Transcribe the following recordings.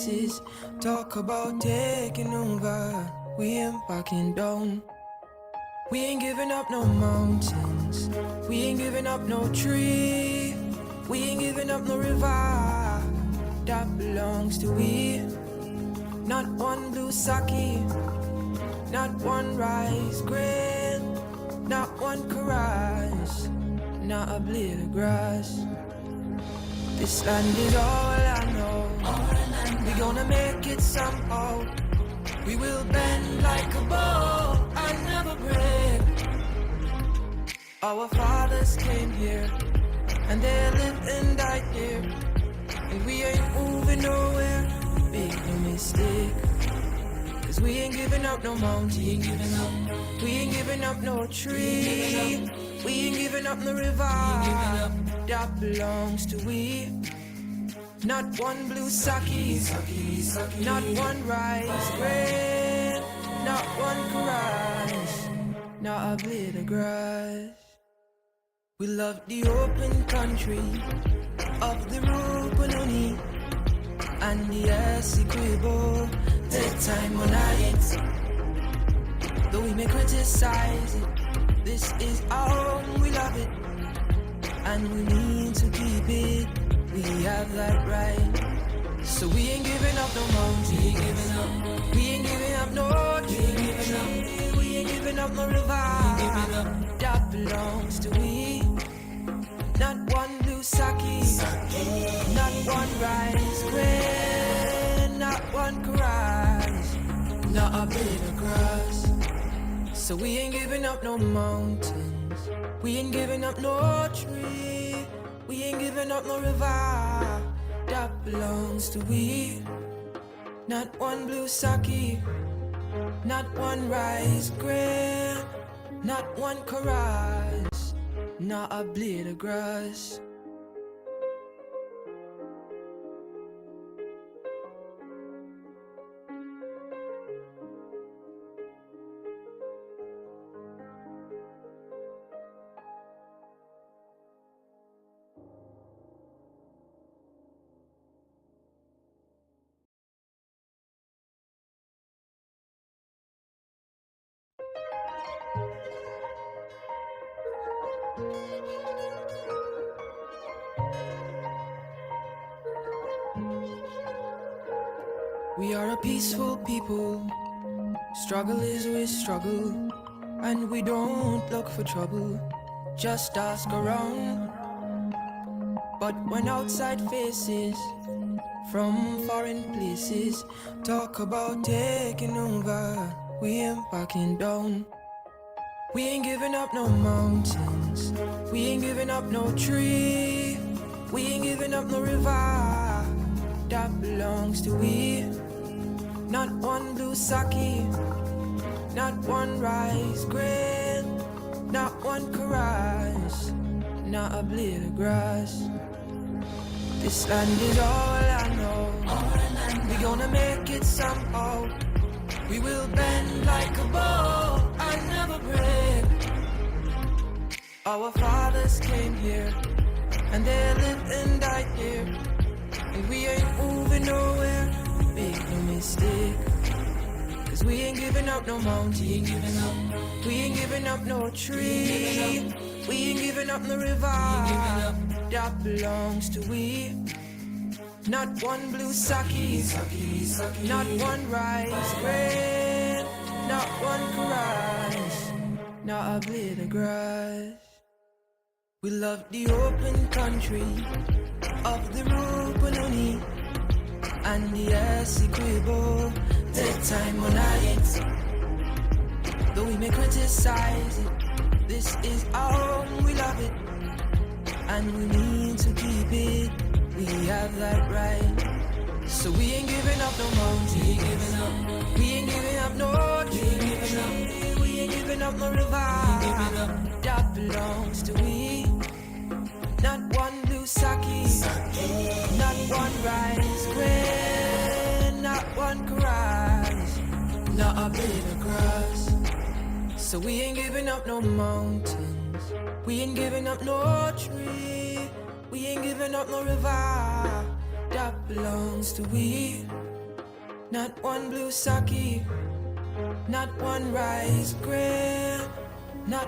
faces. Talk about taking over. We ain't backing down. We ain't giving up no mountains. We ain't giving up no tree. We ain't giving up no river. That belongs to we. Not one blue sake, not one rice grain, not one caress, not a blade of grass. This land is all I know. We gonna make it somehow. We will bend like a bow and never break. Our fathers came here and they lived and died here, and we ain't moving nowhere. Make no mistake, 'cause we ain't giving up no mountain. We ain't giving up no tree. We ain't giving up no river. That belongs to we. Not one blue sake, not one rice grain, not one caress, not a blade of grass. We love the open country of the Rupununi and the Essequibo. Take time on it, though we may criticize it. This is our own, we love it, and we need to keep it. We have that right, so we ain't giving up no mountain. We ain't giving up no tree. We ain't giving up no river. That belongs to we. Not one blue sake, not one rice grain, not one caress, not a blade of grass. So we ain't giving up no mountains. We ain't giving up no tree. We ain't giving up no river. That belongs to we. Not one blue sake, not one rice grain, not one caress, not a blade of grass. We are a peaceful people. Struggle is we struggle, and we don't look for trouble. Just ask around. But when outside faces from foreign places talk about taking over, we ain't backing down. We ain't giving up no mountains. We ain't giving up no tree. We ain't giving up no river. That belongs to we. Not one blue sake, not one rice grain, not one caress, not a blade of grass. This land is all I know. We gonna make it somehow. We will bend like a bow and never break. Our fathers came here and they lived and died here, and we ain't moving nowhere. Make no mistake, 'cause we ain't giving up no mountain. We ain't giving up no tree. We ain't giving up no river. That belongs to we. Not one blue sake, not one rice grain, not one caress, not a blade of grass. We love the open country of the Rupununi and the Essequibo. Take time on it, though we may criticize it. This is our own, we love it, and we need to keep it. We have that right, so we ain't giving up no mountain. We ain't giving up no tree. We ain't giving up no river. That belongs to we. Not one blue sake, not one rice grain, not one caress, not a blade of grass. So we ain't giving up no mountains. We ain't giving up no tree. We ain't giving up no river. That belongs to we. Not one blue sake, not one rice grain, not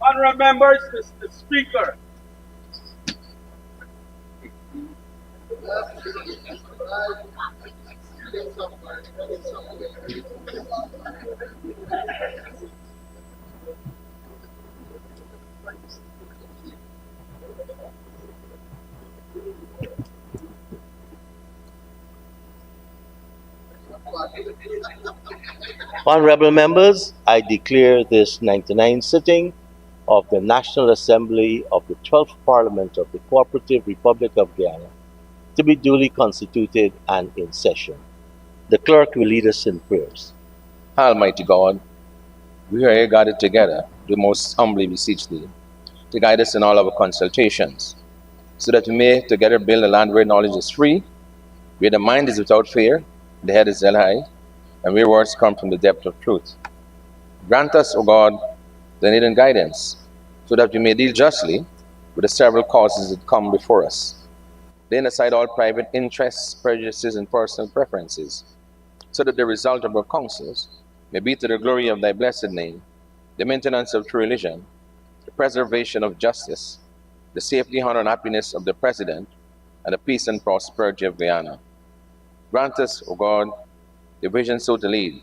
Honorable members, Mr. Speaker. Honorable members, I declare this 99th sitting of the National Assembly of the 12th Parliament of the Cooperative Republic of Guyana to be duly constituted and in session. The clerk will lead us in prayers. Almighty God, we are here gathered together, do most humbly beseech thee, to guide us in all our consultations, so that we may together build a land where knowledge is free, where the mind is without fear, the head is held high, and where words come from the depth of truth. Grant us, O God, the needed guidance, so that we may deal justly with the several causes that come before us, laying aside all private interests, prejudices, and personal preferences, so that the result of our counsels may be to the glory of thy blessed name, the maintenance of true religion, the preservation of justice, the safety, honor, and happiness of the President, and the peace and prosperity of Guyana. Grant us, O God, the vision so to lead,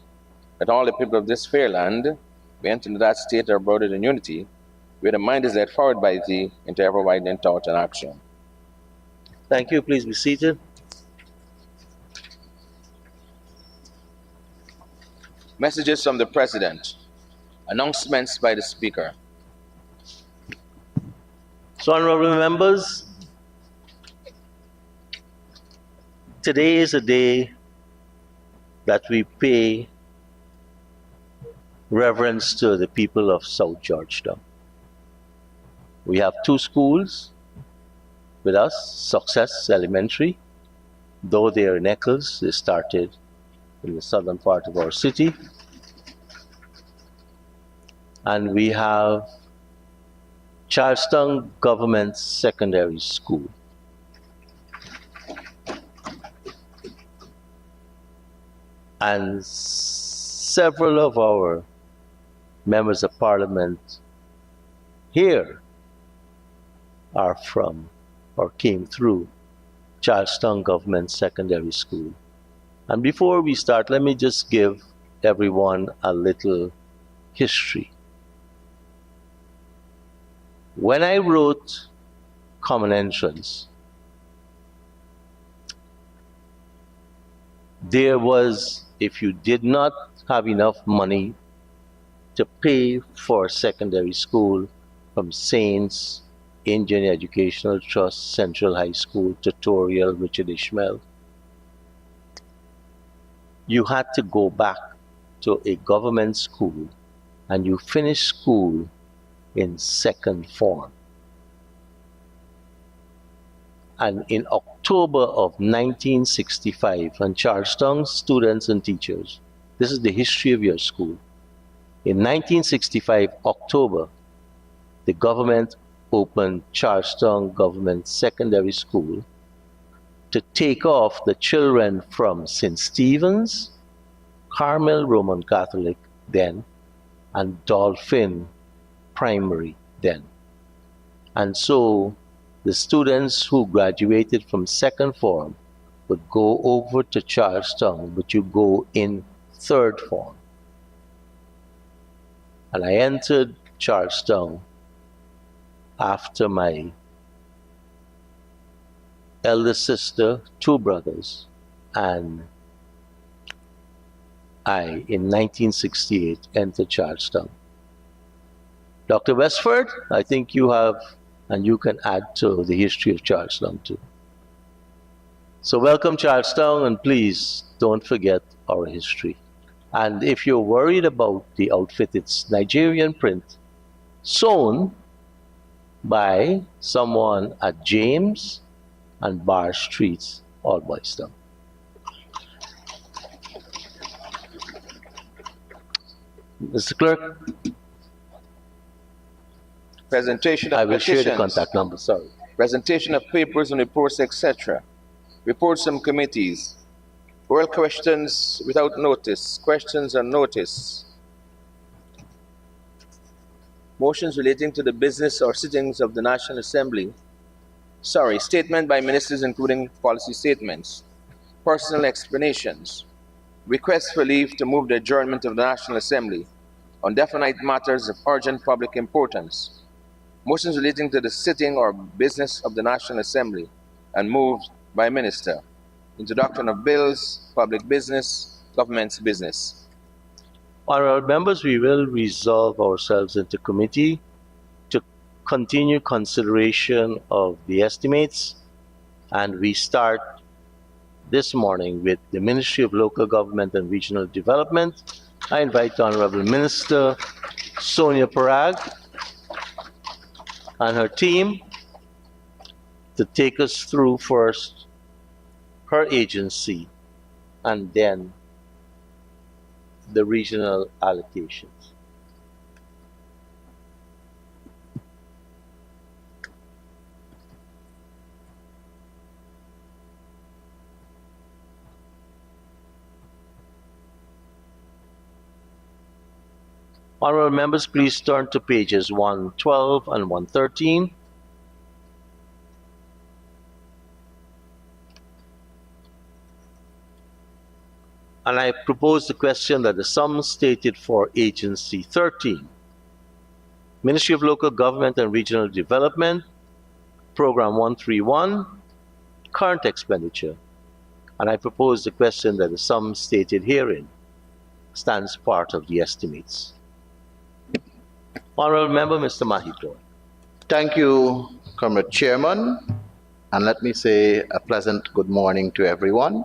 that all the people of this fair land may enter into that state of brotherhood and unity, where the mind is led forward by thee into ever-widening thought and action. Thank you. Please be seated. Messages from the President. Announcements by the Speaker. So, honorable members, today is a day that we pay reverence to the people of South Georgetown. We have two schools with us, Success Elementary. Though they are in Eccles, they started in the southern part of our city. And we have Charlestown Government Secondary School. And several of our members of parliament here are from or came through Charlestown Government Secondary School. And before we start, let me just give everyone a little history. When I wrote Common Entrance, there was, if you did not have enough money to pay for secondary school from Saints, Indian Educational Trust, Central High School, Tutorial, Richard Ishmael, you had to go back to a government school and you finished school in second form. And in October of 1965, and Charlestown students and teachers, this is the history of your school. In 1965, October, the government opened Charlestown Government Secondary School to take off the children from St. Stephen's, Carmel Roman Catholic then, and Dolphin Primary then. And so the students who graduated from second form would go over to Charlestown, but you go in third form. And I entered Charlestown after my elder sister, two brothers, and I, in 1968, entered Charlestown. Dr. Westford, I think you have, and you can add to the history of Charlestown too. So welcome Charlestown, and please don't forget our history. And if you're worried about the outfit, it's Nigerian print, sewn by someone at James and Bar Streets, Old Boys Town. Mr. Clerk, Presentation of I will share the petitions. contact number, sorry. Presentation of papers and reports, etc. Reports from committees. Oral questions without notice. Questions on notice. Motions relating to the business or sittings of the National Assembly. Sorry, statement by ministers including policy statements. Personal explanations. Requests for leave to move the adjournment of the National Assembly on definite matters of urgent public importance. Motions relating to the sitting or business of the National Assembly and moved by minister. Introduction of bills, public business, government's business. Honourable members, we will resolve ourselves into committee to continue consideration of the estimates, and we start this morning with the Ministry of Local Government and Regional Development. I invite Honourable Minister Sonia Parag and her team to take us through first her agency and then the regional allocations. Honourable members, please turn to pages 112 and 113. And I propose the question that the sum stated for Agency 13, Ministry of Local Government and Regional Development, Program 131, current expenditure. And I propose the question that the sum stated herein stands part of the estimates. Honourable Member, Mr. Mahito. Thank you, Comrade Chairman, and let me say a pleasant good morning to everyone,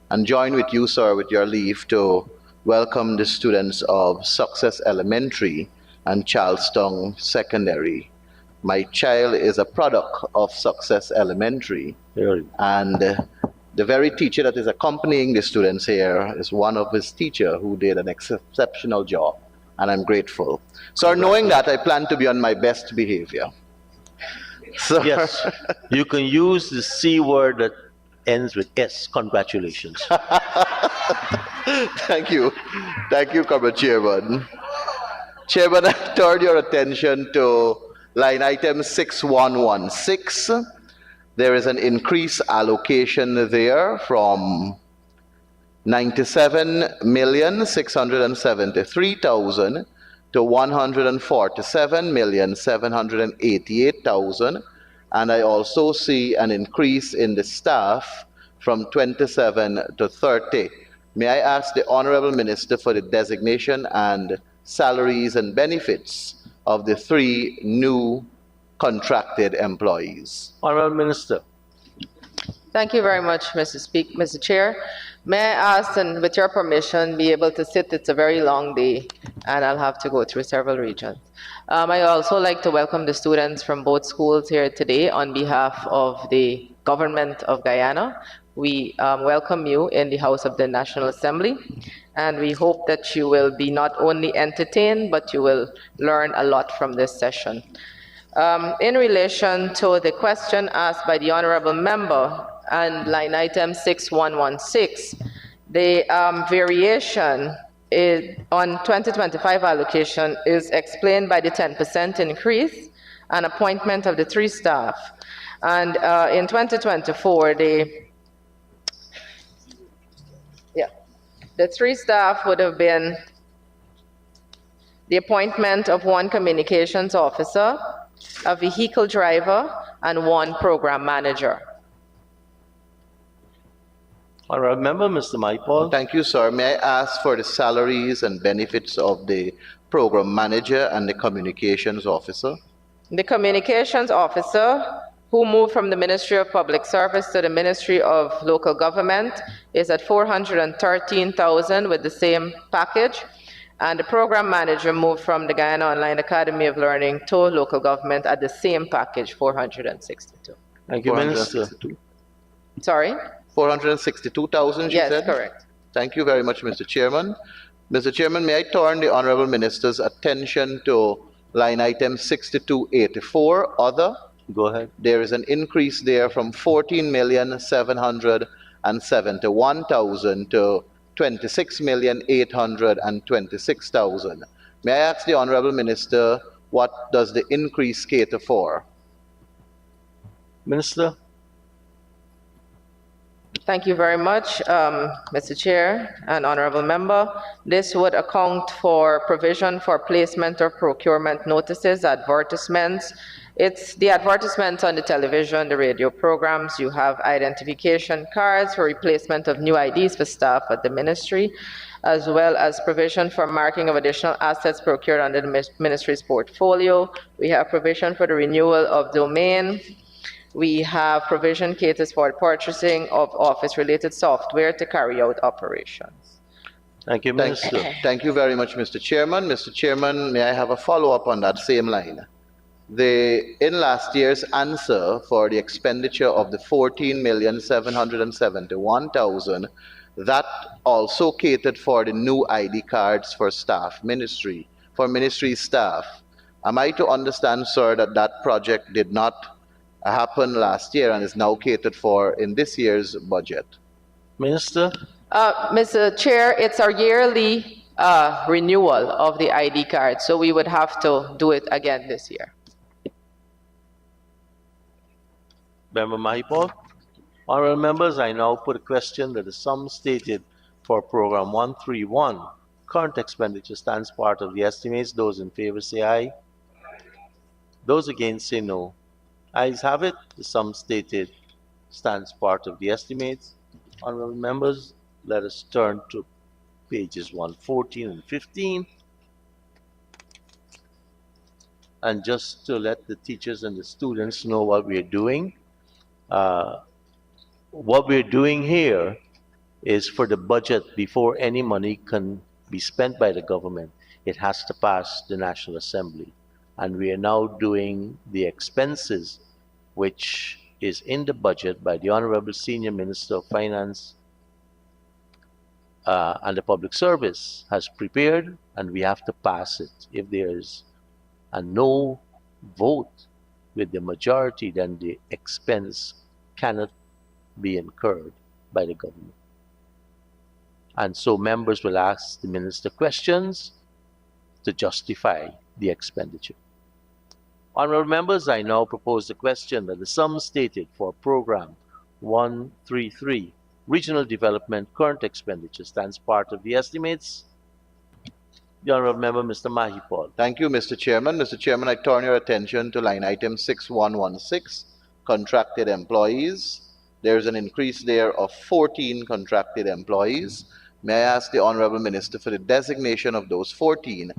and join with you, sir, with your leave, to welcome the students of Success Elementary and Charlestown Secondary. My child is a product of Success Elementary, and the very teacher that is accompanying the students here is one of his teachers who did an exceptional job, and I'm grateful. So knowing that, I plan to be on my best behavior. So, Yes, you can use the C word that ends with S. Congratulations. Thank you, Comrade Chairman. Chairman, I turn your attention to line item 6116. There is an increased allocation there from 97,673,000 to 147,788,000, and I also see an increase in the staff from 27 to 30. May I ask the Honourable Minister for the designation and salaries and benefits of the 3 new contracted employees? Honourable Minister. Thank you very much, Mr. Chair. May I ask, and with your permission, be able to sit? It's a very long day, and I'll have to go through several regions. I also like to welcome the students from both schools here today on behalf of the government of Guyana. We welcome you in the House of the National Assembly, and we hope that you will be not only entertained, but you will learn a lot from this session. In relation to the question asked by the honourable member and line item 6116, the variation on 2025 allocation is explained by the 10% increase and appointment of the 3 staff. And in 2024, the 3 staff would have been the appointment of 1 communications officer, a vehicle driver, and 1 program manager. Honourable Member, Mr. Maipol. Thank you, sir. May I ask for the salaries and benefits of the program manager, and the communications officer. The communications officer, who moved from the Ministry of Public Service to the Ministry of Local Government, is at 413,000 with the same package. And the program manager moved from the Guyana Online Academy of Learning to local government at the same package, 462. Thank you, Minister. 462. Sorry? 462,000, she Yes, said? correct. Thank you very much, Mr. Chairman. Mr. Chairman, may I turn the Honorable Minister's attention to line item 6284, other? Go ahead. There is an increase there from 14,771,000 to 26,826,000. May I ask the Honorable Minister, what does the increase cater for? Minister? Thank you very much, Mr. Chair and Honorable Member. This would account for provision for placement or procurement notices, advertisements. It's the advertisements on the television, the radio programs. You have identification cards for replacement of new IDs for staff at the ministry, as well as provision for marking of additional assets procured under the ministry's portfolio. We have provision for the renewal of domain. We have provision caters for the purchasing of office-related software to carry out operations. Thank you, Minister. Thank you very much, Mr. Chairman. Mr. Chairman, may I have a follow-up on that same line? In last year's answer for the expenditure of the 14,771,000, that also catered for the new ID cards for staff, for ministry staff. Am I to understand, sir, that that project did not happen last year and is now catered for in this year's budget? Minister? Mr. Chair, it's our yearly renewal of the ID card, so we would have to do it again this year. Member Mahipal? Honorable members, I now put a question that the sum stated for program 131, current expenditure, stands part of the estimates. Those in favor say aye. Those against say no. Ayes have it. The sum stated stands part of the estimates. Honorable members, let us turn to pages 114 and 15. And just to let the teachers and the students know what we're doing, what we're doing here is for the budget. Before any money can be spent by the government, it has to pass the National Assembly. And we are now doing the expenses, which is in the budget by the Honorable Senior Minister of Finance and the Public Service has prepared, and we have to pass it. If there is a no vote with the majority, then the expense cannot be incurred by the government. And so members will ask the minister questions to justify the expenditure. Honorable members, I now propose the question that the sum stated for program 133, regional development, current expenditure, stands part of the estimates. The Honorable Member, Mr. Mahipal. Thank you, Mr. Chairman. Mr. Chairman, I turn your attention to line item 6116, contracted employees. There's an increase there of 14 contracted employees. May I ask the Honorable Minister for the designation of those 14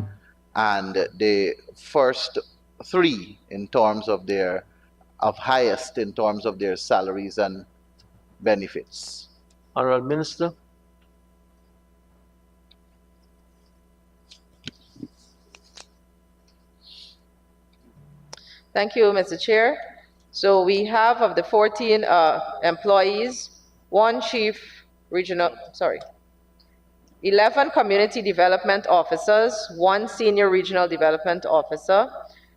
and the first three in terms of highest in terms of their salaries and benefits? Honorable Minister. Thank you, Mr. Chair. So we have of the 14 employees, 11 community development officers, 1 senior regional development officer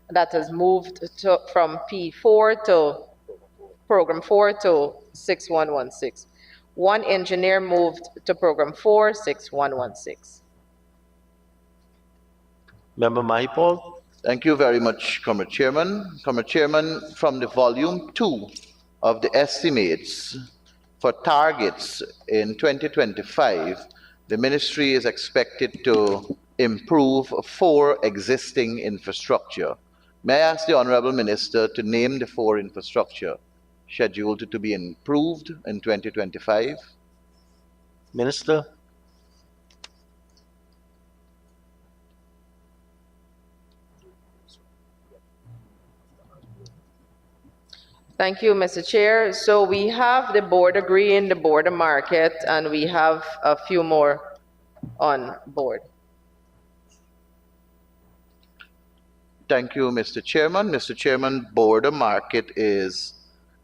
that has moved from P4 to program 4 to 6116. 1 engineer moved to program 4, 6116. Member Mahipal. Thank you very much, Comrade Chairman. Comrade Chairman, from the volume 2 of the estimates for targets in 2025, the ministry is expected to improve 4 existing infrastructure. May I ask the Honorable Minister to name the 4 infrastructure scheduled to be improved in 2025? Minister. Thank you, Mr. Chair. So we have the border green, the border market, and we have a few more on board. Thank you, Mr. Chairman. Mr. Chairman, border market is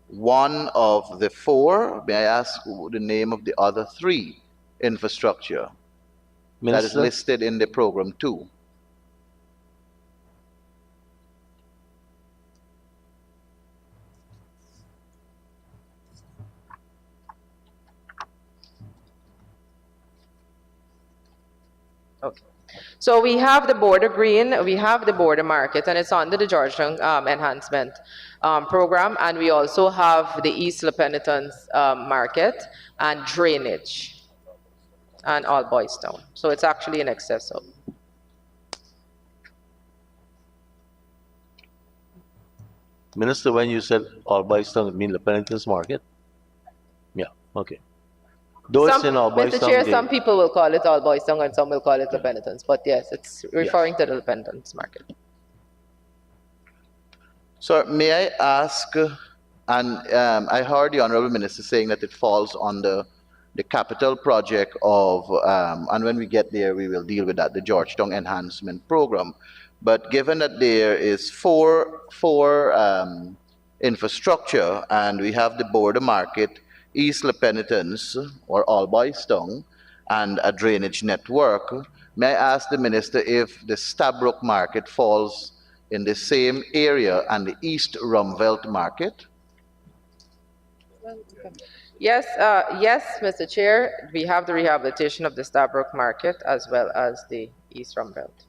one of the four. May I ask the name of the other three infrastructure that is Minister, listed in the program 2? Okay. So we have the border green, we have the border market, and it's under the Georgetown enhancement program, and we also have the East La Penitence market and drainage and All Boys Town. So it's actually in excess of. Minister, when you said all boys town, it mean the penitence market? Yeah, okay. Though it's in all boys Mr. town, Chair, they- some people will call it All Boys Town and some will call it La Penitence, but yes, it's referring to the La Penitence market. So may I ask, and I heard the Honorable Minister saying that it falls under the capital project of, and when we get there, we will deal with that, the Georgetown Enhancement Program. But given that there is four infrastructure, and we have the border market, East La Penitence, or All Boys Town, and a drainage network, may I ask the Minister if the Stabrook market falls in the same area and the East Rumvelt market? Yes, yes, Mr. Chair, we have the rehabilitation of the Stabrook market as well as the East Rumbelt.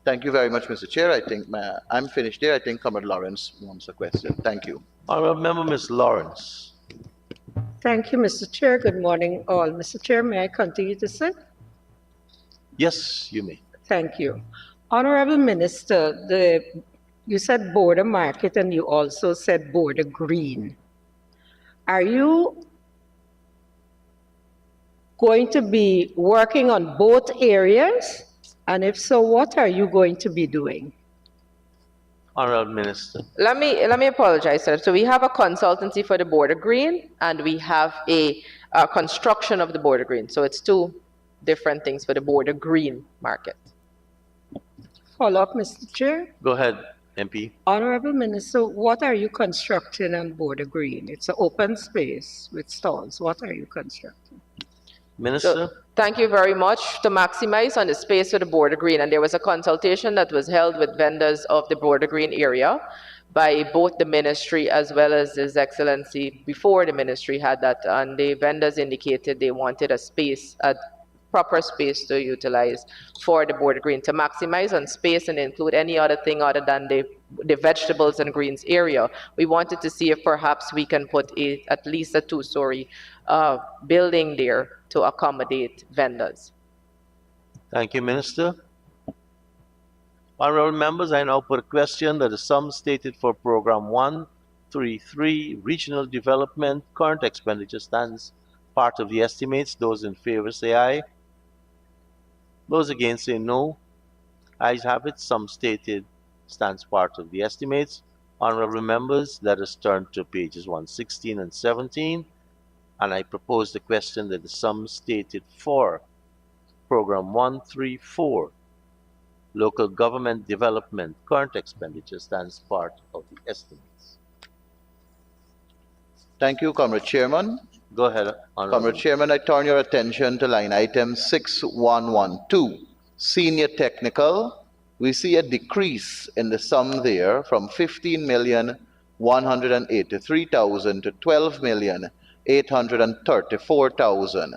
Thank you very much, Mr. Chair. I think I'm finished there. I think Comrade Lawrence wants a question. Thank you. Honorable Member Ms. Lawrence. Thank you, Mr. Chair. Good morning, all. Mr. Chair, may I continue to sit? Yes, you may. Thank you. Honorable Minister, you said border market and you also said border green. Are you going to be working on both areas? And if so, what are you going to be doing? Honorable Minister. Let me apologize, sir. So we have a consultancy for the border green and we have a construction of the border green. So it's two different things for the border green market. Follow up, Mr. Chair. Go ahead, MP. Honorable Minister, what are you constructing on border green? It's an open space with stalls. What are you constructing? Minister. So, thank you very much. To maximize on the space for the border green, and there was a consultation that was held with vendors of the border green area by both the ministry as well as His Excellency before the ministry had that, and the vendors indicated they wanted a space, a proper space to utilize for the border green, to maximize on space and include any other thing other than the vegetables and greens area. We wanted to see if perhaps we can put at least a two-story building there to accommodate vendors. Thank you, Minister. Honorable members, I now put a question that the sum stated for Program 133, Regional Development, current expenditure stands part of the estimates. Those in favor say aye. Those against say no. Ayes have it. Sum stated stands part of the estimates. Honorable members, let us turn to pages 116 and 17. And I propose the question that the sum stated for Program 134, Local Government Development, current expenditure stands part of the estimates. Thank you, Comrade Chairman. Go ahead, Honorable. Comrade Chairman, I turn your attention to line item 6112, Senior Technical. We see a decrease in the sum there from 15,183,000 to 12,834,000.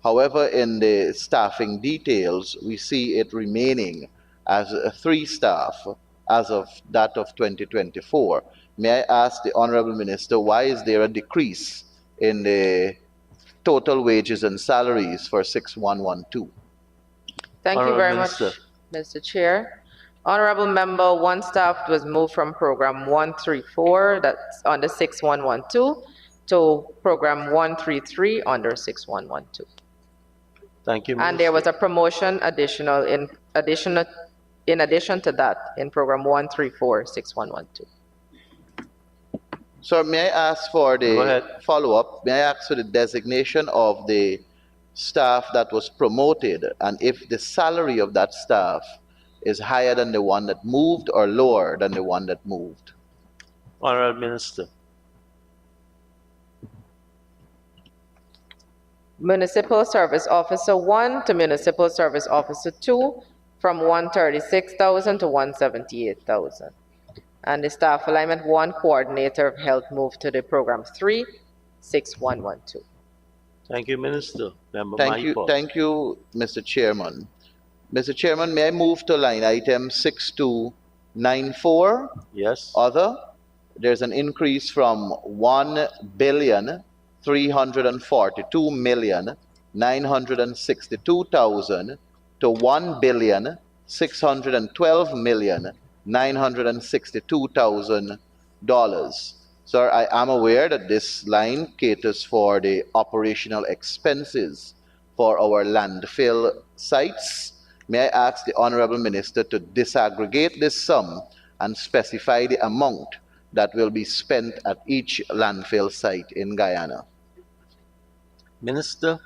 However, in the staffing details, we see it remaining as 3 staff as of that of 2024. May I ask the Honorable Minister, why is there a decrease in the total wages and salaries for 6112? Thank you Honorable very Minister. much, Mr. Chair. Honorable member, one staff was moved from Program 134, that's under 6112, to Program 133 under 6112. Thank you, Minister. And there was a promotion in addition to that in Program 134, 6112. Sir, may I ask for Go ahead. the follow-up? May I ask for the designation of the staff that was promoted and if the salary of that staff is higher than the one that moved or lower than the one that moved? Honorable Minister. Municipal Service Officer 1 to Municipal Service Officer 2 from 136,000 to 178,000. And the Staff Alignment 1 Coordinator of Health moved to the Program 3, 6112. Thank you, Minister. Member Thank you, Mr. Chairman. Mr. Chairman, may I move to line item 6294? Yes. Other, there's an increase from 1,342,962,000 to 1,612,962,000. Sir, I am aware that this line caters for the operational expenses for our landfill sites. May I ask the Honorable Minister to disaggregate this sum and specify the amount that will be spent at each landfill site in Guyana? Minister.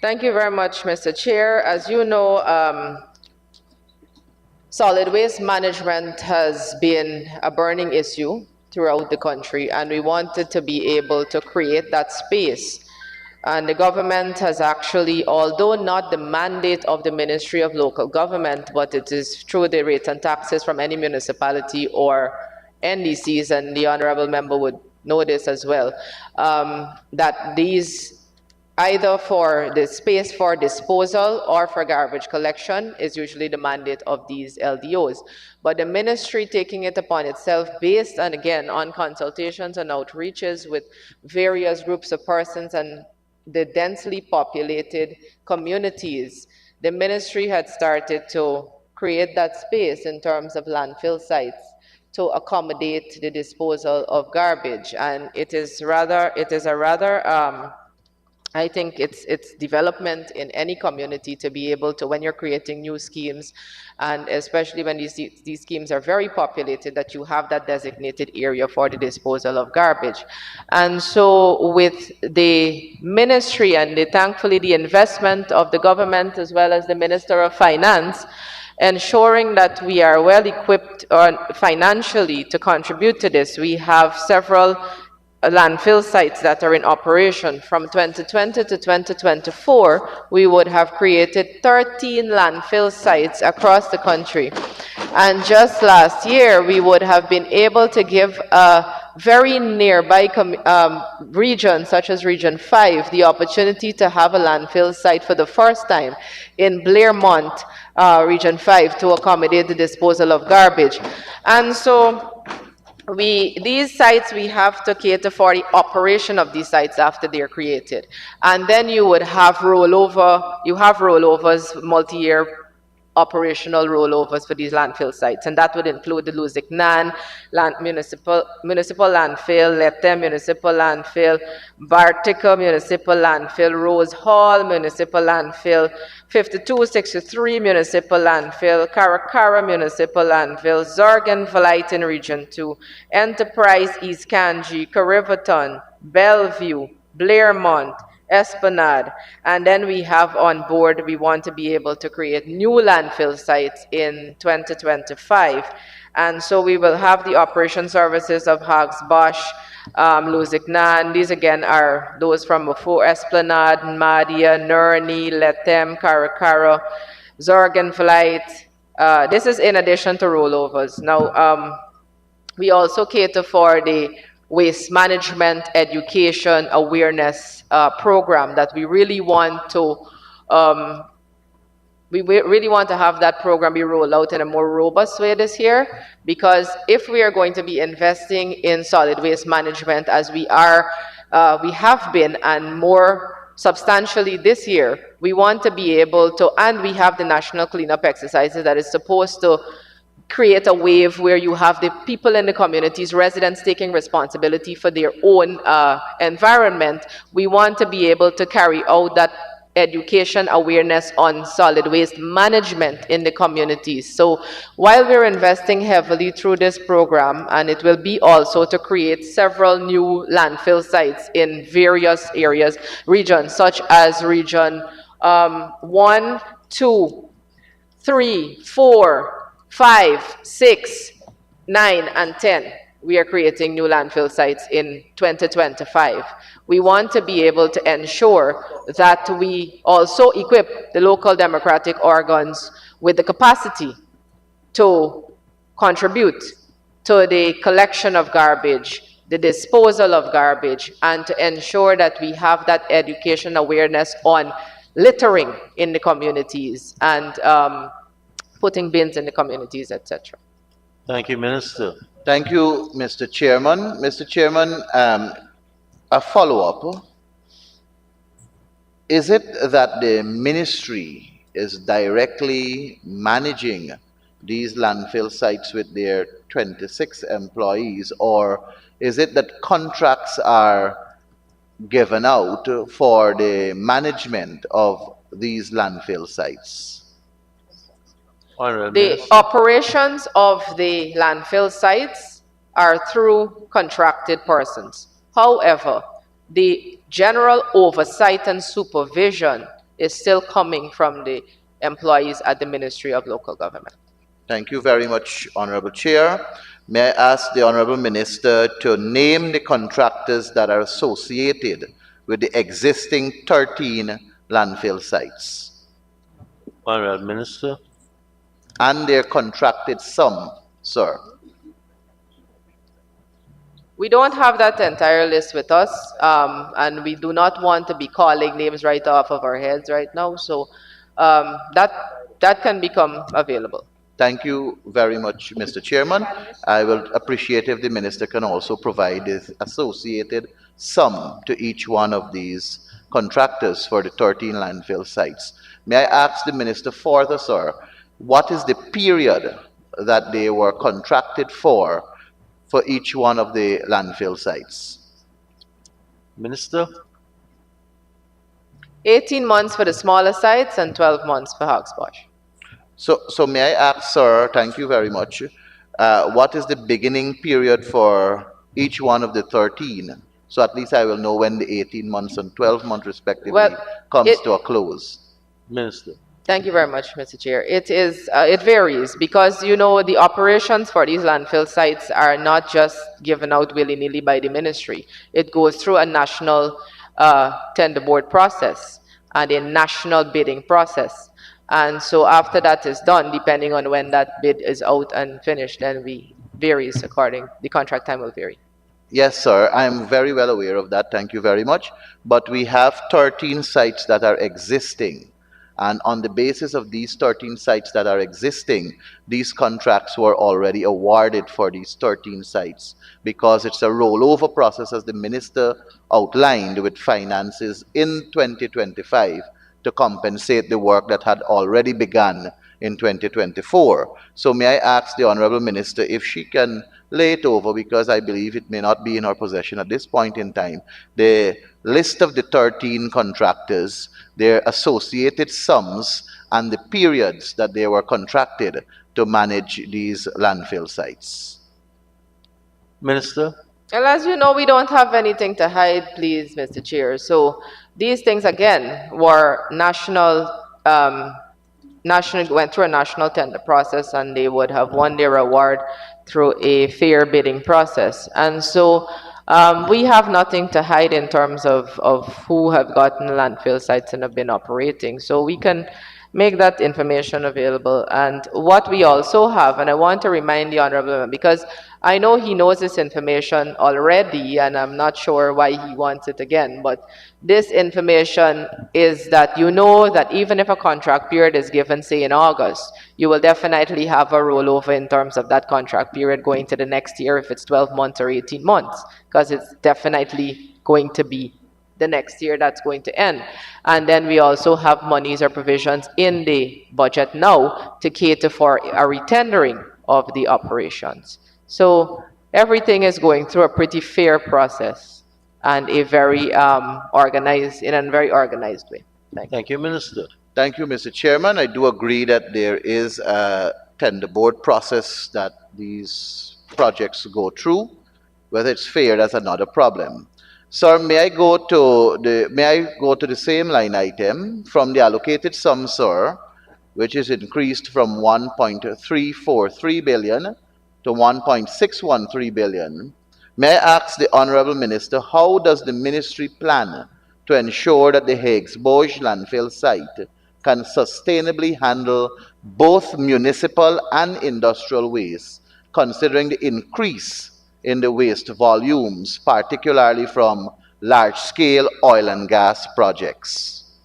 Thank you very much, Mr. Chair. As you know, solid waste management has been a burning issue throughout the country, and we wanted to be able to create that space. And the government has actually, although not the mandate of the Ministry of Local Government, but it is through the rates and taxes from any municipality or NDCs, and the honorable member would know this as well, that these, either for the space for disposal or for garbage collection, is usually the mandate of these LDOs. But the ministry taking it upon itself, based, and again, on consultations and outreaches with various groups of persons and the densely populated communities, the ministry had started to create that space in terms of landfill sites to accommodate the disposal of garbage. And it is a rather, I think it's development in any community to be able to, when you're creating new schemes, and especially when these schemes are very populated, that you have that designated area for the disposal of garbage. And so with the ministry and thankfully the investment of the government as well as the Minister of Finance, ensuring that we are well equipped financially to contribute to this, we have several landfill sites that are in operation. From 2020 to 2024, we would have created 13 landfill sites across the country. And just last year, we would have been able to give a very nearby region, such as Region 5, the opportunity to have a landfill site for the first time in Blairmont, Region 5, to accommodate the disposal of garbage. And so these sites, we have to cater for the operation of these sites after they're created. And then you would have rollovers, multi-year operational rollovers for these landfill sites. And that would include the Luziknan municipal landfill, Lete municipal landfill, Bartica municipal landfill, Rose Hall municipal landfill, 5263 municipal landfill, Caracara municipal landfill, Zorgenvleit in Region 2, Enterprise East Kanji, Carivaton, Bellevue, Blairmont, Esplanade, and then we have on board, we want to be able to create new landfill sites in 2025. And so we will have the operation services of Hags Bosch, Luziknan. These again are those from before: Esplanade, Madia, Nurni, Letem, Caracara, Zorgenvleit. This is in addition to rollovers. Now, we also cater for the waste management education awareness program that we really want to have that program be rolled out in a more robust way this year, because if we are going to be investing in solid waste management as we have been, and more substantially this year, we want to be able to, and we have the national cleanup exercises that is supposed to create a wave where you have the people in the communities, residents, taking responsibility for their own environment. We want to be able to carry out that education awareness on solid waste management in the communities. So while we're investing heavily through this program, and it will be also to create several new landfill sites in various areas, regions, such as region 1, 2, 3, 4, 5, 6, 9, and 10. We are creating new landfill sites in 2025. We want to be able to ensure that we also equip the local democratic organs with the capacity to contribute to the collection of garbage, the disposal of garbage, and to ensure that we have that education awareness on littering in the communities and putting bins in the communities, etc. Thank you, Minister. Thank you, Mr. Chairman. Mr. Chairman, a follow-up. Is it that the ministry is directly managing these landfill sites with their 26 employees, or is it that contracts are given out for the management of these landfill sites? Honorable The Minister. operations of the landfill sites are through contracted persons. However, the general oversight and supervision is still coming from the employees at the Ministry of Local Government. Thank you very much, Honorable Chair. May I ask the Honorable Minister to name the contractors that are associated with the existing 13 landfill sites Honorable Minister. and their contracted sum, sir? We don't have that entire list with us, and we do not want to be calling names right off of our heads right now, so that can become available. Thank you very much, Mr. Chairman. I will appreciate if the minister can also provide the associated sum to each one of these contractors for the 13 landfill sites. May I ask the minister further, sir, what is the period that they were contracted for each one of the landfill sites? Minister. 18 months for the smaller sites and 12 months for Hawksbush. So may I ask, sir, thank you very much, what is the beginning period for each one of the 13? So at least I will know when the 18 months and 12 months respectively comes to a close. Minister. Thank you very much, Mr. Chair. It varies because, you know, the operations for these landfill sites are not just given out willy-nilly by the ministry. It goes through a national tender board process and a national bidding process. And so after that is done, depending on when that bid is out and finished, then varies according, the contract time will vary. Yes, sir, I am very well aware of that. Thank you very much. But we have 13 sites that are existing. And on the basis of these 13 sites that are existing, these contracts were already awarded for these 13 sites because it's a rollover process, as the minister outlined, with finances in 2025 to compensate the work that had already begun in 2024. So may I ask the Honorable Minister if she can lay it over, because I believe it may not be in her possession at this point in time, the list of the 13 contractors, their associated sums, and the periods that they were contracted to manage these landfill sites. Minister. Well, as you know, we don't have anything to hide, please, Mr. Chair. So these things, again, were went through a national tender process, and they would have won their award through a fair bidding process. And so we have nothing to hide in terms of who have gotten landfill sites and have been operating. So we can make that information available. And what we also have, and I want to remind the Honorable Member, because I know he knows this information already, and I'm not sure why he wants it again, but this information is that you know that even if a contract period is given, say in August, you will definitely have a rollover in terms of that contract period going to the next year, if it's 12 months or 18 months, because it's definitely going to be the next year that's going to end. And then we also have monies or provisions in the budget now to cater for a retendering of the operations. So everything is going through a pretty fair process and a very organized way. Thank you, Minister. Thank you, Mr. Chairman. I do agree that there is a tender board process that these projects go through. Whether it's fair, that's another problem. Sir, may I go to the same line item from the allocated sum, sir, which is increased from 1.343 billion to 1.613 billion. May I ask the Honorable Minister, how does the ministry plan to ensure that the Higgs-Bosch landfill site can sustainably handle both municipal and industrial waste, considering the increase in the waste volumes, particularly from large-scale oil and gas projects?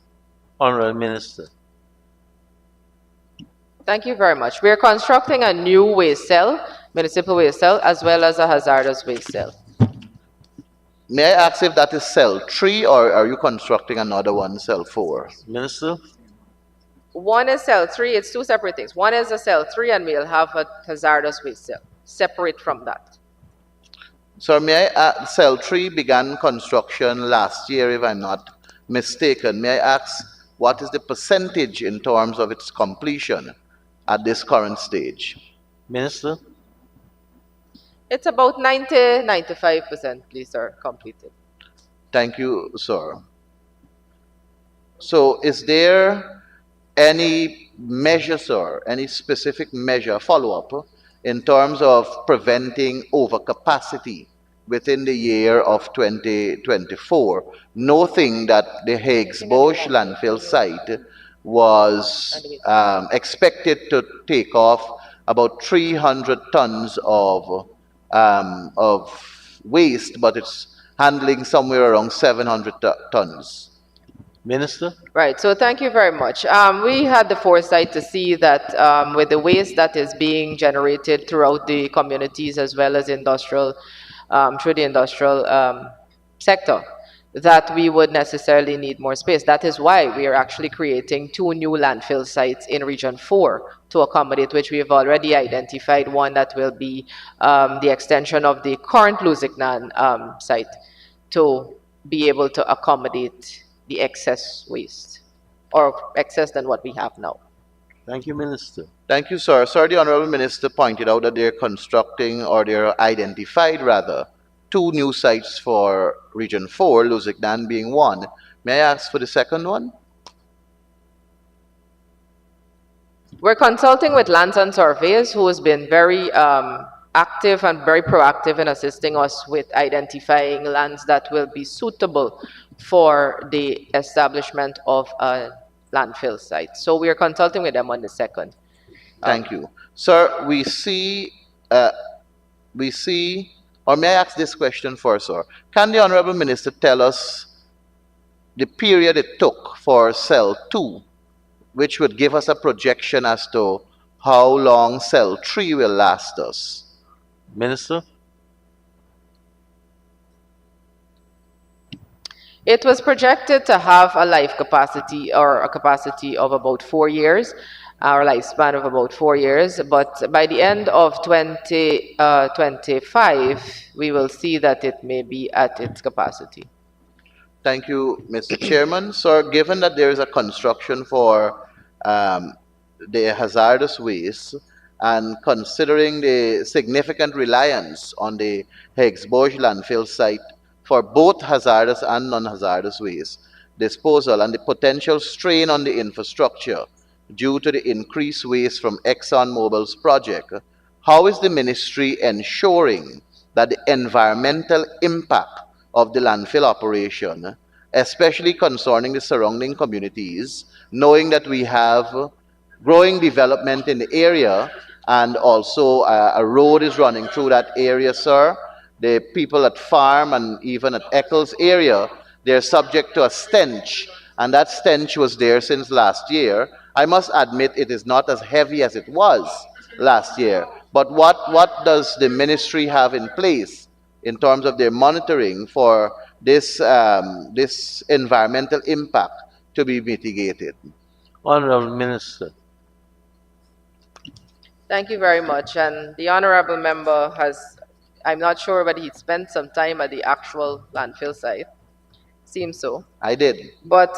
Honorable Minister. Thank you very much. We are constructing a new waste cell, municipal waste cell, as well as a hazardous waste cell. May I ask if that is cell 3 or are you constructing another one, cell 4? Minister. One is cell 3, it's two separate things. One is a cell 3 and we'll have a hazardous waste cell, separate from that. So may I ask, cell 3 began construction last year, if I'm not mistaken. May I ask what is the percentage in terms of its completion at this current stage? Minister. It's about 95%, please, sir, completed. Thank you, sir. So is there any measure, sir, any specific measure, follow-up, in terms of preventing overcapacity within the year of 2024, noting that the Higgs-Bosch landfill site was expected to take off about 300 tons of waste, but it's handling somewhere around 700 tons. Minister. Right, so thank you very much. We had the foresight to see that with the waste that is being generated throughout the communities as well as industrial, through the industrial sector, that we would necessarily need more space. That is why we are actually creating 2 new landfill sites in Region 4 to accommodate, which we have already identified one that will be the extension of the current Luzignan site to be able to accommodate the excess waste, or excess than what we have now. Thank you, Minister. Thank you, sir. Sir, the Honorable Minister pointed out that they're constructing, or they're identified rather, 2 new sites for Region 4, Luzignan being one. May I ask for the second one? We're consulting with lands and surveyors who has been very active and very proactive in assisting us with identifying lands that will be suitable for the establishment of a landfill site. So we are consulting with them on the second. Thank you. Sir, we see, or may I ask this question first, sir? Can the Honorable Minister tell us the period it took for cell 2, which would give us a projection as to how long cell 3 will last us? Minister. It was projected to have a life capacity, or a capacity of about 4 years, or lifespan of about 4 years, but by the end of 2025, we will see that it may be at its capacity. Thank you, Mr. Chairman. Sir, given that there is a construction for the hazardous waste, and considering the significant reliance on the Higgs-Bosch landfill site for both hazardous and non-hazardous waste disposal, and the potential strain on the infrastructure due to the increased waste from ExxonMobil's project, how is the ministry ensuring that the environmental impact of the landfill operation, especially concerning the surrounding communities, knowing that we have growing development in the area, and also a road is running through that area, sir? The people at Farm and even at Eccles area, they're subject to a stench, and that stench was there since last year. I must admit it is not as heavy as it was last year. But what does the ministry have in place in terms of their monitoring for this, this environmental impact to be mitigated? Honorable Minister. Thank you very much. And the honorable member has, I'm not sure whether he spent some time at the actual landfill site. Seems so. I did. But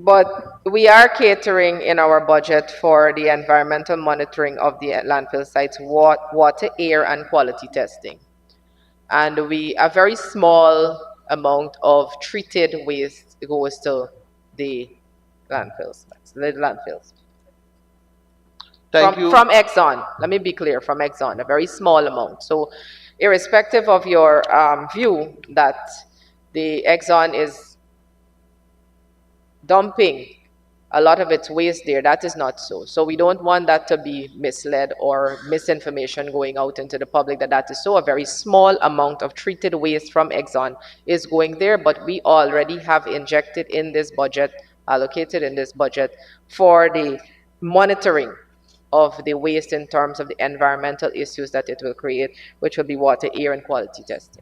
But we are catering in our budget for the environmental monitoring of the landfill sites, water, air, and quality testing. And a very small amount of treated waste goes to the landfills. Thank you. From Exxon, let me be clear, from Exxon, a very small amount. So irrespective of your view that the Exxon is dumping a lot of its waste there, that is not so. So we don't want that to be misled or misinformation going out into the public that is so. A very small amount of treated waste from Exxon is going there, but we already have injected in this budget, allocated in this budget for the monitoring of the waste in terms of the environmental issues that it will create, which will be water, air, and quality testing.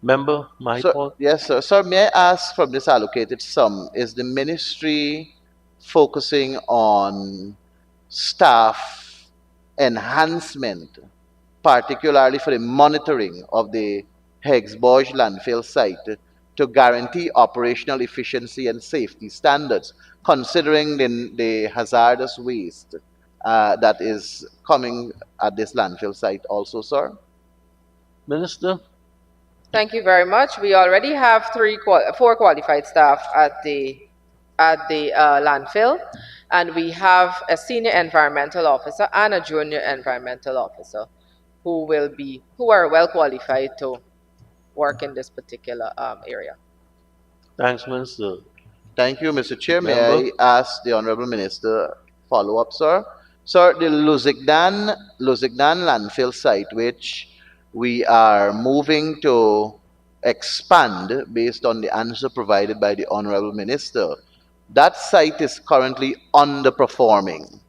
Member Sir, Maipol? yes, sir. Sir, may I ask from this allocated sum, is the ministry focusing on staff enhancement, particularly for the monitoring of the Higgs-Bosch landfill site to guarantee operational efficiency and safety standards, considering the hazardous waste that is coming at this landfill site also, sir? Minister? Thank you very much. We already have four qualified staff at the landfill, and we have a senior environmental officer and a junior environmental officer who are well qualified to work in this particular area. Thanks, Minister. Thank you, Mr. Chair. May Member? I ask the Honorable Minister follow up, sir? Sir, the Luzignan landfill site, which we are moving to expand based on the answer provided by the Honorable Minister, that site is currently underperforming.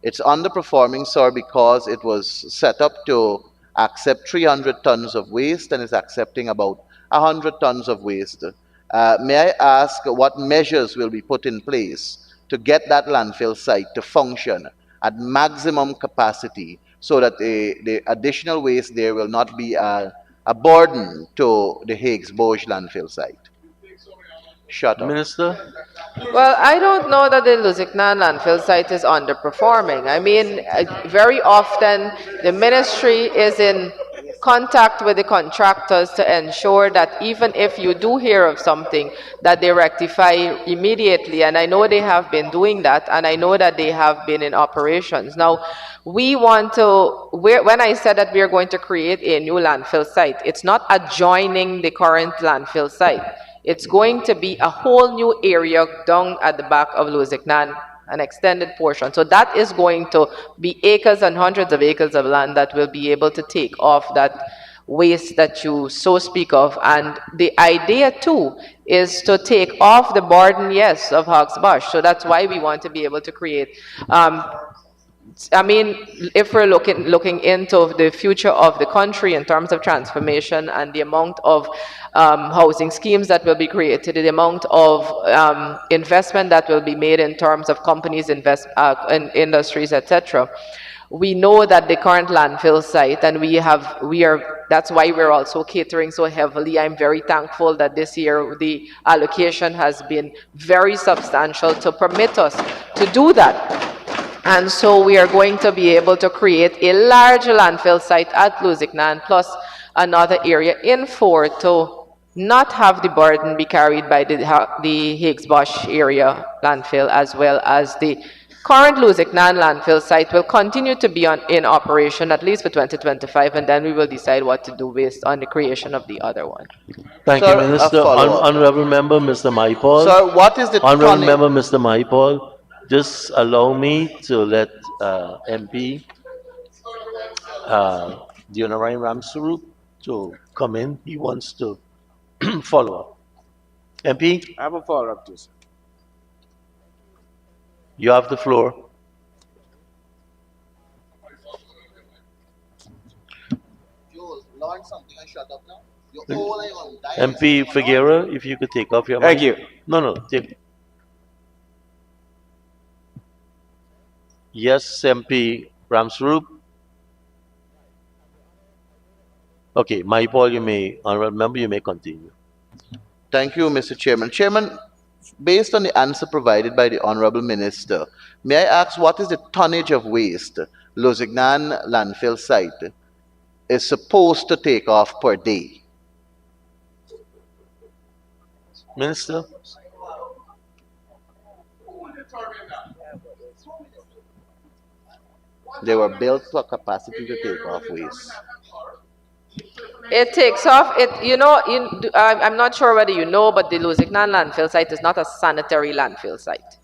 It's underperforming, sir, because it was set up to accept 300 tons of waste and is accepting about 100 tons of waste. May I ask what measures will be put in place to get that landfill site to function at maximum capacity so that the additional waste there will not be a burden to the Higgs-Bosch landfill site? Shut up. Minister? Well, I don't know that the Luzignan landfill site is underperforming. I mean, very often the ministry is in contact with the contractors to ensure that even if you do hear of something, that they rectify immediately. And I know they have been doing that, and I know that they have been in operations. Now, when I said that we are going to create a new landfill site, it's not adjoining the current landfill site. It's going to be a whole new area down at the back of Luzignan, an extended portion. So that is going to be acres and hundreds of acres of land that will be able to take off that waste that you so speak of. And the idea too is to take off the burden, yes, of Higgs-Bosch. So that's why we want to be able to create I mean, if we're looking into the future of the country in terms of transformation and the amount of housing schemes that will be created, the amount of investment that will be made in terms of companies, in industries, etc., we know that the current landfill site, and that's why we're also catering so heavily. I'm very thankful that this year the allocation has been very substantial to permit us to do that. And so we are going to be able to create a large landfill site at Luzignan plus another area in Fort to not have the burden be carried by the Higgs-Bosch area landfill, as well as the current Luzignan landfill site will continue to be in operation at least for 2025, and then we will decide what to do based on the creation of the other one. Thank Sir, you, a Minister. follow-up. Honorable Member, Mr. Maipol. Sir, what is the Honorable tonnage? Member, Mr. Maipol, just allow me to let MP Dionarain Ramsarup to come in. He wants to follow up. MP, I have a follow-up to sir. you have the floor. Joel, learn something and shut up now. You're all on MP Figuera, if you could take off your mic. Thank you. No, take. Yes, MP Ramsarup. Okay, Maipol, honorable member, you may continue. Thank you, Mr. Chairman. Chairman, Based on the answer provided by the Honorable Minister, may I ask what is the tonnage of waste Lusignan landfill site is supposed to take off per day? Minister? They were built for capacity to take off waste. It takes off, I'm not sure whether you know, but the Lusignan landfill site is not a sanitary landfill site,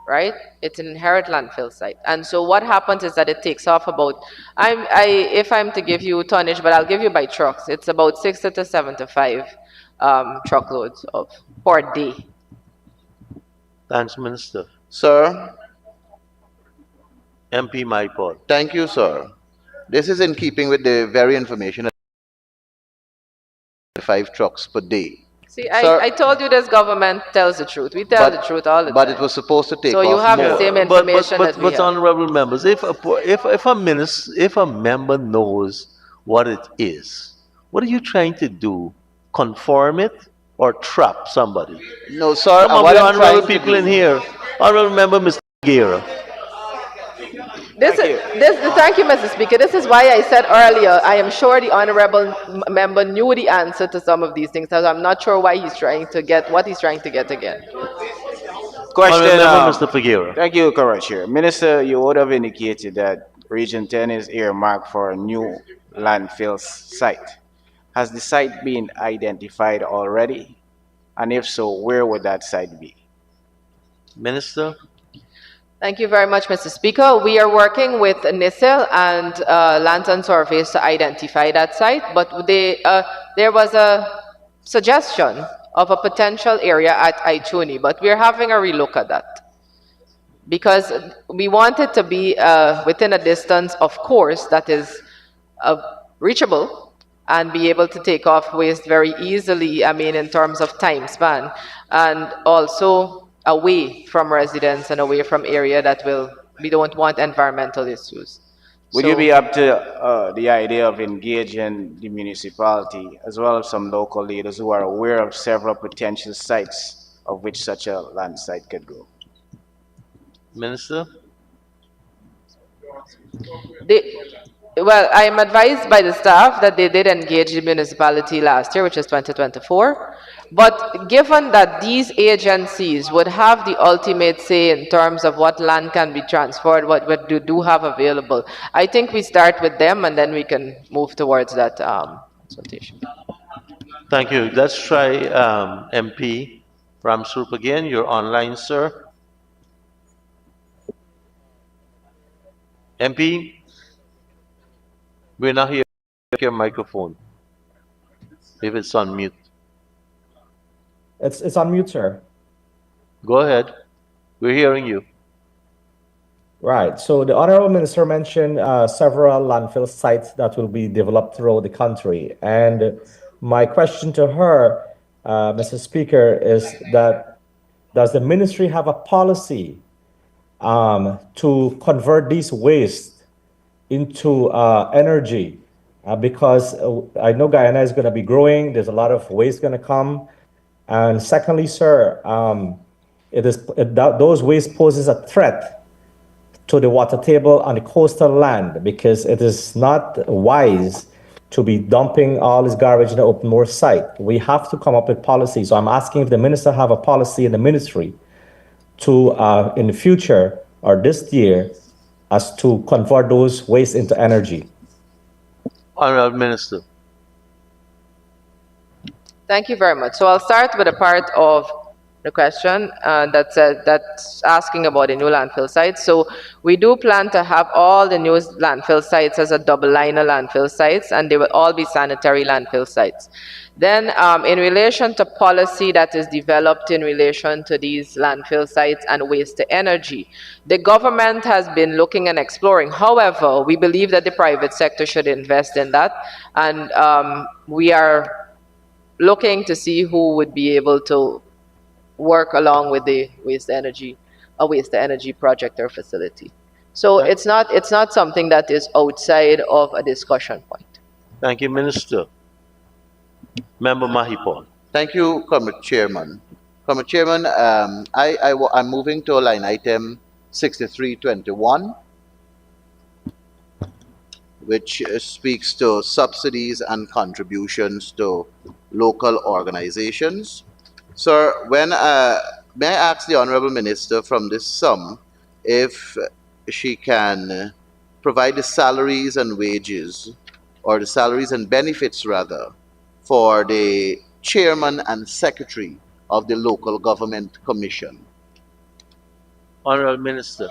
right? It's an inherent landfill site. And so what happens is that it takes off about, if I'm to give you tonnage, but I'll give you by trucks, it's about 60 to 75 truckloads of per day. Thanks, Minister. Sir, MP Maipod. thank you, sir. This is in keeping with the very information that 5 trucks per day. See, Sir, I told you this government tells the truth. We tell the truth all the but time. it was supposed to take So off you have more. the same information that we But have. honorable members, if a member knows what it is, what are you trying to do? Conform it or trap somebody? No, sir. Some of what the I'm honorable trying to people do- in here, honorable member Mr. Guerra. Thank you, Mr. Speaker. This is why I said earlier, I am sure the honorable member knew the answer to some of these things. So I'm not sure why he's trying to get what he's trying to get again. Question. Honorable member Mr. Figueroa. Thank you, Correct Chair. Minister, you would have indicated that Region 10 is earmarked for a new landfill site. Has the site been identified already? And if so, where would that site be? Minister? Thank you very much, Mr. Speaker. We are working with NISIL and Lands and Surveys to identify that site, but there was a suggestion of a potential area at Aichuni, but we're having a relook at that. Because we want it to be within a distance, of course, that is reachable and be able to take off waste very easily, I mean, in terms of time span, and also away from residents and away from area that we don't want environmental issues. Would you be up to the idea of engaging the municipality as well as some local leaders who are aware of several potential sites of which such a land site could go? Minister? Well, I am advised by the staff that they did engage the municipality last year, which is 2024. But given that these agencies would have the ultimate say in terms of what land can be transferred, what we do have available, I think we start with them and then we can move towards that consultation. Thank you. Let's try MP Ramsurup again. You're online, sir. MP, we're not hearing your microphone. If it's on mute. It's on mute, sir. Go ahead. We're hearing you. Right. So the Honorable Minister mentioned several landfill sites that will be developed throughout the country. And my question to her, Mr. Speaker, is that does the ministry have a policy to convert these waste into energy? Because I know Guyana is going to be growing. There's a lot of waste going to come. And secondly, sir, those waste poses a threat to the water table on the coastal land because it is not wise to be dumping all this garbage in the open moor site. We have to come up with policies. So I'm asking if the minister have a policy in the ministry to, in the future or this year, as to convert those waste into energy. Honorable Minister. Thank you very much. So I'll start with a part of the question that's asking about the new landfill sites. So we do plan to have all the new landfill sites as a double liner landfill sites, and they will all be sanitary landfill sites. Then in relation to policy that is developed in relation to these landfill sites and waste to energy, the government has been looking and exploring. However, we believe that the private sector should invest in that, and we are looking to see who would be able to work along with the waste to energy project or facility. So it's not something that is outside of a discussion point. Thank you, Minister. Member Mahipon. Thank you, Comrade Chairman. Comrade Chairman, I'm moving to line item 6321, which speaks to subsidies and contributions to local organizations. Sir, may I ask the Honorable Minister from this sum if she can provide the salaries and wages, or the salaries and benefits rather, for the chairman and secretary of the local government commission? Honorable Minister.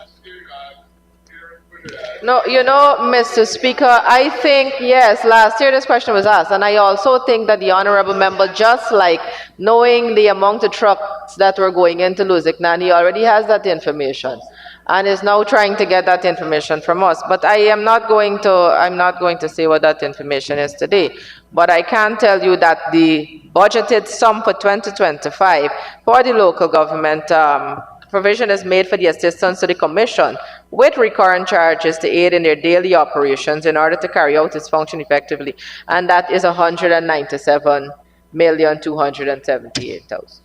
No, Mr. Speaker, I think, yes, last year this question was asked, and I also think that the honorable member, just like knowing the amount of trucks that were going into Luziknan, he already has that information and is now trying to get that information from us. But I'm not going to say what that information is today. But I can tell you that the budgeted sum for 2025 for the local government provision is made for the assistance to the Commission with recurrent charges to aid in their daily operations in order to carry out its function effectively, and that is 197,278,000.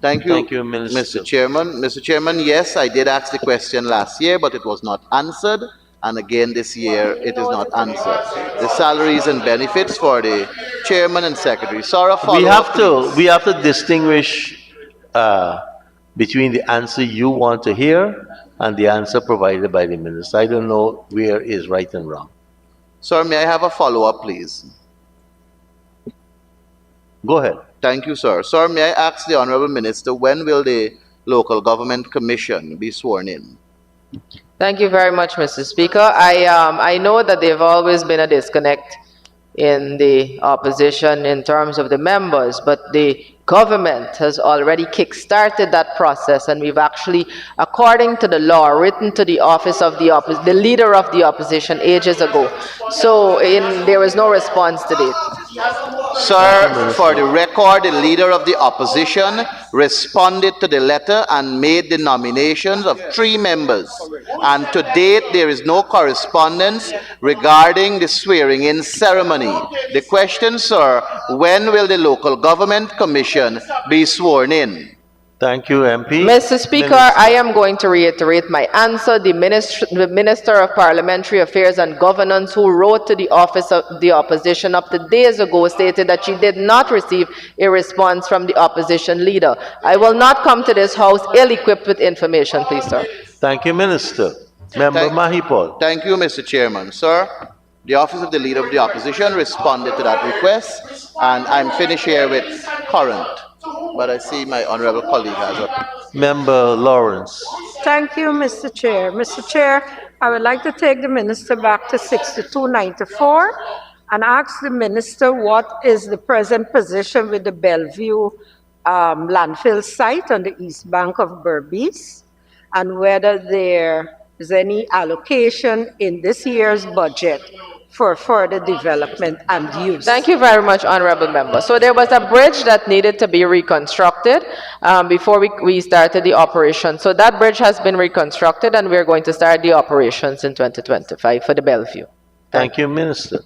Thank you, Thank you, Minister. Mr. Chairman. Mr. Chairman, yes, I did ask the question last year, but it was not answered. And again this year, it is not answered. The salaries and benefits for the chairman and secretary. Sir, We have to distinguish between the answer you want to hear and the answer provided by the minister. I don't know where is right and wrong. Sir, may I have a follow-up, please? Go ahead. Thank you, sir. Sir, may I ask the Honorable Minister, when will the Local Government Commission be sworn in? Thank you very much, Mr. Speaker. I know that there've always been a disconnect in the opposition in terms of the members, but the government has already kick-started that process, and we've actually, according to the law, written to the office of the leader of the opposition ages ago. So there was no response to it. Sir, for the record, the leader of the opposition responded to the letter and made the nominations of 3 members. And to date, there is no correspondence regarding the swearing-in ceremony. The question, sir, when will the Local Government Commission be sworn in? Thank you, MP. Mr. Speaker, I am going to reiterate my answer. The Minister of Parliamentary Affairs and Governance, who wrote to the office of the opposition up to days ago, stated that she did not receive a response from the opposition leader. I will not come to this House ill-equipped with information, please, sir. Thank you, Minister. Member Mahipol. Thank you, Mr. Chairman. Sir, the office of the leader of the opposition responded to that request, and I'm finished here with current. But I see my honorable colleague has a... Member Lawrence. Thank you, Mr. Chair. Mr. Chair, I would like to take the minister back to 6294 and ask the minister what is the present position with the Bellevue landfill site on the east bank of Berbice, and whether there is any allocation in this year's budget for further development and use. Thank you very much, honorable member. So there was a bridge that needed to be reconstructed before we started the operation. So that bridge has been reconstructed, and we're going to start the operations in 2025 for the Bellevue. Thank you, Minister.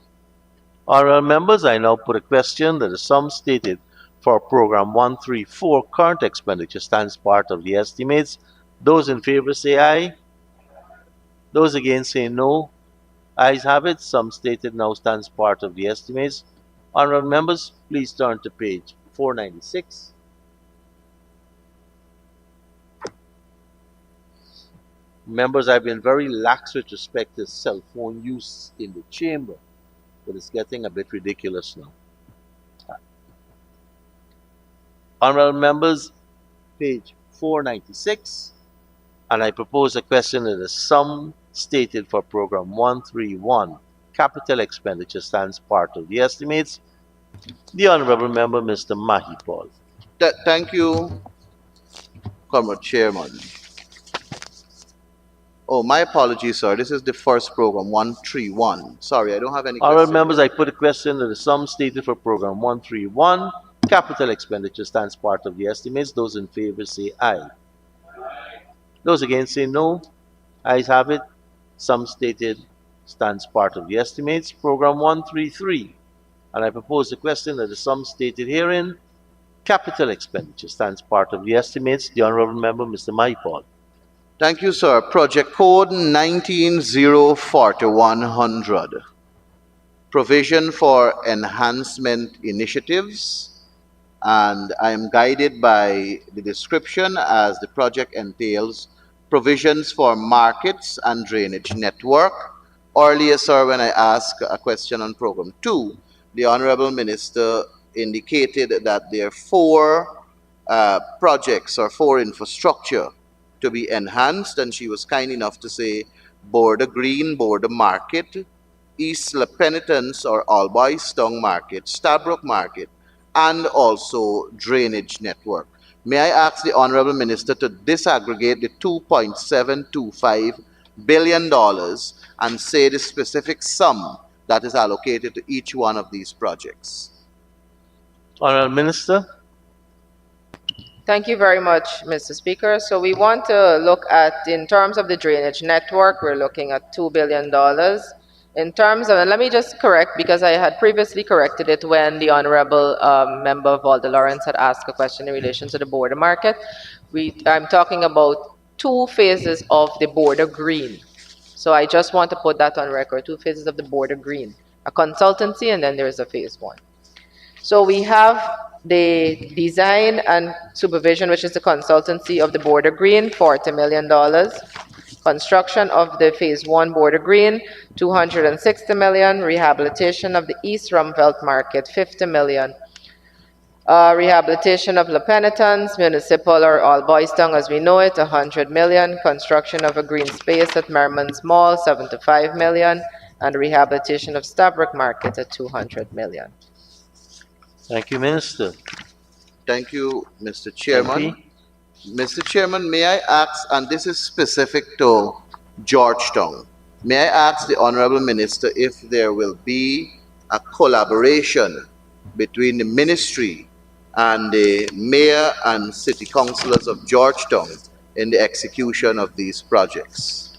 Honorable members, I now put a question that the sum stated for Program 134 current expenditure stands part of the estimates. Those in favor say aye. Those against say no. Ayes have it. Sum stated now stands part of the estimates. Honorable members, please turn to page 496. Members, I've been very lax with respect to cell phone use in the chamber, but it's getting a bit ridiculous now. Honorable members, page 496, and I propose a question that the sum stated for Program 131, capital expenditure, stands part of the estimates. The Honorable Member, Mr. Mahipol. Thank you, Comrade Chairman. Oh, my apologies, sir. This is the first program, 131. Sorry, I don't have any Honorable questions. members, I put a question that the sum stated for Program 131, capital expenditure, stands part of the estimates. Those in favor say aye. Those against say no. Ayes have it. Sum stated stands part of the estimates. Program 133, and I propose the question that the sum stated herein Capital Expenditure stands part of the estimates. The Honorable Member, Mr. Mahipal. Thank you, sir. Project code 1904-100. Provision for enhancement initiatives. And I am guided by the description as the project entails provisions for markets and drainage network. Earlier, sir, when I asked a question on program 2, the Honorable Minister indicated that there are 4 projects or 4 infrastructure to be enhanced, and she was kind enough to say Border Green, Border Market, East La Penitence or Alboystone Market, Stabrook Market, and also drainage network. May I ask the Honorable Minister to disaggregate the $2.725 billion and say the specific sum that is allocated to each one of these projects? Honorable Minister. Thank you very much, Mr. Speaker. So we want to look at, in terms of the drainage network, we're looking at $2 billion. In terms of, and let me just correct, because I had previously corrected it when the Honorable Member Valda Lawrence had asked a question in relation to the border market. I'm talking about 2 phases of the Border Green. So I just want to put that on record, 2 phases of the Border Green. A consultancy, and then there's a phase 1. So we have the design and supervision, which is the consultancy of the Border Green, $40 million. Construction of the phase 1 Border Green, $260 million. Rehabilitation of the East Rumvelt Market, $50 million. Rehabilitation of La Penitence, Municipal or Alboystone as we know it, $100 million. Construction of a green space at Merriman's Mall, $75 million. And rehabilitation of Stabrook Market at $200 million. Thank you, Minister. Thank you, Mr. Chairman. MP. Mr. Chairman, may I ask, and this is specific to Georgetown, may I ask the Honorable Minister if there will be a collaboration between the Ministry and the Mayor and City Councillors of Georgetown in the execution of these projects?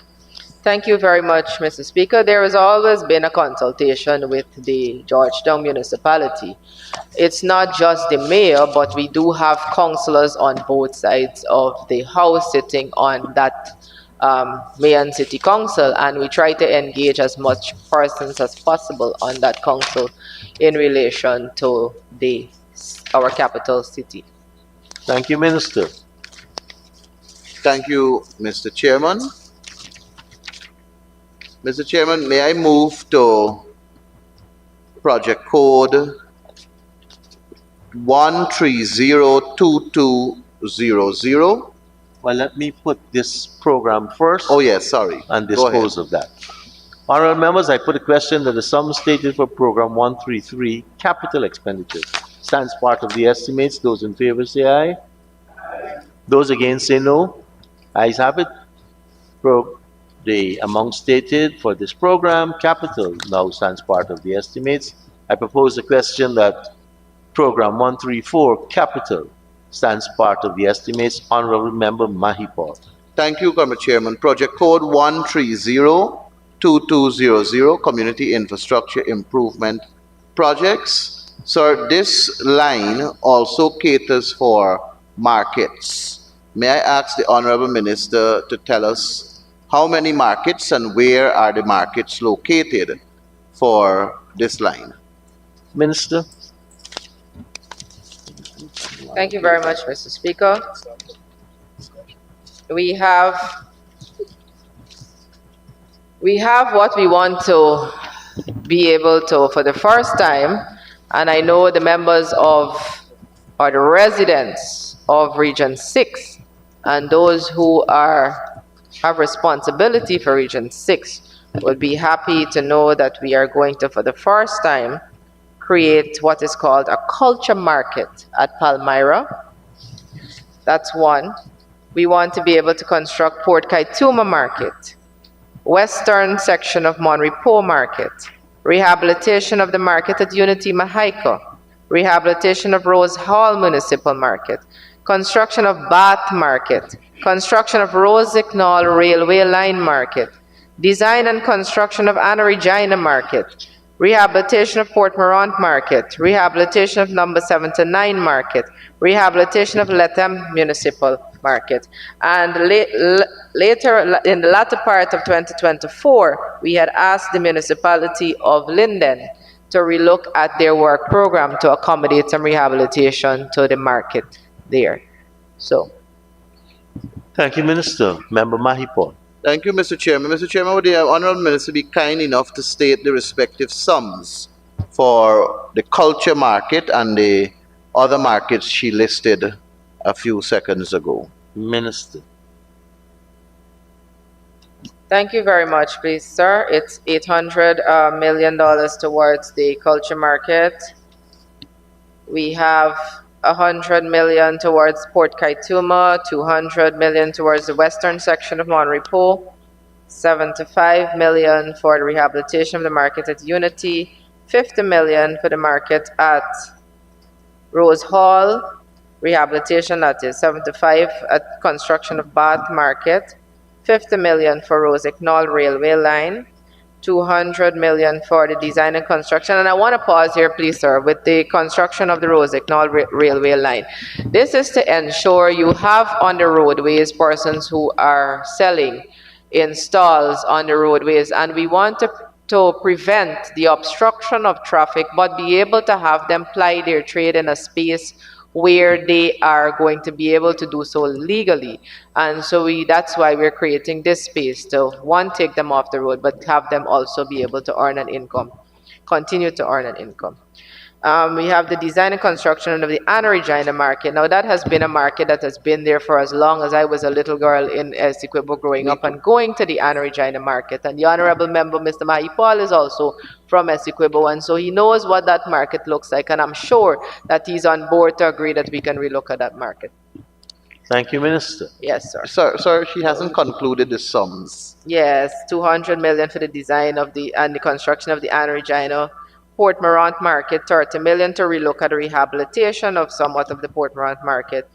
Thank you very much, Mr. Speaker. There has always been a consultation with the Georgetown municipality. It's not just the mayor, but we do have councillors on both sides of the house sitting on that mayor and city council, and we try to engage as much persons as possible on that council in relation to our capital city. Thank you, Minister. Thank you, Mr. Chairman. Mr. Chairman, may I move to project code 1302200? Well, let me put this program first. Oh, yes, sorry. And Go ahead. dispose of that. Honorable members, I put a question that the sum stated for program 133, capital expenditure, stands part of the estimates. Those in favor say aye. Those against say no. Ayes have it. The amount stated for this program, capital, now stands part of the estimates. I propose a question that program 134, capital, stands part of the estimates. Honorable Member Mahipal. Thank you, Committee Chairman. Project code 1302200, community infrastructure improvement projects. Sir, this line also caters for markets. May I ask the Honorable Minister to tell us how many markets and where are the markets located for this line? Minister. Thank you very much, Mr. Speaker. We have what we want to be able to, for the first time, and I know the members of, or the residents of Region 6, and those who have responsibility for Region 6 would be happy to know that we are going to, for the first time, create what is called a culture market at Palmyra. That's one. We want to be able to construct Port Kaituma Market, western section of Monrepo Market, rehabilitation of the market at Unity Mahaika, rehabilitation of Rose Hall Municipal Market, construction of Bath Market, construction of Rosignol Railway Line Market, design and construction of Anna Regina Market, rehabilitation of Port Morant Market, rehabilitation of number 79 Market, rehabilitation of Lethem Municipal Market. And later, in the latter part of 2024, we had asked the municipality of Linden to relook at their work program to accommodate some rehabilitation to the market there. So, Thank you, Minister. Member Mahipon. Thank you, Mr. Chairman. Mr. Chairman, would the Honourable Minister be kind enough to state the respective sums for the culture market and the other markets she listed a few seconds ago? Minister. thank you very much, please, sir. It's $800 million towards the culture market. We have 100 million towards Port Kaituma, 200 million towards the western section of Monrepo, 75 million for the rehabilitation of the market at Unity, 50 million for the market at Rose Hall, rehabilitation, that is 75 at construction of Bath Market, 50 million for Rose Knoll Railway Line, 200 million for the design and construction. And I want to pause here, please, sir, with the construction of the Rose Knoll Railway Line. This is to ensure you have on the roadways persons who are selling in stalls on the roadways, and we want to prevent the obstruction of traffic, but be able to have them ply their trade in a space where they are going to be able to do so legally. And so that's why we're creating this space to, one, take them off the road, but have them also be able to earn an income, continue to earn an income. We have the design and construction of the Anna Regina market. Now, that has been a market that has been there for as long as I was a little girl in Essequibo growing up and going to the Anna Regina market. And the honorable member, Mr. Mahipal, is also from Essequibo, and so he knows what that market looks like, and I'm sure that he's on board to agree that we can relook at that market. Thank you, Minister. Yes, sir. Sir, she hasn't concluded the sums. Yes, 200 million for the design of the and the construction of the Anna Regina. Port Morant Market, 30 million to relook at the rehabilitation of somewhat of the Port Morant Market.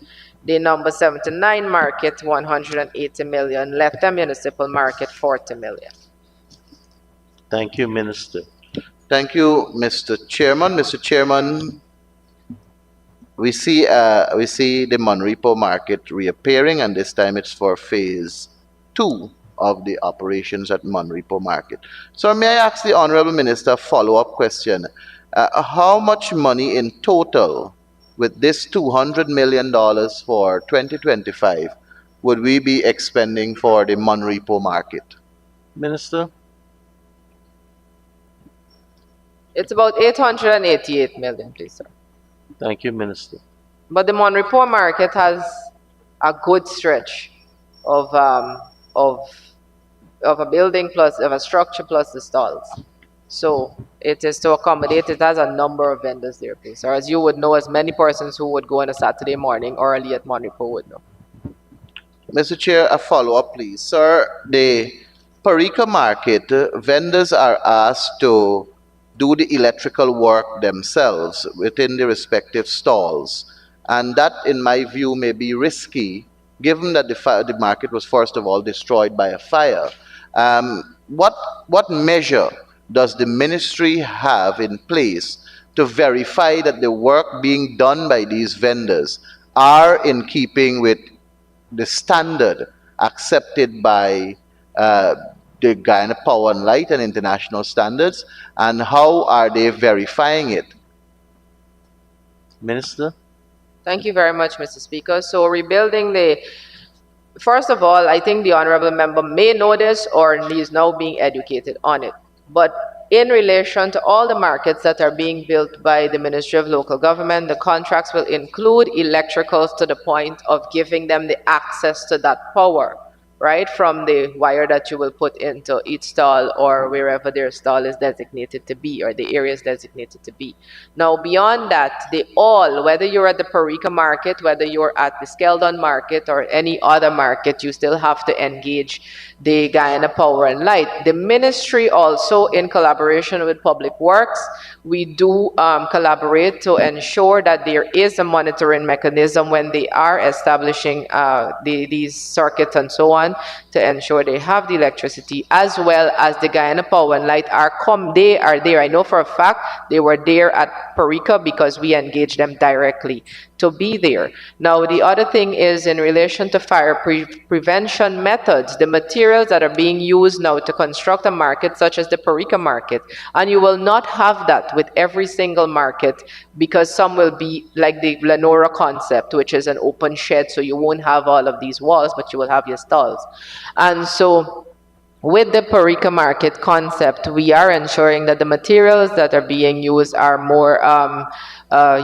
The number 79 Market, 180 million. Lethem Municipal Market, 40 million. Thank you, Minister. Thank you, Mr. Chairman. Mr. Chairman, we see the Monrepo market reappearing, and this time it's for phase 2 of the operations at Monrepo Market. So may I ask the Honourable Minister a follow-up question? How much money in total, with this $200 million for 2025, would we be expending for the Monrepo Market? Minister. It's about 888 million, please, sir. Thank you, Minister. But the Monrepo Market has a good stretch of a building plus of a structure plus the stalls. So it is to accommodate, it has a number of vendors there, please. Or as you would know, as many persons who would go on a Saturday morning early at Monrepo would know. Mr. Chair, a follow-up, please. Sir, the Parika Market, vendors are asked to do the electrical work themselves within the respective stalls. And that, in my view, may be risky, given that the market was first of all destroyed by a fire. What measure does the ministry have in place to verify that the work being done by these vendors are in keeping with the standard accepted by the Guyana Power and Light and international standards, and how are they verifying it? Minister. Thank you very much, Mr. Speaker. So rebuilding first of all, I think the honorable member may know this or is now being educated on it. But in relation to all the markets that are being built by the Ministry of Local Government, the contracts will include electricals to the point of giving them the access to that power, right, from the wire that you will put into each stall or wherever their stall is designated to be or the area is designated to be. Now, beyond that, whether you're at the Parika market, whether you're at the Skeldon market or any other market, you still have to engage the Guyana Power and Light. The ministry also, in collaboration with Public Works, we do collaborate to ensure that there is a monitoring mechanism when they are establishing these circuits and so on, to ensure they have the electricity, as well as the Guyana Power and Light they are there. I know for a fact they were there at Parika because we engaged them directly to be there. Now, the other thing is in relation to fire prevention methods, the materials that are being used now to construct a market such as the Parika market, and you will not have that with every single market, because some will be like the Lenora concept, which is an open shed, so you won't have all of these walls, but you will have your stalls. And so with the Parika market concept, we are ensuring that the materials that are being used are more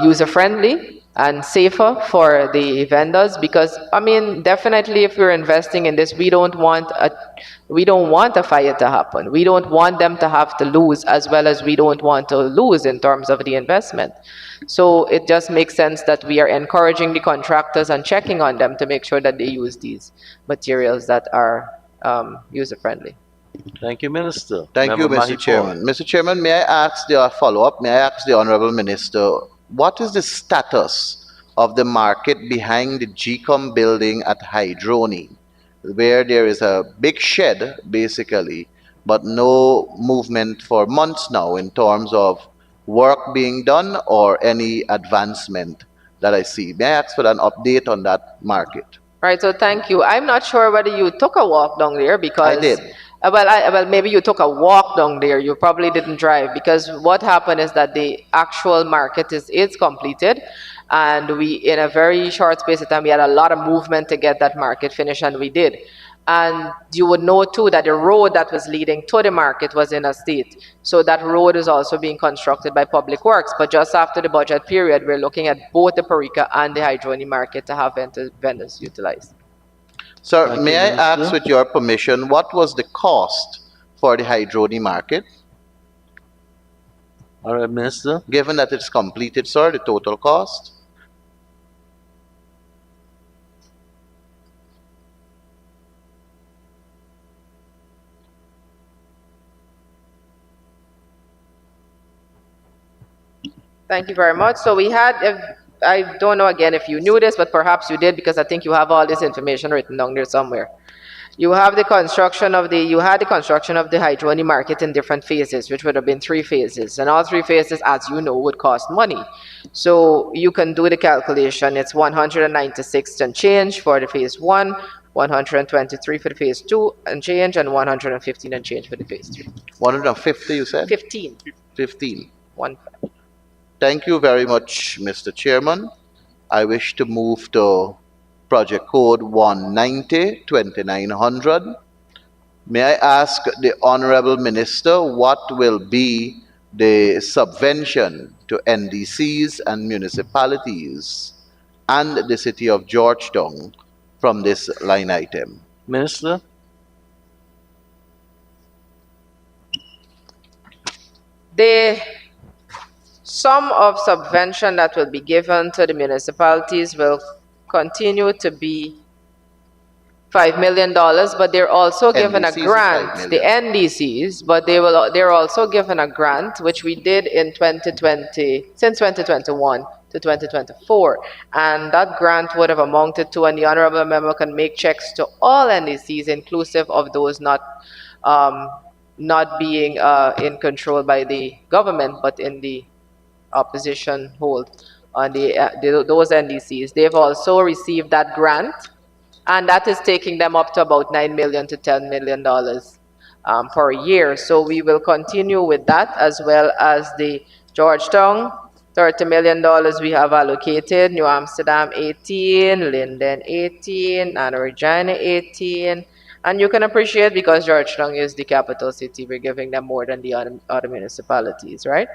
user-friendly and safer for the vendors, because I mean, definitely if we're investing in this, we don't want a fire to happen. We don't want them to have to lose, as well as we don't want to lose in terms of the investment. So it just makes sense that we are encouraging the contractors and checking on them to make sure that they use these materials that are user-friendly. Thank you, Minister. Thank you, Member Mr. Mahipur. Chairman. Mr. Chairman, may I ask the follow-up? May I ask the Honorable Minister, what is the status of the market behind the GCOM building at Hydroni, where there is a big shed, basically, but no movement for months now in terms of work being done or any advancement that I see? May I ask for an update on that market? Right, so thank you. I'm not sure whether you took a walk down there, because I did. Well, maybe you took a walk down there. You probably didn't drive, because what happened is that the actual market is completed, and we, in a very short space of time, we had a lot of movement to get that market finished, and we did. And you would know too that the road that was leading to the market was in a state. So that road is also being constructed by Public Works. But just after the budget period, we're looking at both the Parika and the Hydroni market to have vendors utilized. Sir, Thank may you, I Minister. ask, with your permission, what was the cost for the Hydroni market? All right, Minister. Given that it's completed, sir, the total cost? Thank you very much. So we had, I don't know again if you knew this, but perhaps you did, because I think you have all this information written down there somewhere. You have the construction of you had the construction of the Hydroni market in different phases, which would have been 3 phases. And all 3 phases, as you know, would cost money. So you can do the calculation. It's 196 and change for the phase 1, 123 for the phase 2 and change, and 115 and change for the phase 3. 150, you said? 15. 15. 1. Thank you very much, Mr. Chairman. I wish to move to Project Code 190-2900. May I ask the Honorable Minister what will be the subvention to NDCs and municipalities and the City of Georgetown from this line item? Minister. The sum of subvention that will be given to the municipalities will continue to be $5 million, but they're also given a NDCs is grant, 5 the million. NDCs, but they're also given a grant, which we did in 2020, since 2021 to 2024. And that grant would have amounted to, and the honorable member can make checks to all NDCs, inclusive of those not being in control by the government, but in the opposition hold on those NDCs. They've also received that grant, and that is taking them up to about $9 million to $10 million per year. So we will continue with that, as well as the Georgetown, $30 million we have allocated, New Amsterdam 18, Linden 18, Anna Regina 18. And you can appreciate, because Georgetown is the capital city, we're giving them more than the other municipalities, right?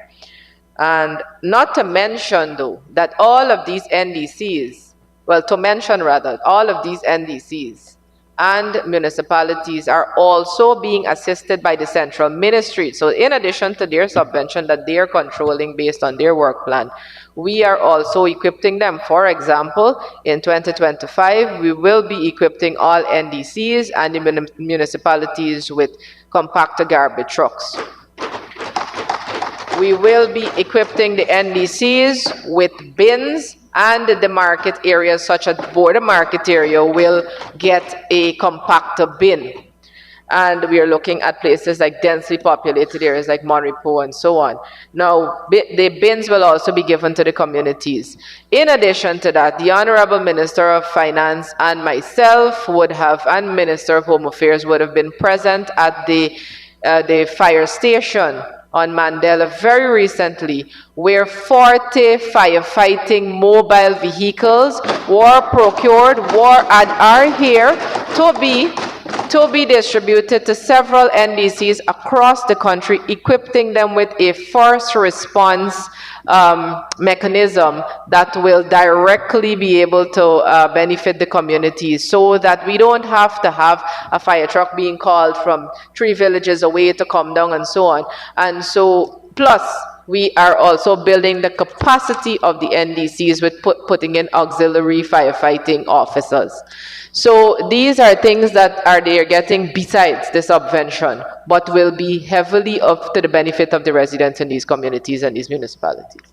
And not to mention, though, that all of these NDCs, well, to mention rather, all of these NDCs and municipalities are also being assisted by the central ministry. So in addition to their subvention that they are controlling based on their work plan, we are also equipping them. For example, in 2025, we will be equipping all NDCs and the municipalities with compactor garbage trucks. We will be equipping the NDCs with bins, and the market areas such as border market area will get a compactor bin. And we are looking at places like densely populated areas like Monrepo and so on. Now, the bins will also be given to the communities. In addition to that, the Honorable Minister of Finance and myself would have, and Minister of Home Affairs would have been present at the fire station on Mandela very recently, where 40 firefighting mobile vehicles were procured and are here to be distributed to several NDCs across the country, equipping them with a first response mechanism that will directly be able to benefit the community, so that we don't have to have a fire truck being called from 3 villages away to come down and so on. And so, plus, we are also building the capacity of the NDCs with putting in auxiliary firefighting officers. So these are things that they are getting besides the subvention, but will be heavily to the benefit of the residents in these communities and these municipalities.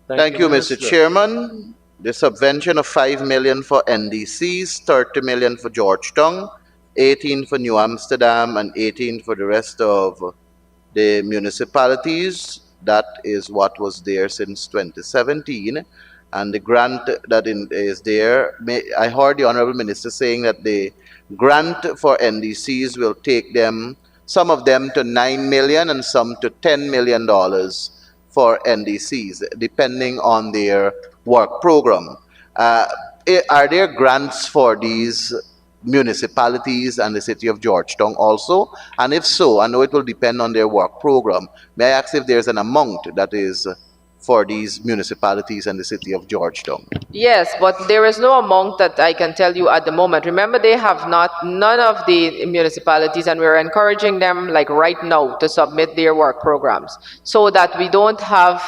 Thank you, Mr. Chairman. The subvention of 5 million for NDCs, 30 million for Georgetown, 18 for New Amsterdam, and 18 for the rest of the municipalities. That is what was there since 2017. And the grant that is there, I heard the Honorable Minister saying that the grant for NDCs will take them, some of them to $9 million and some to $10 million for NDCs, depending on their work program. Are there grants for these municipalities and the city of Georgetown also? And if so, I know it will depend on their work program. May I ask if there's an amount that is for these municipalities and the city of Georgetown? Yes, but there is no amount that I can tell you at the moment. Remember, they have none of the municipalities, and we're encouraging them like right now to submit their work programs, so that we don't have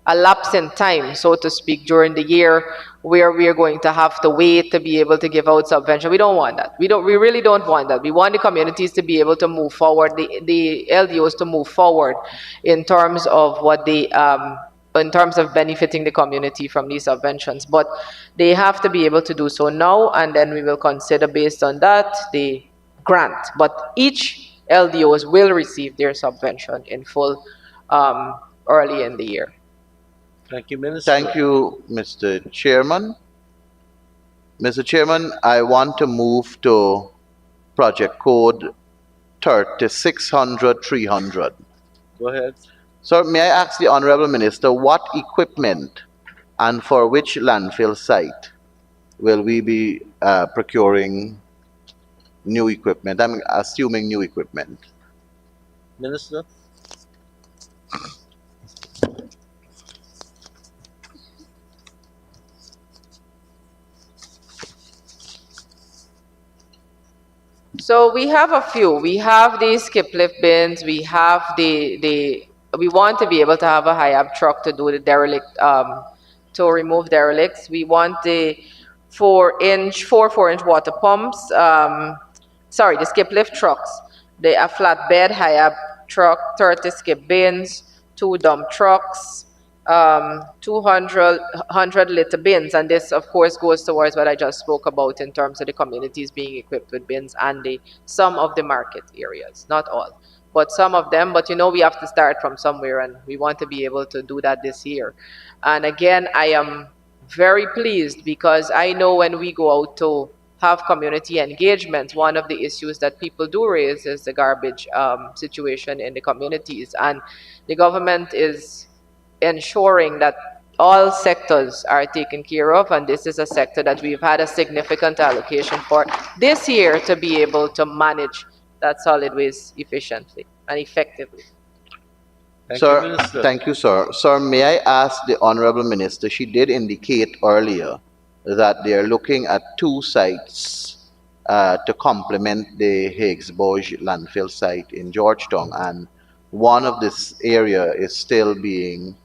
a lapse in time, so to speak, during the year where we are going to have to wait to be able to give out subvention. We don't want that. We really don't want that. We want the communities to be able to move forward, the LDOs to move forward in terms of what they in terms of benefiting the community from these subventions. But they have to be able to do so now, and then we will consider based on that the grant. But each LDOs will receive their subvention in full early in the year. Thank you, Minister. Thank you, Mr. Chairman. Mr. Chairman, I want to move to project code 3600-300. Go ahead. So may I ask the Honorable Minister, what equipment and for which landfill site will we be procuring new equipment? I'm assuming new equipment. Minister? So we have a few. We have the skip lift bins. We have we want to be able to have a high-ab truck to do the derelict, to remove derelicts. We want the 4-inch water pumps. Sorry, the skip lift trucks. A flatbed high-ab truck, 30 skip bins, 2 dump trucks, 100-liter bins. And this, of course, goes towards what I just spoke about in terms of the communities being equipped with bins and some of the market areas, not all, but some of them. But we have to start from somewhere, and we want to be able to do that this year. And again, I am very pleased because I know when we go out to have community engagement, one of the issues that people do raise is the garbage situation in the communities, and the government is ensuring that all sectors are taken care of, and this is a sector that we've had a significant allocation for this year to be able to manage that solid waste efficiently and effectively. Thank you, sir. Sir, may I ask the Honorable Minister, she did indicate earlier that they are looking at 2 sites to complement the Higgs-Bosch landfill site in Georgetown. And one of this area is still being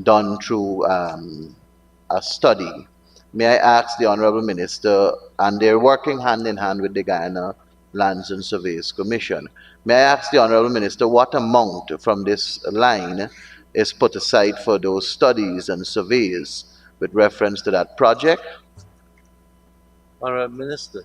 done through a study. May I ask the Honorable Minister, and they're working hand in hand with the Guyana Lands and Surveys Commission. May I ask the Honorable Minister what amount from this line is put aside for those studies and surveys with reference to that project? Honorable Minister.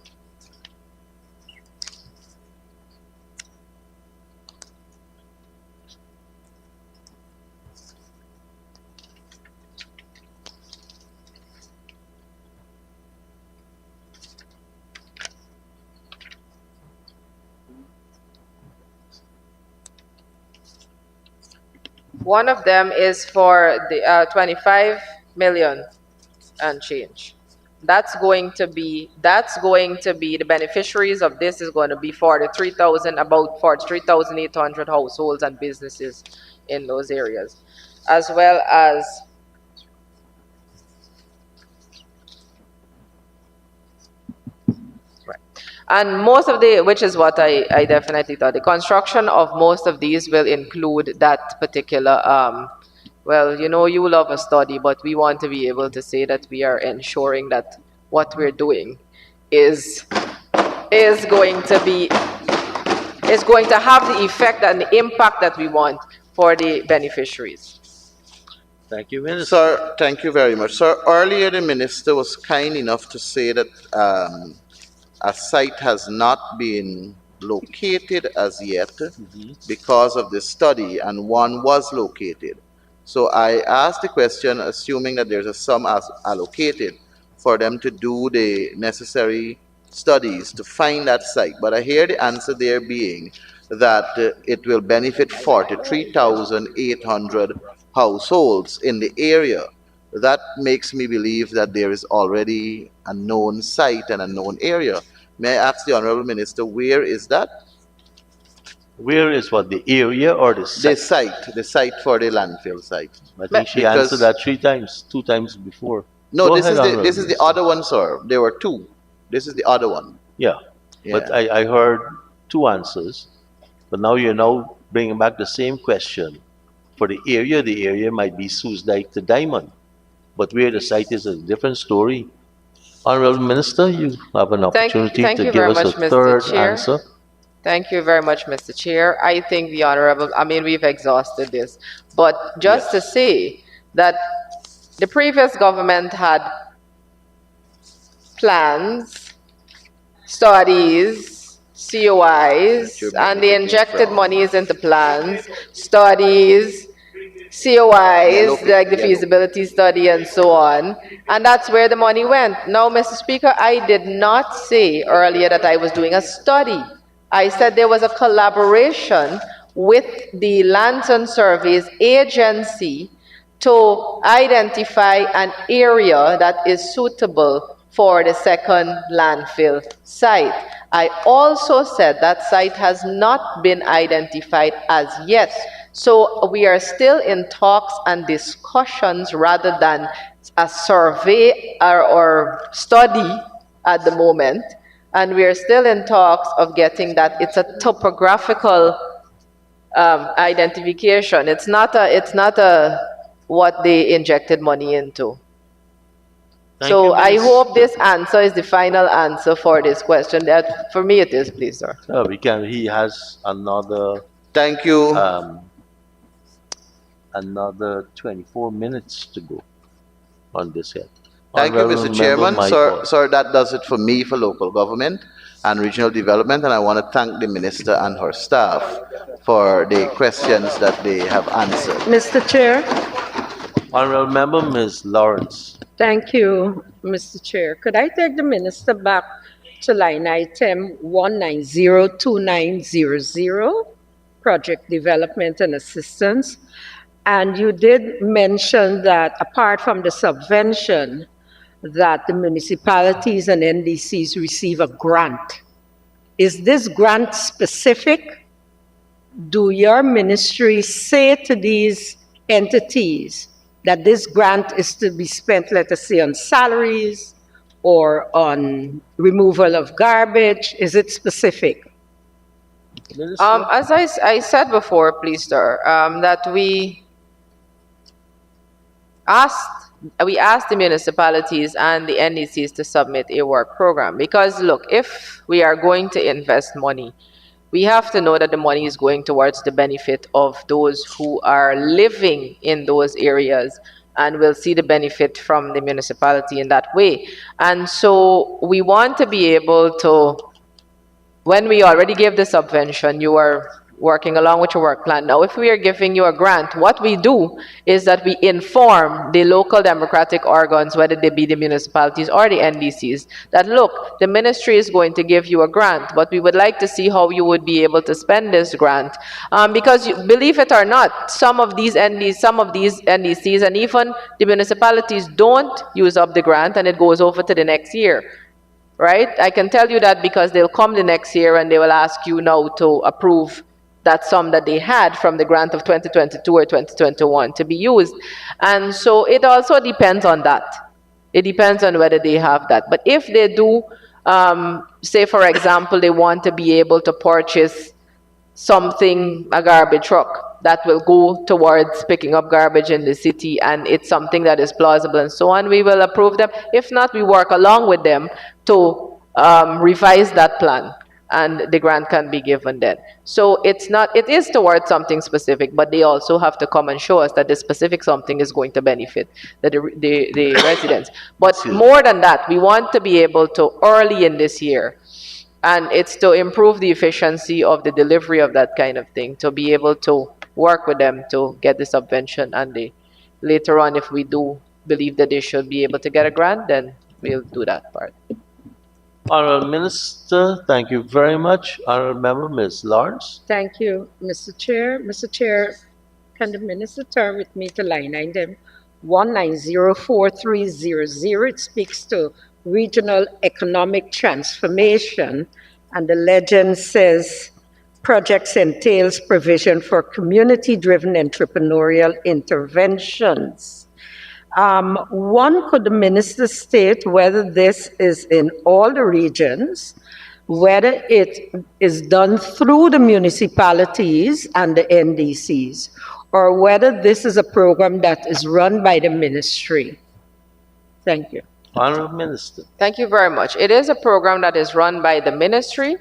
One of them is for the 25 million and change. That's going to be the beneficiaries of this is going to be about 43,800 households and businesses in those areas, as well as and most of the, which is what I definitely thought, the construction of most of these will include that particular, well, you know, you love a study, but we want to be able to say that we are ensuring that what we're doing is going to have the effect and the impact that we want for the beneficiaries. Thank you, Minister. Sir, thank you very much. Sir, earlier the Minister was kind enough to say that a site has not been located as yet because of the study, and one was located. So I asked the question, assuming that there's a sum allocated for them to do the necessary studies to find that site. But I hear the answer there being that it will benefit 43,800 households in the area. That makes me believe that there is already a known site and a known area. May I ask the Honorable Minister, where is that? Where is what, the area or the site? The site for the landfill site. I think she answered that 3 times, 2 times before. No, Go this ahead, is the other one, sir. There were 2. This is the other one. Yeah, but I heard 2 answers, but now you're now bringing back the same question. For the area might be Sue's Dyke to Diamond, but where the site is a different story. Honorable Minister, you have an opportunity to give us a third answer. Thank you very much, Mr. Chair. I think the Honorable, I mean, we've exhausted this, but just to say that the previous government had plans, studies, COIs, and they injected monies into plans, studies, COIs, like the feasibility study and so on, and that's where the money went. Now, Mr. Speaker, I did not say earlier that I was doing a study. I said there was a collaboration with the Lands and Surveys Agency to identify an area that is suitable for the second landfill site. I also said that site has not been identified as yet. So we are still in talks and discussions rather than a survey or study at the moment. And we are still in talks of getting that. It's a topographical identification. It's not what they injected money into. So I hope this answer is the final answer for this question. That for me it is, please, sir. He has another. Thank you. Another 24 minutes to go on this head. Thank you, Mr. Chairman. Sir, that does it for me for local government and regional development, and I want to thank the Minister and her staff for the questions that they have answered. Mr. Chair. Honorable Member, Ms. Lawrence. Thank you, Mr. Chair. Could I take the Minister back to line item 1902900, Project Development and Assistance? And you did mention that apart from the subvention, that the municipalities and NDCs receive a grant. Is this grant specific? Do your ministry say to these entities that this grant is to be spent, let us say, on salaries or on removal of garbage? Is it specific? Minister? As I said before, please, sir, that we asked the municipalities and the NDCs to submit a work program. Because look, if we are going to invest money, we have to know that the money is going towards the benefit of those who are living in those areas and will see the benefit from the municipality in that way. And so we want to be able to, when we already gave the subvention, you are working along with your work plan. Now, if we are giving you a grant, what we do is that we inform the local democratic organs, whether they be the municipalities or the NDCs, that look, the ministry is going to give you a grant, but we would like to see how you would be able to spend this grant. Because believe it or not, some of these NDCs and even the municipalities don't use up the grant and it goes over to the next year. Right? I can tell you that because they'll come the next year and they will ask you now to approve that sum that they had from the grant of 2022 or 2021 to be used. And so it also depends on that. It depends on whether they have that. But if they do, say for example, they want to be able to purchase something, a garbage truck, that will go towards picking up garbage in the city, and it's something that is plausible and so on, we will approve them. If not, we work along with them to revise that plan, and the grant can be given then. So it is towards something specific, but they also have to come and show us that the specific something is going to benefit the residents. But more than that, we want to be able to, early in this year, and it's to improve the efficiency of the delivery of that kind of thing, to be able to work with them to get the subvention, and later on, if we do believe that they should be able to get a grant, then we'll do that part. Honourable Minister, thank you very much. Honourable Member, Ms. Lawrence. Thank you, Mr. Chair. Mr. Chair, can the minister turn with me to line item 1904300? It speaks to regional economic transformation, and the legend says projects entails provision for community-driven entrepreneurial interventions. One, could the minister state whether this is in all the regions, whether it is done through the municipalities and the NDCs, or whether this is a program that is run by the ministry? Thank you. Honourable Minister. Thank you very much. It is a program that is run by the ministry.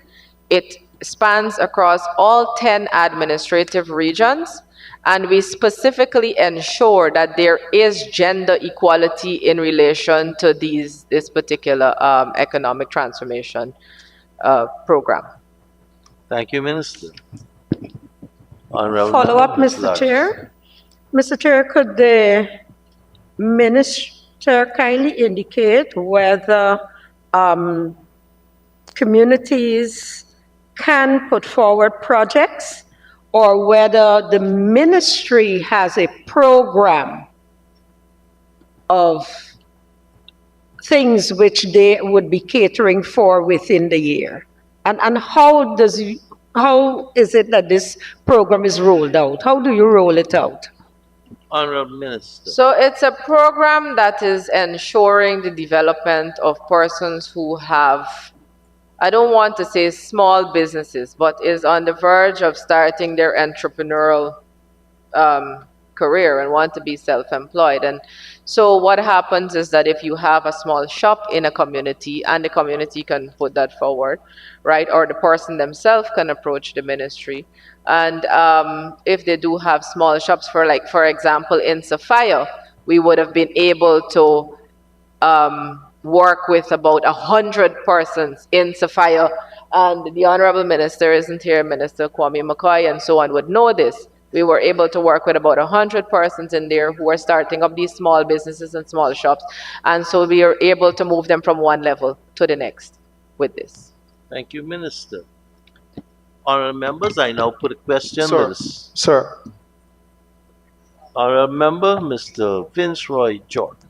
It spans across all 10 administrative regions, and we specifically ensure that there is gender equality in relation to this particular economic transformation program. Thank you, Minister. Honourable Follow up, Ms. Mr. Lawrence. Chair. Mr. Chair, could the minister kindly indicate whether communities can put forward projects, or whether the ministry has a program of things which they would be catering for within the year? And how is it that this program is rolled out? How do you roll it out? Honourable Minister. So it's a program that is ensuring the development of persons who have, I don't want to say small businesses, but is on the verge of starting their entrepreneurial career and want to be self-employed. And so what happens is that if you have a small shop in a community, and the community can put that forward, right, or the person themselves can approach the ministry, and if they do have small shops, for example, in Sophia, we would have been able to work with about 100 persons in Sophia, and the Honorable Minister isn't here, Minister Kwame McCoy, and so on would know this. We were able to work with about 100 persons in there who are starting up these small businesses and small shops, and so we are able to move them from one level to the next with this. Thank you, Minister. Honourable members, I now put a question. Sir. Honourable member, Mr. Vince Roy Jordan.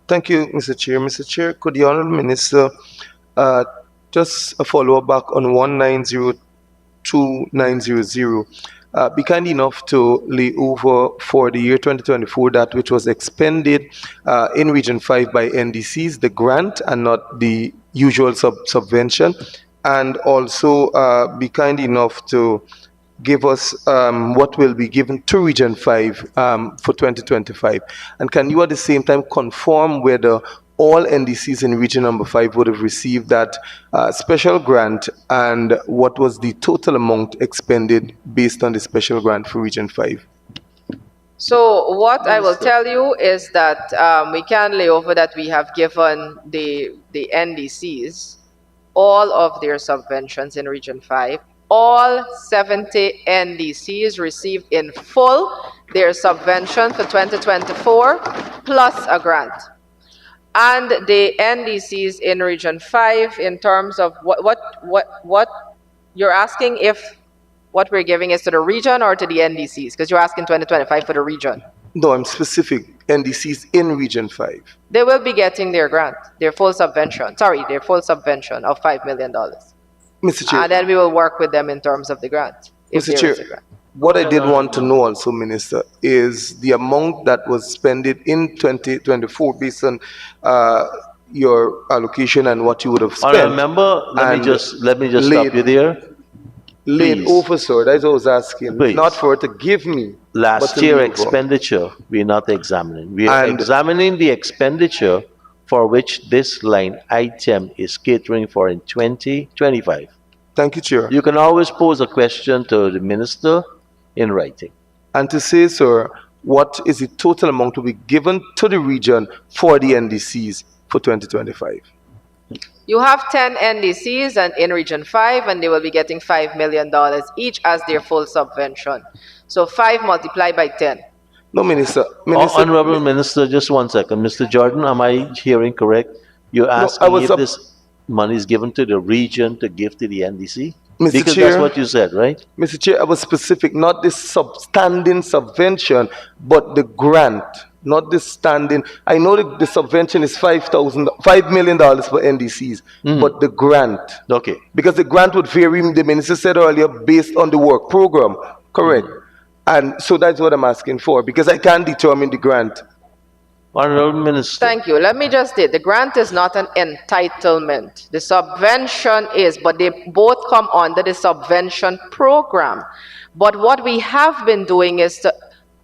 Thank you, Mr. Chair. Mr. Chair, could the Honourable Minister just a follow-up back on 1902900? be kind enough to lay over for the year 2024 that which was expended in Region 5 by NDCs, the grant and not the usual subvention, and also be kind enough to give us what will be given to Region 5 for 2025. And can you at the same time confirm whether all NDCs in Region number 5 would have received that special grant, and what was the total amount expended based on the special grant for Region 5? So what I will tell you is that we can lay over that we have given the NDCs all of their subventions in Region 5. All 70 NDCs received in full their subvention for 2024 plus a grant. And the NDCs in Region 5, in terms of what you're asking, if what we're giving is to the region or to the NDCs? Because you're asking 2025 for the region. No, I'm specific NDCs in Region 5. They will be getting their grant, their full subvention. Sorry, their full subvention of $5 million. Mr. Chair. And then we will work with them in terms of the grant. If Mr. there Chair, is a grant. what I did want to know also, Minister, is the amount that was spent in 2024 based on your allocation and what you would have spent. Remember, let me just stop you there. Laid over, sir. That's what I was asking. Please. Not for it to give me. Last year expenditure, we're not examining. We are examining the expenditure for which this line item is catering for in 2025. Thank you, Chair. You can always pose a question to the minister in writing. And to say, sir, what is the total amount to be given to the region for the NDCs for 2025? You have 10 NDCs and in Region 5, and they will be getting $5 million each as their full subvention. So 5 multiplied by 10. No, Minister. Honorable Minister, just 1 second. Mr. Jordan, am I hearing correct? You're asking if this money is given to the region to give to the NDC? Mr. Because Chair, that's what you said, right? Mr. Chair, I was specific, not the substanding subvention, but the grant, not the standing. I know the subvention is $5 million for NDCs, but the grant. Okay. Because the grant would vary, the minister said earlier, based on the work program. Correct. And so that's what I'm asking for, because I can't determine the grant. Honorable Minister. Thank you. Let me just say, the grant is not an entitlement. The subvention is, but they both come under the subvention program. But what we have been doing is to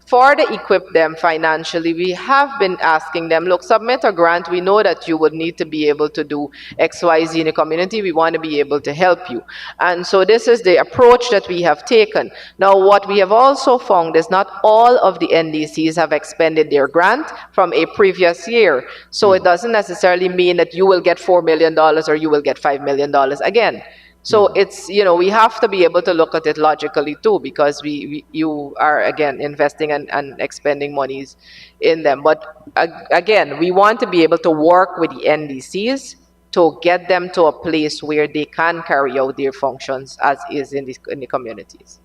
further equip them financially. We have been asking them, look, submit a grant. We know that you would need to be able to do XYZ in the community. We want to be able to help you. And so this is the approach that we have taken. Now, what we have also found is not all of the NDCs have expended their grant from a previous year. So it doesn't necessarily mean that you will get $4 million or you will get $5 million again. So it's, we have to be able to look at it logically too, because you are, again, investing and expending monies in them. But again, we want to be able to work with the NDCs to get them to a place where they can carry out their functions as is in the communities.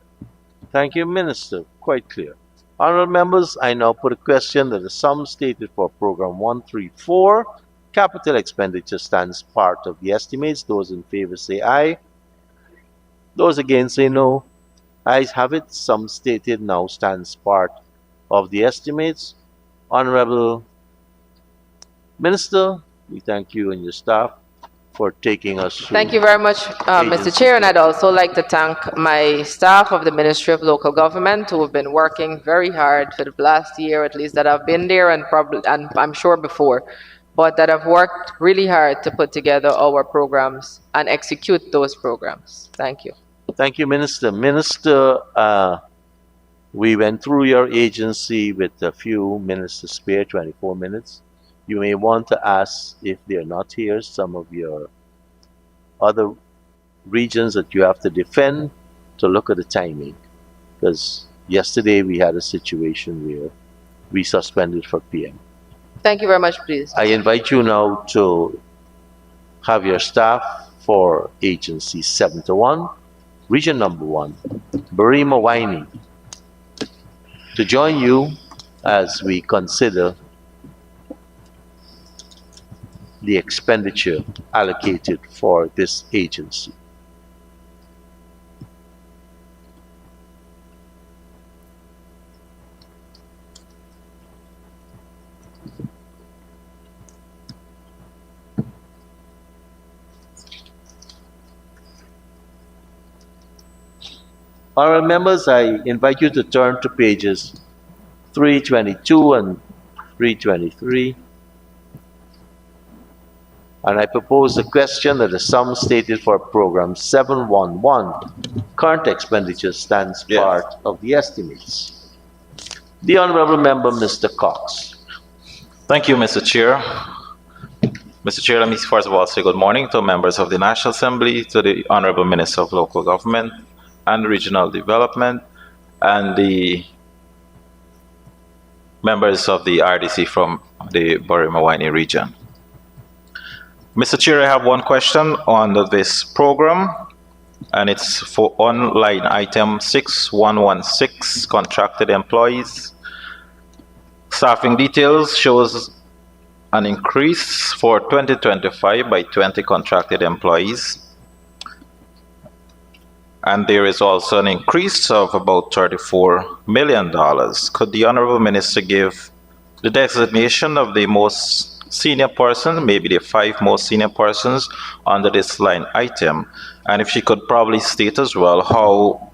Thank you, Minister. Quite clear. Honorable members, I now put a question that the sum stated for Program 134, capital expenditure, stands part of the estimates. Those in favor say aye. Those against say no. Ayes have it. Sum stated now stands part of the estimates. Honorable Minister, we thank you and your staff for taking us through. Thank you very much, Mr. Chair, and I'd also like to thank my staff of the Ministry of Local Government who have been working very hard for the last year, at least that I've been there, and I'm sure before, but that have worked really hard to put together our programs and execute those programs. Thank you. Thank you, Minister. Minister, we went through your agency with a few minutes to spare, 24 minutes. You may want to ask, if they're not here, some of your other regions that you have to defend, to look at the timing. Because yesterday we had a situation where we suspended for PM. Thank you very much, please. I invite you now to have your staff for agency 71, region number 1, Barima Winey, to join you as we consider the expenditure allocated for this agency. Honorable members, I invite you to turn to pages 322 and 323. And I propose the question that the sum stated for program 711, current expenditure, stands Yes. part of the estimates. The Honorable Member, Mr. Cox. Thank you, Mr. Chair. Mr. Chair, let me first of all say good morning to members of the National Assembly, to the Honorable Minister of Local Government and Regional Development, and the members of the RDC from the Borima-Waini region. Mr. Chair, I have one question on this program, and it's for on line item 6116, contracted employees. Staffing details shows an increase for 2025 by 20 contracted employees. And there is also an increase of about $34 million. Could the Honorable Minister give the designation of the most senior person, maybe the 5 most senior persons under this line item? And if she could probably state as well how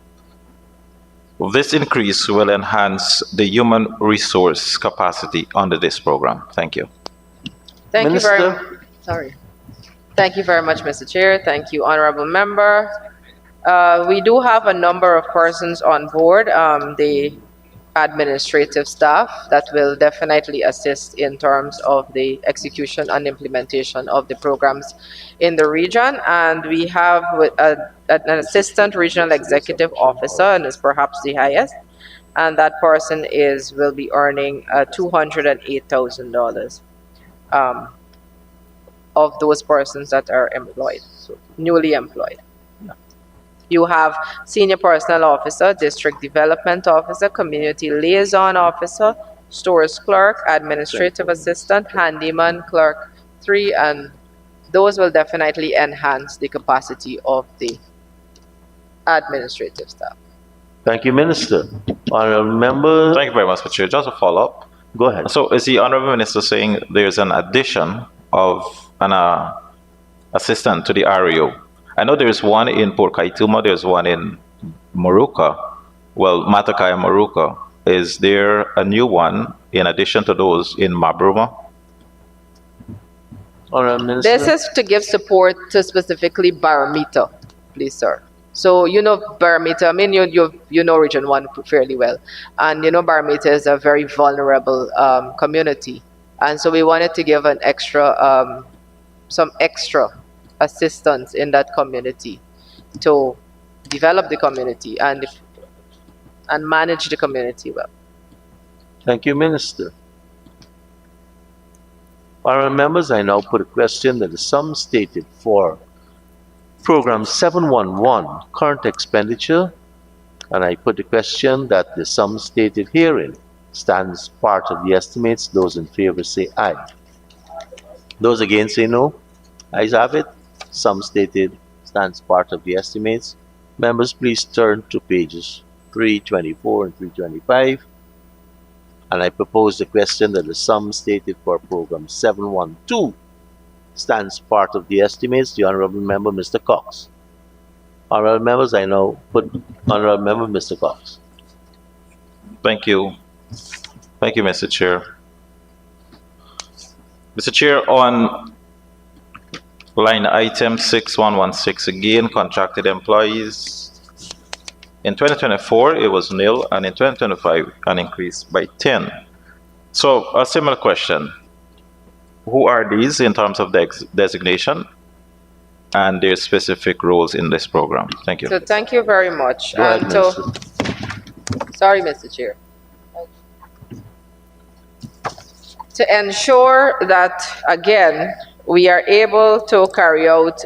this increase will enhance the human resource capacity under this program. Thank you. Thank you very Minister? much. Sorry. Thank you very much, Mr. Chair. Thank you, Honorable Member. We do have a number of persons on board, the administrative staff that will definitely assist in terms of the execution and implementation of the programs in the region. And we have an assistant regional executive officer, and is perhaps the highest. And that person will be earning $208,000 of those persons that are employed, so newly employed. You have senior personnel officer, district development officer, community liaison officer, stores clerk, administrative assistant, handyman, clerk 3, and those will definitely enhance the capacity of the administrative staff. Thank you, Minister. Honorable Member. Thank you very much, Mr. Chair. Just a follow-up. Go ahead. So is the Honorable Minister saying there's an addition of an assistant to the REO? I know there's one in Port Kaituma, there's one in Moruca. Well, Matakai and Moruca. Is there a new one in addition to those in Mabruma? Honorable Minister. This is to give support to specifically barometer, please, sir. So, you know, barometer, I mean, you know Region 1 fairly well. And, you know, barometer is a very vulnerable community. And so we wanted to give an extra, some extra assistance in that community to develop the community and manage the community well. Thank you, Minister. Honorable members, I now put a question that the sum stated for program 711, current expenditure, and I put the question that the sum stated herein stands part of the estimates. Those in favor say aye. Those against say no. Ayes have it. Sum stated stands part of the estimates. Members, please turn to pages 324 and 325. And I propose the question that the sum stated for program 712 stands part of the estimates. The Honorable Member, Mr. Cox. Honorable members, I now put Honorable Member, Mr. Cox. Thank you. Thank you, Mr. Chair. Mr. Chair, on line item 6116, again, contracted employees. In 2024, it was nil, and in 2025, an increase by 10. So a similar question. Who are these in terms of the designation and their specific roles in this program? Thank you. So thank you very much. Go ahead, And Minister. sorry, Mr. Chair. To ensure that, again, we are able to carry out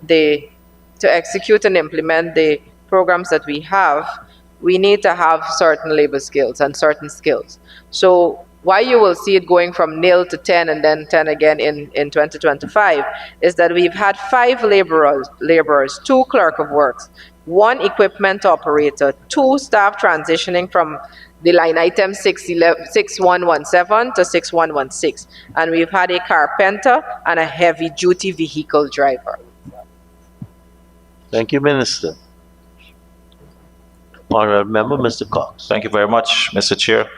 to execute and implement the programs that we have, we need to have certain labor skills and certain skills. So why you will see it going from nil to 10 and then 10 again in 2025 is that we've had 5 laborers, 2 clerk of works, 1 equipment operator, 2 staff transitioning from the line item 6117 to 6116. And we've had a carpenter and a heavy duty vehicle driver. Thank you, Minister. Honorable Member, Mr. Cox. Thank you very much, Mr. Chair.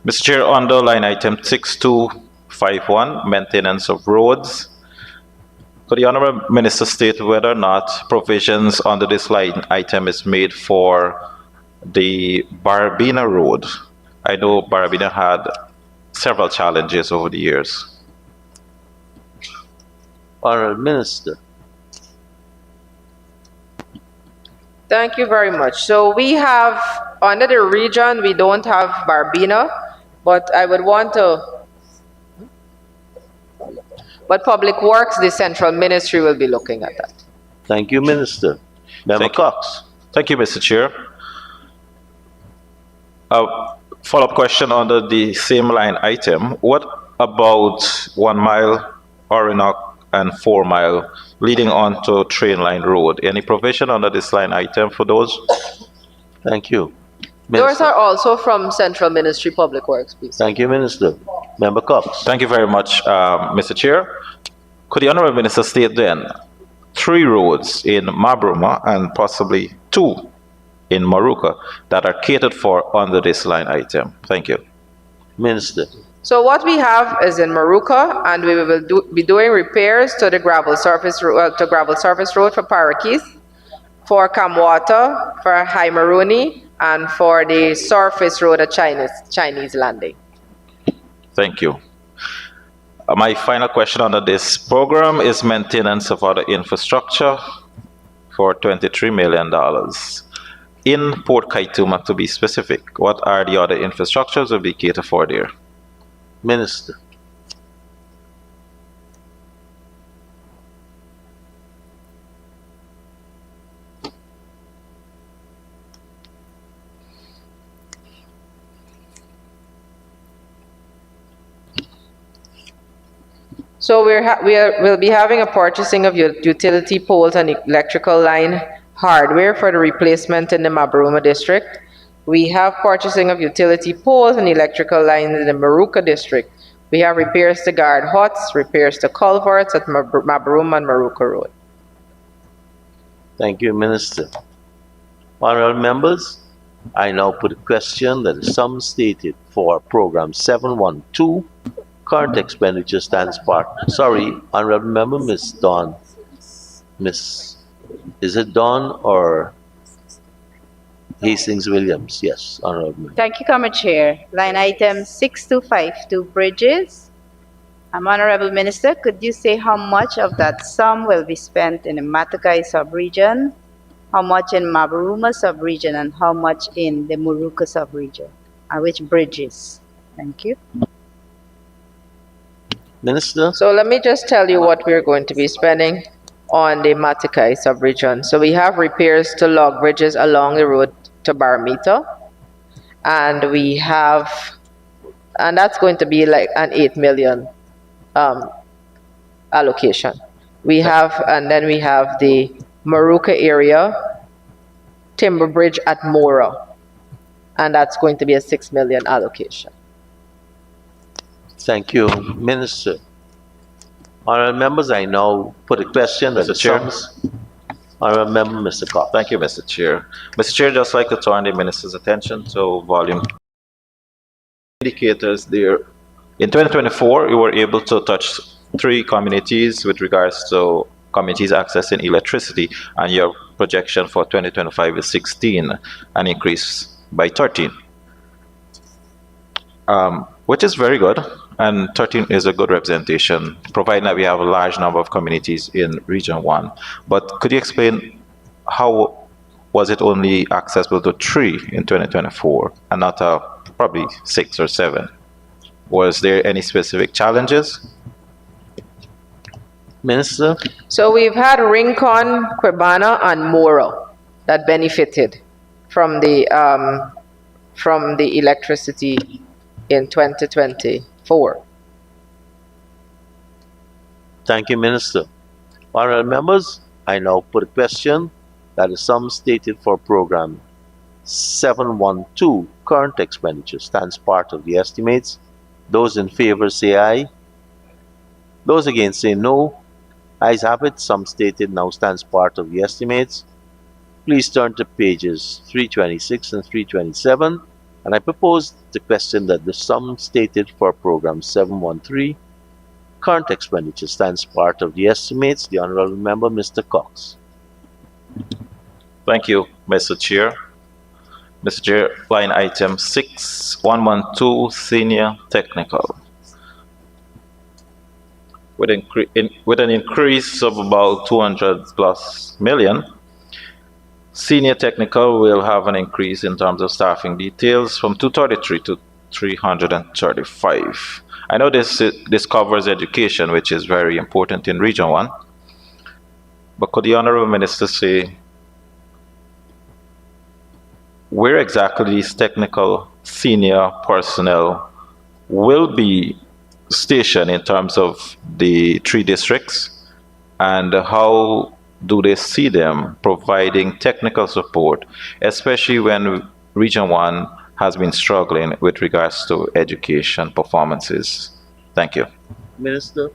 Mr. Chair, under line item 6251, maintenance of roads, could the Honorable Minister state whether or not provisions under this line item is made for the Barabina Road? I know Barabina had several challenges over the years. Honorable Minister. Thank you very much. So we have, under the region, we don't have Barbina, but I would want to, but Public Works, the central ministry will be looking at that. Thank you, Minister. Member Thank you. Cox. Thank you, Mr. Chair. Follow-up question under the same line item. What about 1 mile Orinoco and 4 mile leading on to Train Line Road? Any provision under this line item for those? Thank you. Those Minister. are also from Central Ministry Public Works, please. Thank you, Minister. Member Cox. Thank you very much, Mr. Chair. Could the Honorable Minister state then 3 roads in Mabruma and possibly 2 in Maruka that are catered for under this line item? Thank you. Minister. So what we have is in Maruka, and we will be doing repairs to the gravel surface road for Parakeet, for Kamwata, for High Maruni, and for the surface road at Chinese Landing. Thank you. My final question under this program is maintenance of other infrastructure for $23 million. In Port Kaituma, to be specific, what are the other infrastructures will be catered for there? Minister. So we'll be having a purchasing of utility poles and electrical line hardware for the replacement in the Mabruma district. We have purchasing of utility poles and electrical lines in the Maruka district. We have repairs to guard huts, repairs to culverts at Mabruma and Maruka Road. Thank you, Minister. Honorable members, I now put a question that is sum stated for program 712. Current expenditure stands part. Sorry, Honorable Member, Miss Dawn. Is it Dawn or Hastings Williams? Yes, Honorable Member. Thank you, Comrade Chair. Line item 6252, bridges. Honorable Minister, could you say how much of that sum will be spent in the Matakai sub-region, how much in Mabruma sub-region, and how much in the Muruka sub-region? And which bridges? Thank you. Minister. So let me just tell you what we're going to be spending on the Matakai sub-region. So we have repairs to log bridges along the road to Baramita, and we have, and that's going to be like an 8 million allocation. We have, and then we have the Maruka area timber bridge at Mora, and that's going to be a 6 million allocation. Thank you, Minister. Honorable members, I now put a question that Mr. Chair. sums. Honorable Member, Mr. Cox. Thank you, Mr. Chair. Mr. Chair, just like to turn the Minister's attention to volume indicators there. In 2024, we were able to touch 3 communities with regards to communities accessing electricity, and your projection for 2025 is 16, an increase by 13. Which is very good, and 13 is a good representation, providing that we have a large number of communities in Region 1. But could you explain how was it only accessible to 3 in 2024 and not probably 6 or 7? Was there any specific challenges? Minister. So we've had Rincon, Quebana, and Moro that benefited from the electricity in 2024. Thank you, Minister. Honorable members, I now put a question that is sum stated for program 712. Current expenditure stands part of the estimates. Those in favor say aye. Those against say no. Ayes have it. Sum stated now stands part of the estimates. Please turn to pages 326 and 327, and I propose the question that the sum stated for program 713, current expenditure, stands part of the estimates. The Honorable Member, Mr. Cox. Thank you, Mr. Chair. Mr. Chair, line item 6112, senior technical. With an increase of about 200 plus million, senior technical will have an increase in terms of staffing details from 233 to 335. I know this covers education, which is very important in Region 1, but could the Honorable Minister say where exactly these technical senior personnel will be stationed in terms of the 3 districts, and how do they see them providing technical support, especially when Region 1 has been struggling with regards to education performances? Thank you. Minister.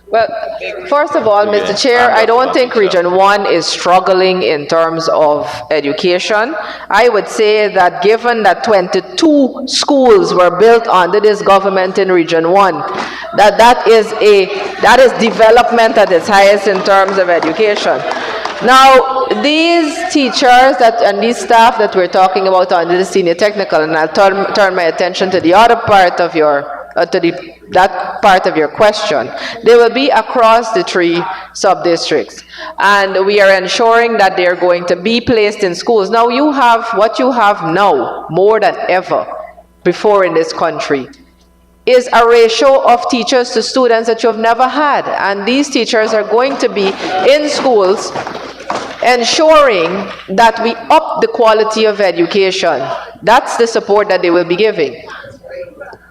Well, first of all, Mr. Chair, I don't think Region 1 is struggling in terms of education. I would say that given that 22 schools were built under this government in Region 1, that is development at its highest in terms of education. Now, these teachers and these staff that we're talking about under the senior technical, and I'll turn my attention to the other part of your that part of your question, they will be across the 3 sub-districts, and we are ensuring that they are going to be placed in schools. Now, you have what you have now more than ever before in this country is a ratio of teachers to students that you've never had, and these teachers are going to be in schools ensuring that we up the quality of education. That's the support that they will be giving,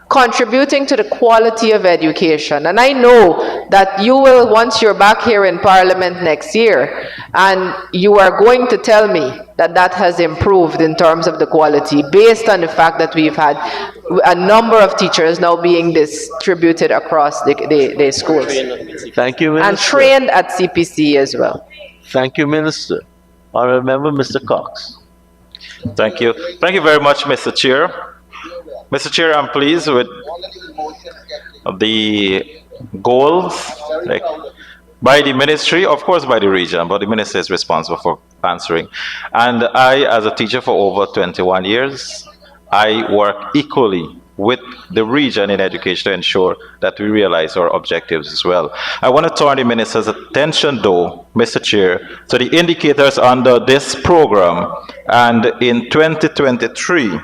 contributing to the quality of education. And I know that you will, once you're back here in Parliament next year, and you are going to tell me that that has improved in terms of the quality based on the fact that we've had a number of teachers now being distributed across the schools. Thank you, Minister. And trained at CPC as well. Thank you, Minister. Honorable Member, Mr. Cox. Thank you. Thank you very much, Mr. Chair. Mr. Chair, I'm pleased with the goals by the ministry, of course by the region, but the minister is responsible for answering. And I, as a teacher for over 21 years, I work equally with the region in education to ensure that we realize our objectives as well. I want to turn the minister's attention though, Mr. Chair, to the indicators under this program. And in 2023,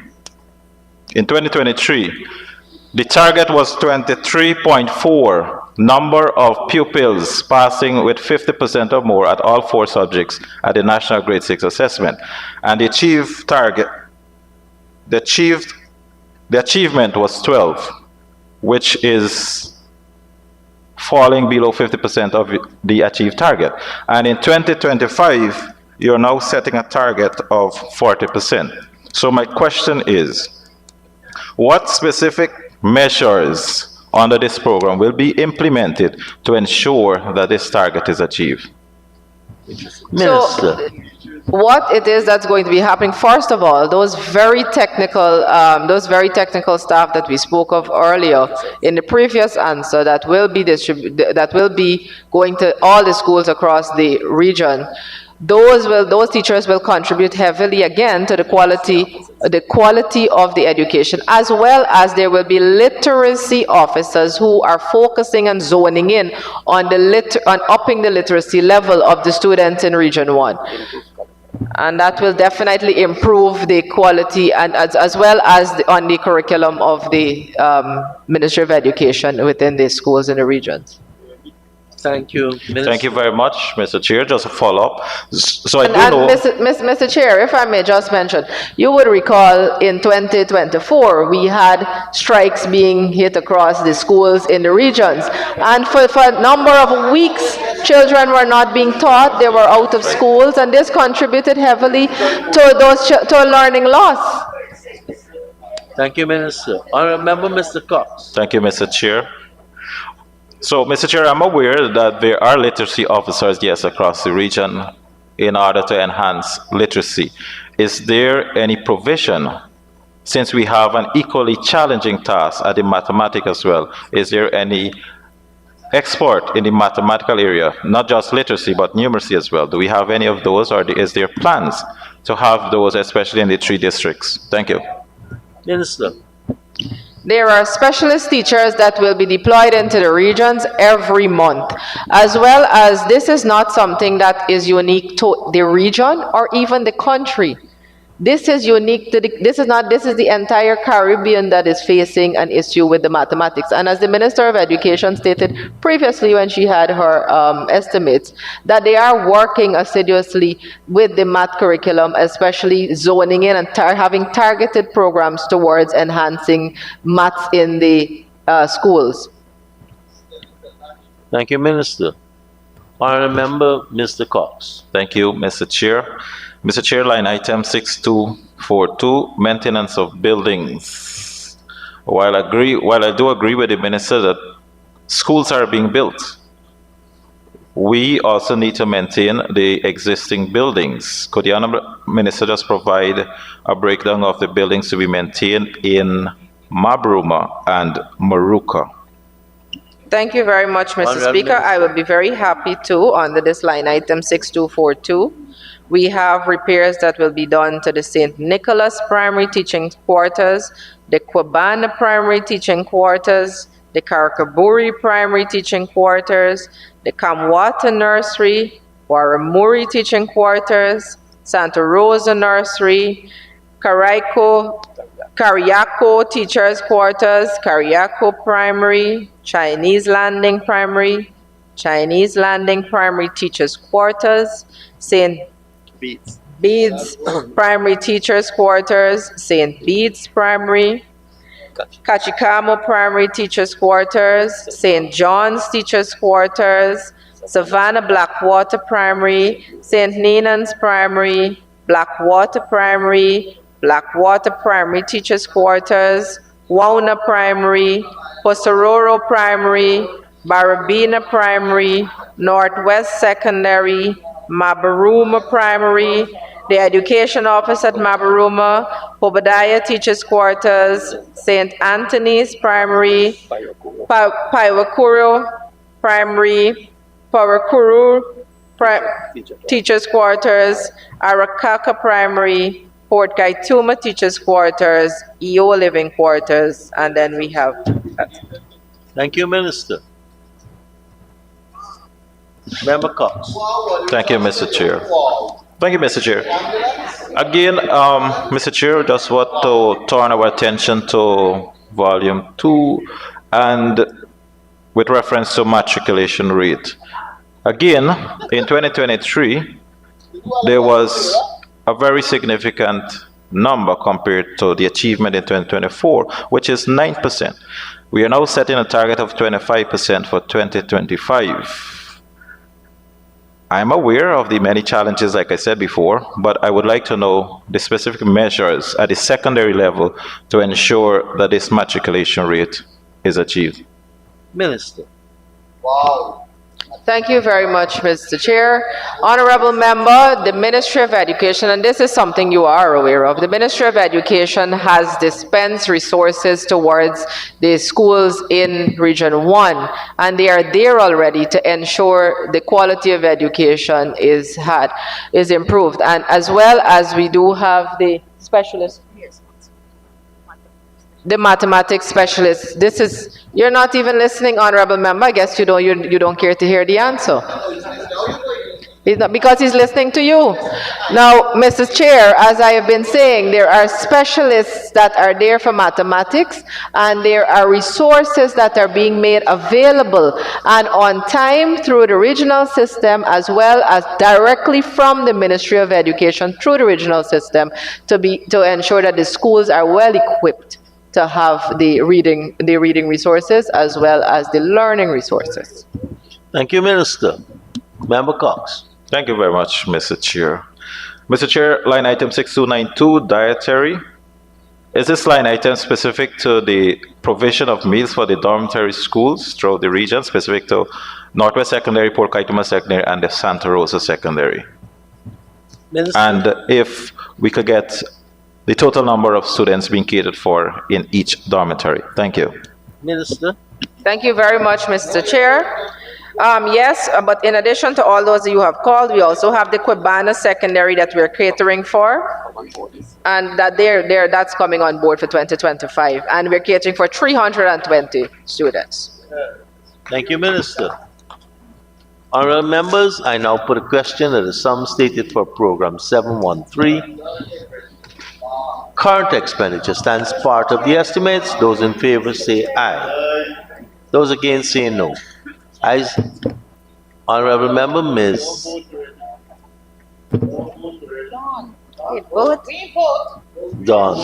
the target was 23.4 number of pupils passing with 50% or more at all 4 subjects at the National Grade 6 assessment. And the achievement was 12, which is falling below 50% of the achieved target. And in 2025, you're now setting a target of 40%. So my question is, what specific measures under this program will be implemented to ensure that this target is achieved? So, what it is that's going to be happening, first of all, those very technical staff that we spoke of earlier in the previous answer that will be going to all the schools across the region, those teachers will contribute heavily again to the quality of the education, as well as there will be literacy officers who are focusing and zoning in on upping the literacy level of the students in Region 1. And that will definitely improve the quality and as well as on the curriculum of the Ministry of Education within the schools in the regions. Thank you, Minister. Thank you very much, Mr. Chair. Just a follow-up. So Mr. Chair, if I may just mention, you would recall in 2024, we had strikes being hit across the schools in the regions. And for a number of weeks, children were not being taught, they were out of schools, and this contributed heavily to learning loss. Thank you, Minister. Honorable Member, Mr. Cox. Thank you, Mr. Chair. So, Mr. Chair, I'm aware that there are literacy officers, yes, across the region in order to enhance literacy. Is there any provision, since we have an equally challenging task at the mathematics as well, is there any export in the mathematical area, not just literacy, but numeracy as well? Do we have any of those, or is there plans to have those, especially in the 3 districts? Thank you. Minister. There are specialist teachers that will be deployed into the regions every month, as well as this is not something that is unique to the region or even the country. This is unique to this is the entire Caribbean that is facing an issue with the mathematics. And as the Minister of Education stated previously when she had her estimates, that they are working assiduously with the math curriculum, especially zoning in and having targeted programs towards enhancing maths in the schools. Thank you, Minister. Honourable Member, Mr. Cox. Thank you, Mr. Chair. Mr. Chair, line item 6242, maintenance of buildings. While I do agree with the minister that schools are being built, we also need to maintain the existing buildings. Could the honourable minister just provide a breakdown of the buildings to be maintained in Mabruma and Maruka? Thank you very much, Mr. Speaker. I will be very happy to, under this line item 6242. We have repairs that will be done to the St. Nicholas Primary Teaching Quarters, the Kwabana Primary Teaching Quarters, the Karakaburi Primary Teaching Quarters, the Kamwata Nursery, Waramuri Teaching Quarters, Santa Rosa Nursery, Kariako Teachers Quarters, Kariako Primary, Chinese Landing Primary, Chinese Landing Primary Teachers Quarters, St. Bede's Primary Teachers Quarters, St. Bede's Primary, Kachikamo Primary Teachers Quarters, St. John's Teachers Quarters, Savannah Blackwater Primary, St. Nenan's Primary, Blackwater Primary, Blackwater Primary Teachers Quarters, Wauna Primary, Posororo Primary, Barabina Primary, Northwest Secondary, Mabaruma Primary, the Education Office at Mabaruma, Obadiah Teachers Quarters, St. Anthony's Primary, Paiwakuru Primary, Pawakuru Teachers Quarters, Arakaka Primary, Port Kaituma Teachers Quarters, EO Living Quarters, and then we have... Thank you, Minister. Member Cox. Thank you, Mr. Chair. Thank you, Mr. Chair. Again, Mr. Chair, just want to turn our attention to volume 2 and with reference to matriculation rate. Again, in 2023, there was a very significant number compared to the achievement in 2024, which is 9%. We are now setting a target of 25% for 2025. I'm aware of the many challenges, like I said before, but I would like to know the specific measures at the secondary level to ensure that this matriculation rate is achieved. Minister. Wow. Thank you very much, Mr. Chair. Honorable Member, the Ministry of Education, and this is something you are aware of, the Ministry of Education has dispensed resources towards the schools in Region 1, and they are there already to ensure the quality of education is improved. And as well as we do have the specialists, the mathematics specialists. This is, you're not even listening, Honorable Member. I guess you don't care to hear the answer. He's not, because he's listening to you. Now, Mrs. Chair, as I have been saying, there are specialists that are there for mathematics, and there are resources that are being made available and on time through the regional system, as well as directly from the Ministry of Education through the regional system, to ensure that the schools are well equipped to have the reading resources as well as the learning resources. Thank you, Minister. Member Cox. Thank you very much, Mr. Chair. Mr. Chair, line item 6292, dietary. Is this line item specific to the provision of meals for the dormitory schools throughout the region, specific to Northwest Secondary, Port Kaituma Secondary, and the Santa Rosa Secondary? Minister. And if we could get the total number of students being catered for in each dormitory. Thank you. Minister. Thank you very much, Mr. Chair. Yes, but in addition to all those you have called, we also have the Quibana Secondary that we're catering for, and that's coming on board for 2025, and we're catering for 320 students. Thank you, Minister. Honourable members, I now put a question that the sum stated for program 713. Current expenditure stands part of the estimates. Those in favor say aye. Those against say no. Ayes. Honourable member, Ms. Dawn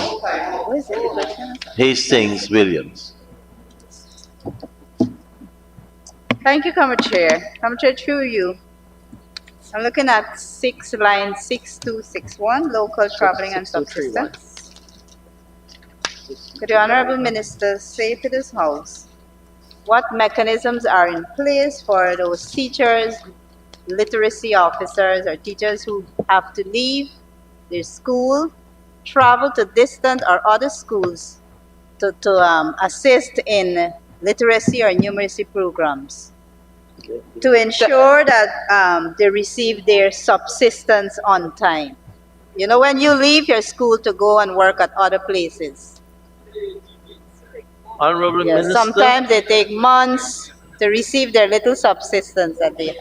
Hastings Williams. Thank you, Comrade Chair. Comrade Chair, through you. I'm looking at line 6261, local traveling and subsistence. Could the Honorable Minister say to this House what mechanisms are in place for those teachers, literacy officers, or teachers who have to leave their school, travel to distant or other schools to assist in literacy or numeracy programs, to ensure that they receive their subsistence on time? You know, when you leave your school to go and work at other places, Honourable Minister. sometimes they take months to receive their little subsistence that they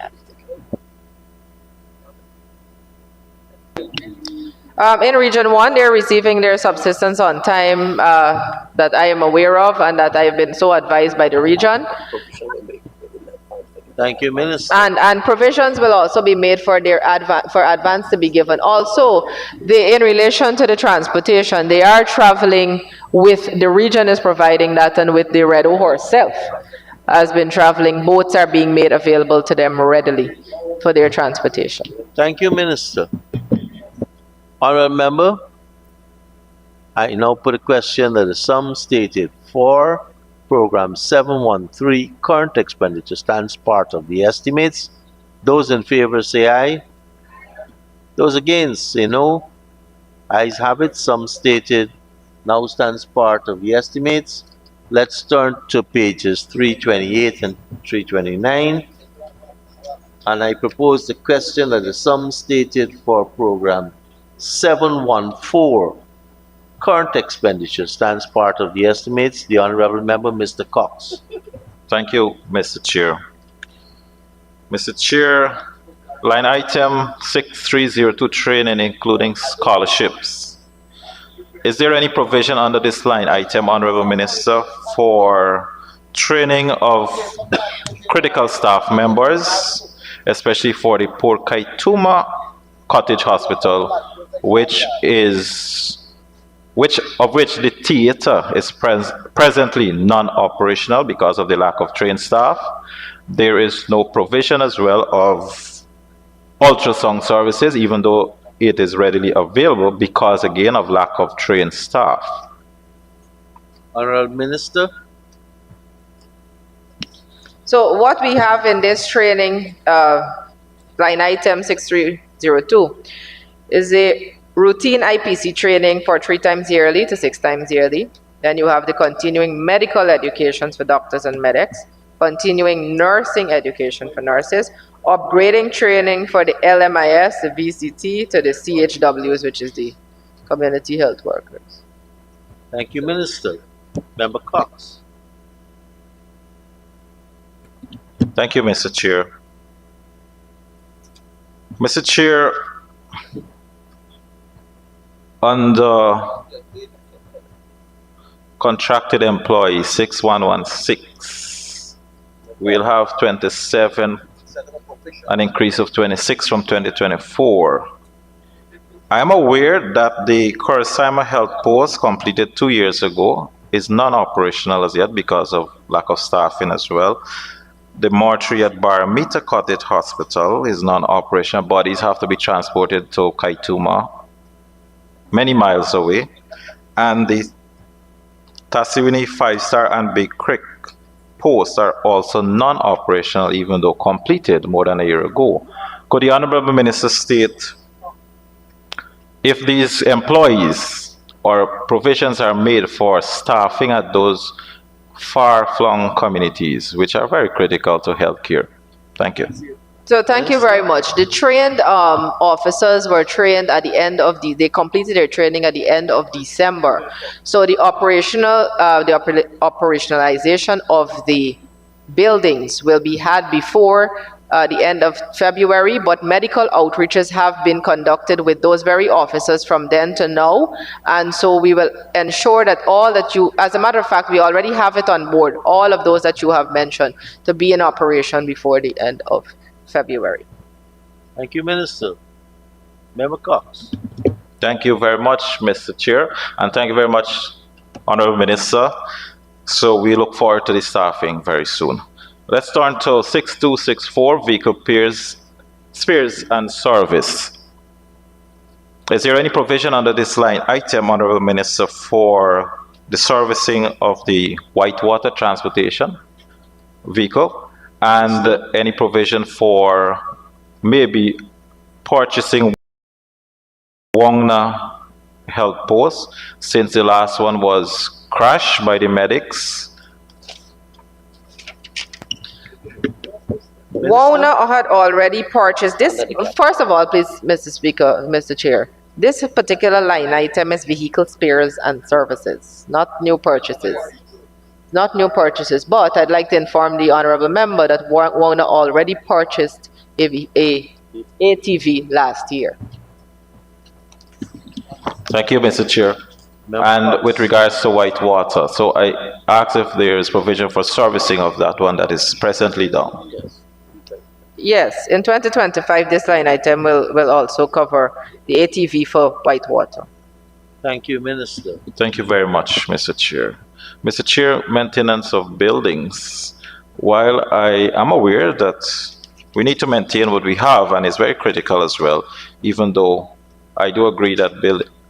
have. In Region 1, they're receiving their subsistence on time that I am aware of and that I have been so advised by the region. Thank you, Minister. And provisions will also be made for their advance to be given. Also, in relation to the transportation, they are traveling with, the region is providing that, and with the Red Horse self has been traveling. Boats are being made available to them readily for their transportation. Thank you, Minister. Honourable member, I now put a question that the sum stated for program 713, current expenditure, stands part of the estimates. Those in favor say aye. Those against say no. Ayes have it. Sum stated now stands part of the estimates. Let's turn to pages 328 and 329. And I propose the question that the sum stated for program 714, current expenditure, stands part of the estimates. The Honourable Member, Mr. Cox. Thank you, Mr. Chair. Mr. Chair, line item 6302, training including scholarships. Is there any provision under this line item, Honourable Minister, for training of critical staff members, especially for the Port Kaituma Cottage Hospital, which the theater is presently non-operational because of the lack of trained staff? There is no provision as well of ultrasound services, even though it is readily available because, again, of lack of trained staff. Honourable Minister. So what we have in this training, line item 6302, is a routine IPC training for 3 times yearly to 6 times yearly. Then you have the continuing medical educations for doctors and medics, continuing nursing education for nurses, upgrading training for the LMIS, the VCT, to the CHWs, which is the community health workers. Thank you, Minister. Member Cox. Thank you, Mr. Chair. Mr. Chair, under contracted employees 6116, we'll have 27, an increase of 26 from 2024. I am aware that the Coruscant Health Post completed 2 years ago is non-operational as yet because of lack of staffing as well. The mortuary at Baramita Cottage Hospital is non-operational. Bodies have to be transported to Kaituma, many miles away. and the Tassiwini 5-star and Big Creek posts are also non-operational, even though completed more than a year ago. Could the Honorable Minister state if these employees or provisions are made for staffing at those far-flung communities, which are very critical to healthcare? Thank you. So thank you very much. The trained officers were trained at the end of they completed their training at the end of December. So the operationalization of the buildings will be had before the end of February, but medical outreaches have been conducted with those very officers from then to now. And so we will ensure that all that you, as a matter of fact, we already have it on board, all of those that you have mentioned, to be in operation before the end of February. Thank you, Minister. Member Cox. Thank you very much, Mr. Chair, and thank you very much, Honorable Minister. So we look forward to the staffing very soon. Let's turn to 6264, vehicle spares and service. Is there any provision under this line item, Honorable Minister, for the servicing of the whitewater transportation vehicle? And any provision for maybe purchasing Wongna health post, since the last one was crashed by the medics? Wona had already purchased this. First of all, please, Mr. Speaker, Mr. Chair, this particular line item is vehicle spares and services, not new purchases. Not new purchases, but I'd like to inform the honorable member that Wona already purchased a ATV last year. Thank you, Mr. Chair. And with regards to whitewater, so I asked if there is provision for servicing of that one that is presently down. Yes, in 2025, this line item will also cover the ATV for whitewater. Thank you, Minister. Thank you very much, Mr. Chair. Mr. Chair, maintenance of buildings. While I am aware that we need to maintain what we have, and it's very critical as well, even though I do agree that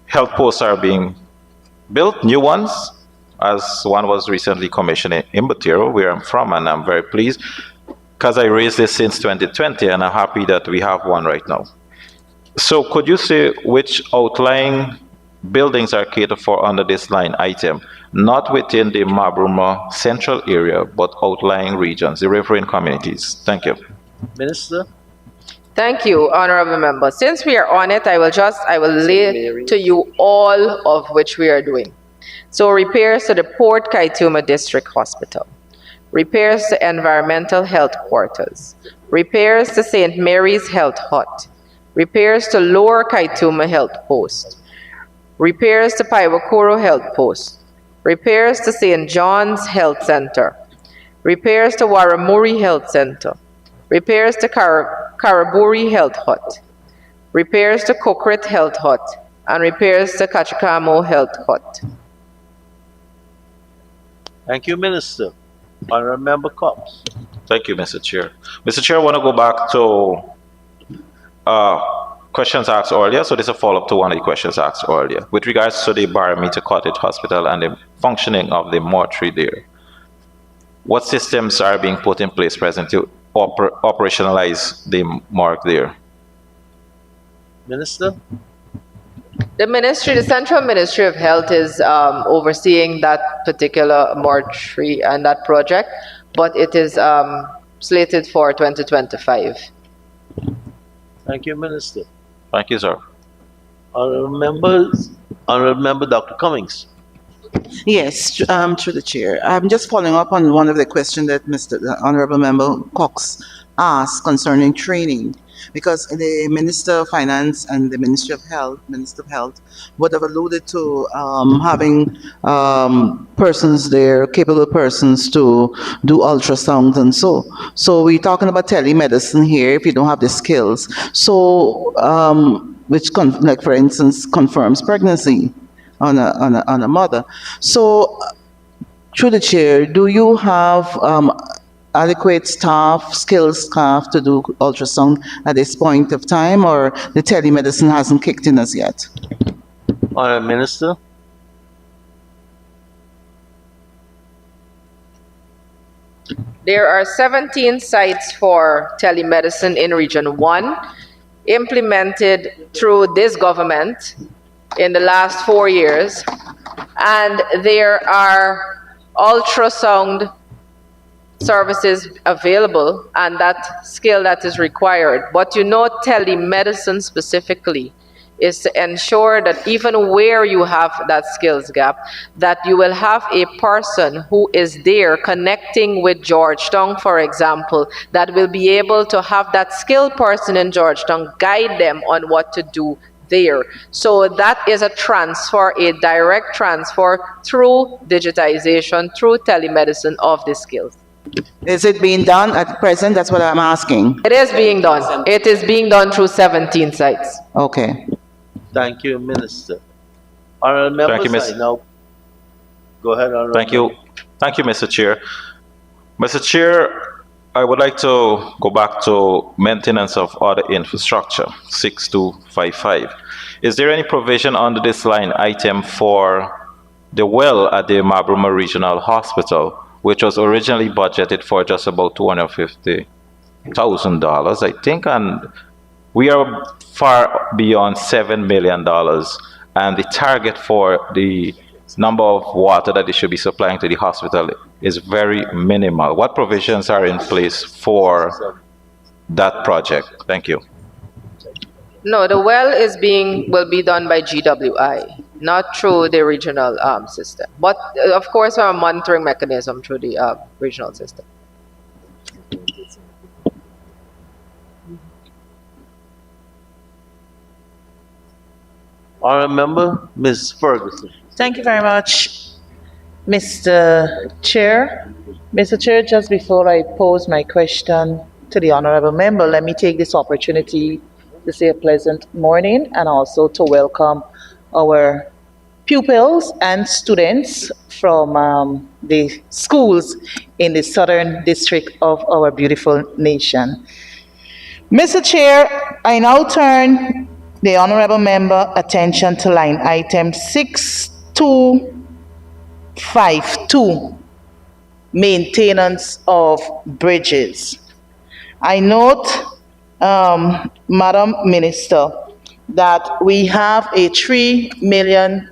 health posts are being built, new ones, as one was recently commissioned in Batero, where I'm from, and I'm very pleased, because I raised this since 2020, and I'm happy that we have one right now. So could you say which outlying buildings are catered for under this line item, not within the Mabruma central area, but outlying regions, the riverine communities? Thank you. Minister. Thank you, honorable member. Since we are on it, I will lay to you all of which we are doing. So repairs to the Port Kaituma District Hospital, repairs to Environmental Health Quarters, repairs to St. Mary's Health Hut, repairs to Lower Kaituma Health Post, repairs to Paiwakuro Health Post, repairs to St. John's Health Center, repairs to Waramuri Health Center, repairs to Karaburi Health Hut, repairs to Kokrit Health Hut, and repairs to Kachikamo Health Hut. Thank you, Minister. Honorable Member Cox. Thank you, Mr. Chair. Mr. Chair, I want to go back to questions asked earlier. So this is a follow-up to one of the questions asked earlier with regards to the Barometer Cottage Hospital and the functioning of the mortuary there. What systems are being put in place present to operationalize the morgue there? Minister. The Central Ministry of Health is overseeing that particular mortuary and that project, but it is slated for 2025. Thank you, Minister. Thank you, sir. Honorable Member Dr. Cummings. Yes, through the chair. I'm just following up on one of the questions that the Honorable Member Cox asked concerning training, because the Minister of Finance and the Minister of Health would have alluded to having persons there, capable persons to do ultrasounds and so. So we're talking about telemedicine here if you don't have the skills. So, which, like for instance, confirms pregnancy on a mother. So, through the chair, do you have adequate staff, skilled staff to do ultrasound at this point of time, or the telemedicine hasn't kicked in as yet? Honorable Minister. There are 17 sites for telemedicine in Region 1 implemented through this government in the last 4 years, and there are ultrasound services available and that skill that is required. But you know, telemedicine specifically is to ensure that even where you have that skills gap, that you will have a person who is there connecting with Georgetown, for example, that will be able to have that skilled person in Georgetown guide them on what to do there. So that is a transfer, a direct transfer through digitization, through telemedicine of the skills. Is it being done at present? That's what I'm asking. It is being done. It is being done through 17 sites. Okay. Thank you, Minister. Honourable members, Thank you, Ms. I now go ahead. Honourable Thank you. Thank you, Mr. Chair. Mr. Chair, I would like to go back to maintenance of other infrastructure, 6255. Is there any provision under this line item for the well at the Marlborough Regional Hospital, which was originally budgeted for just about $250,000, I think, and we are far beyond $7 million, and the target for the number of water that they should be supplying to the hospital is very minimal. What provisions are in place for that project? Thank you. No, the well will be done by GWI, not through the regional system. But of course, our monitoring mechanism through the regional system. Honourable member, Ms. Ferguson. Thank you very much, Mr. Chair. Mr. Chair, just before I pose my question to the honourable member, let me take this opportunity to say a pleasant morning and also to welcome our pupils and students from the schools in the southern district of our beautiful nation. Mr. Chair, I now turn the honourable member attention to line item 6252, maintenance of bridges. I note, Madam Minister, that we have a $3 million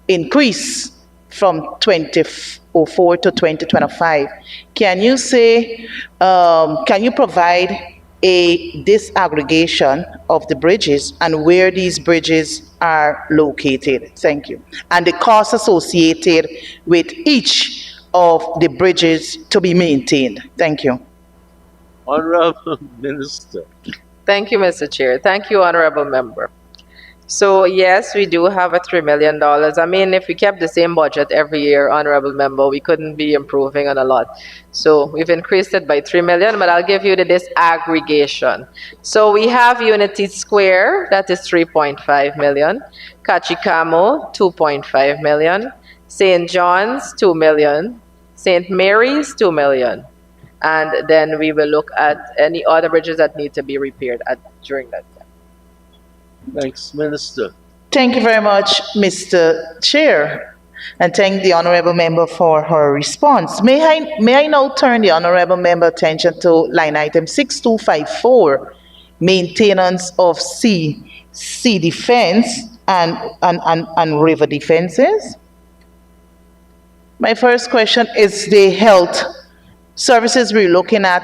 increase from 2004 to 2025. Can you say, can you provide a disaggregation of the bridges and where these bridges are located? Thank you. And the costs associated with each of the bridges to be maintained. Thank you. Honourable Minister. Thank you, Mr. Chair. Thank you, honourable member. So yes, we do have a $3 million. I mean, if we kept the same budget every year, honourable member, we couldn't be improving on a lot. So we've increased it by $3 million, but I'll give you the disaggregation. So we have Unity Square, that is $3.5 million. Kachikamo, $2.5 million. St. John's, $2 million. St. Mary's, $2 million. And then we will look at any other bridges that need to be repaired during that time. Thanks, Minister. Thank you very much, Mr. Chair, and thank the honourable member for her response. May I now turn the honourable member attention to line item 6254, maintenance of sea defence and river defences. My first question is the health services we're looking at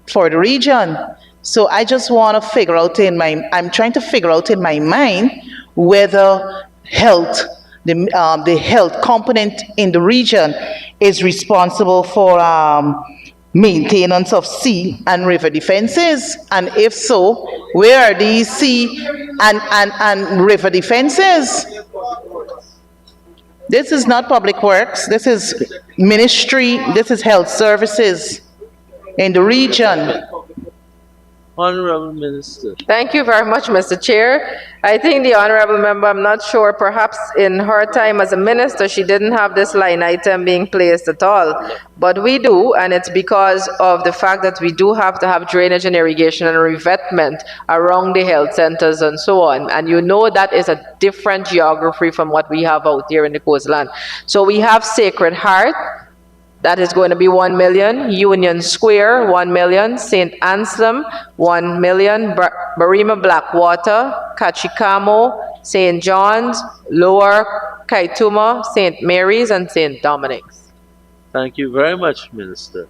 for the region. So I just want to figure out I'm trying to figure out in my mind whether health, the health component in the region is responsible for maintenance of sea and river defenses. And if so, where are these sea and river defenses? This is not public works. This is ministry. This is health services in the region. Honourable Minister. Thank you very much, Mr. Chair. I think the honourable member, I'm not sure, perhaps in her time as a minister, she didn't have this line item being placed at all. But we do, and it's because of the fact that we do have to have drainage and irrigation and revetment around the health centers and so on. And you know that is a different geography from what we have out here in the coastland. So we have Sacred Heart, That is going to be 1 million. Union Square, 1 million. St. Anselm, 1 million. Barima Blackwater, Kachikamo, St. John's, Lower Kaituma, St. Mary's, and St. Dominic's. Thank you very much, Minister.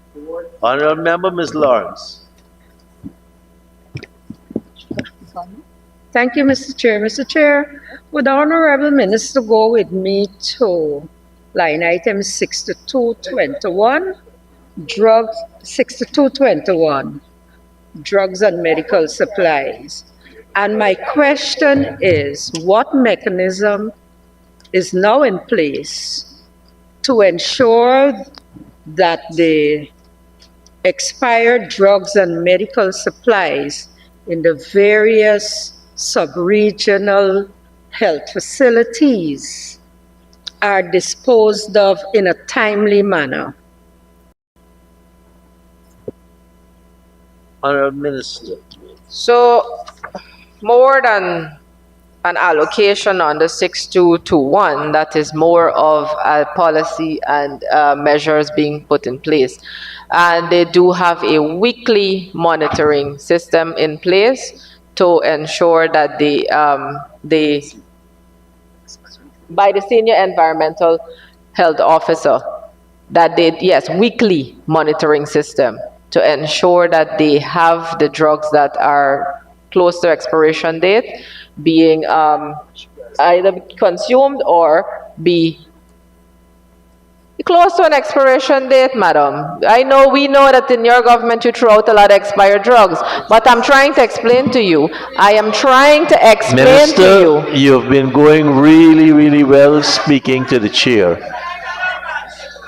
Honorable Member, Ms. Lawrence. Thank you, Mr. Chair. Mr. Chair, would the Honorable Minister go with me to line item 6221, drugs, 6221, drugs and medical supplies. And my question is, what mechanism is now in place to ensure that the expired drugs and medical supplies in the various sub-regional health facilities are disposed of in a timely manner? Honorable Minister. So, more than an allocation on the 6221, that is more of a policy and measures being put in place. And they do have a weekly monitoring system in place to ensure that by the senior environmental health officer, that weekly monitoring system to ensure that they have the drugs that are close to expiration date being either consumed or be close to an expiration date, madam. We know that in your government you throw out a lot of expired drugs, but I'm trying to explain to you. I am trying to explain Minister, to you. You've been going really, really well speaking to the chair.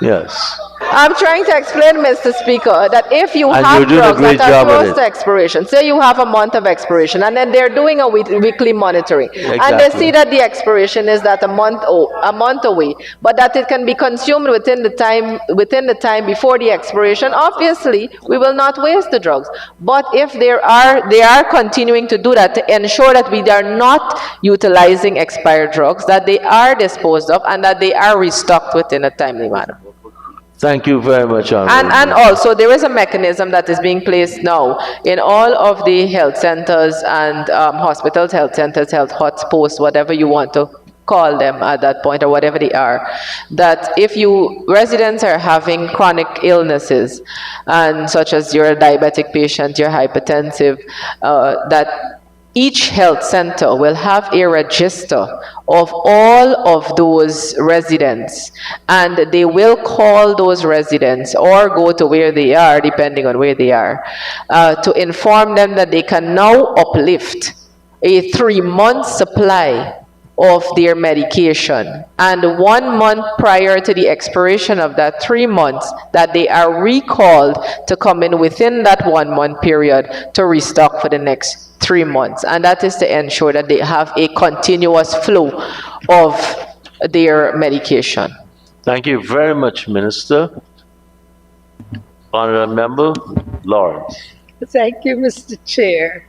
Yes. I'm trying to explain, Mr. Speaker, that if you And have you're doing a drugs great that are job at close it. to expiration, say you have a month of expiration, and then they're doing a weekly monitoring, and they Exactly. see that the expiration is that a month away, but that it can be consumed within the time before the expiration. Obviously, we will not waste the drugs. But if they are continuing to do that to ensure that we are not utilizing expired drugs, that they are disposed of, and that they are restocked within a timely manner. Thank you very much, Honorable. And also, there is a mechanism that is being placed now in all of the health centers and hospitals, health centers, health hotspots, whatever you want to call them at that point, or whatever they are, that if residents are having chronic illnesses, and such as you're a diabetic patient, you're hypertensive, that each health center will have a register of all of those residents, and they will call those residents or go to where they are, depending on where they are, to inform them that they can now uplift a 3-month supply of their medication, and 1 month prior to the expiration of that 3 months, that they are recalled to come in within that 1 month period to restock for the next 3 months. And that is to ensure that they have a continuous flow of their medication. Thank you very much, Minister. Honorable Member Lawrence. Thank you, Mr. Chair.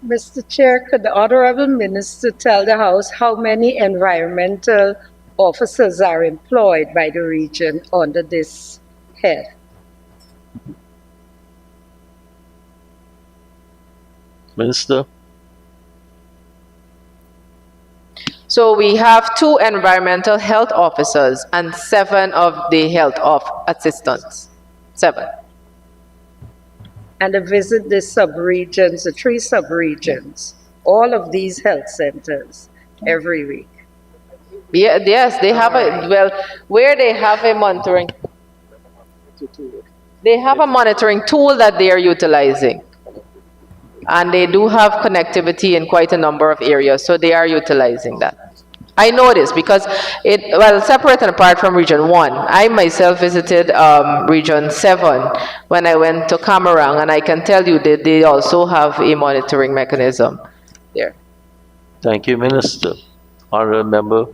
Mr. Chair, could the Honorable Minister tell the House how many environmental officers are employed by the region under this head? Minister. So we have 2 environmental health officers and 7 of the health assistants. 7. And to visit the sub-regions, the 3 sub-regions, all of these health centers every week. Yeah, yes, they have where they have a monitoring. They have a monitoring tool that they are utilizing. And they do have connectivity in quite a number of areas, so they are utilizing that. I know this because separate and apart from Region 1, I myself visited Region 7 when I went to Camarang, and I can tell you that they also have a monitoring mechanism there. Thank you, Minister. Honorable Member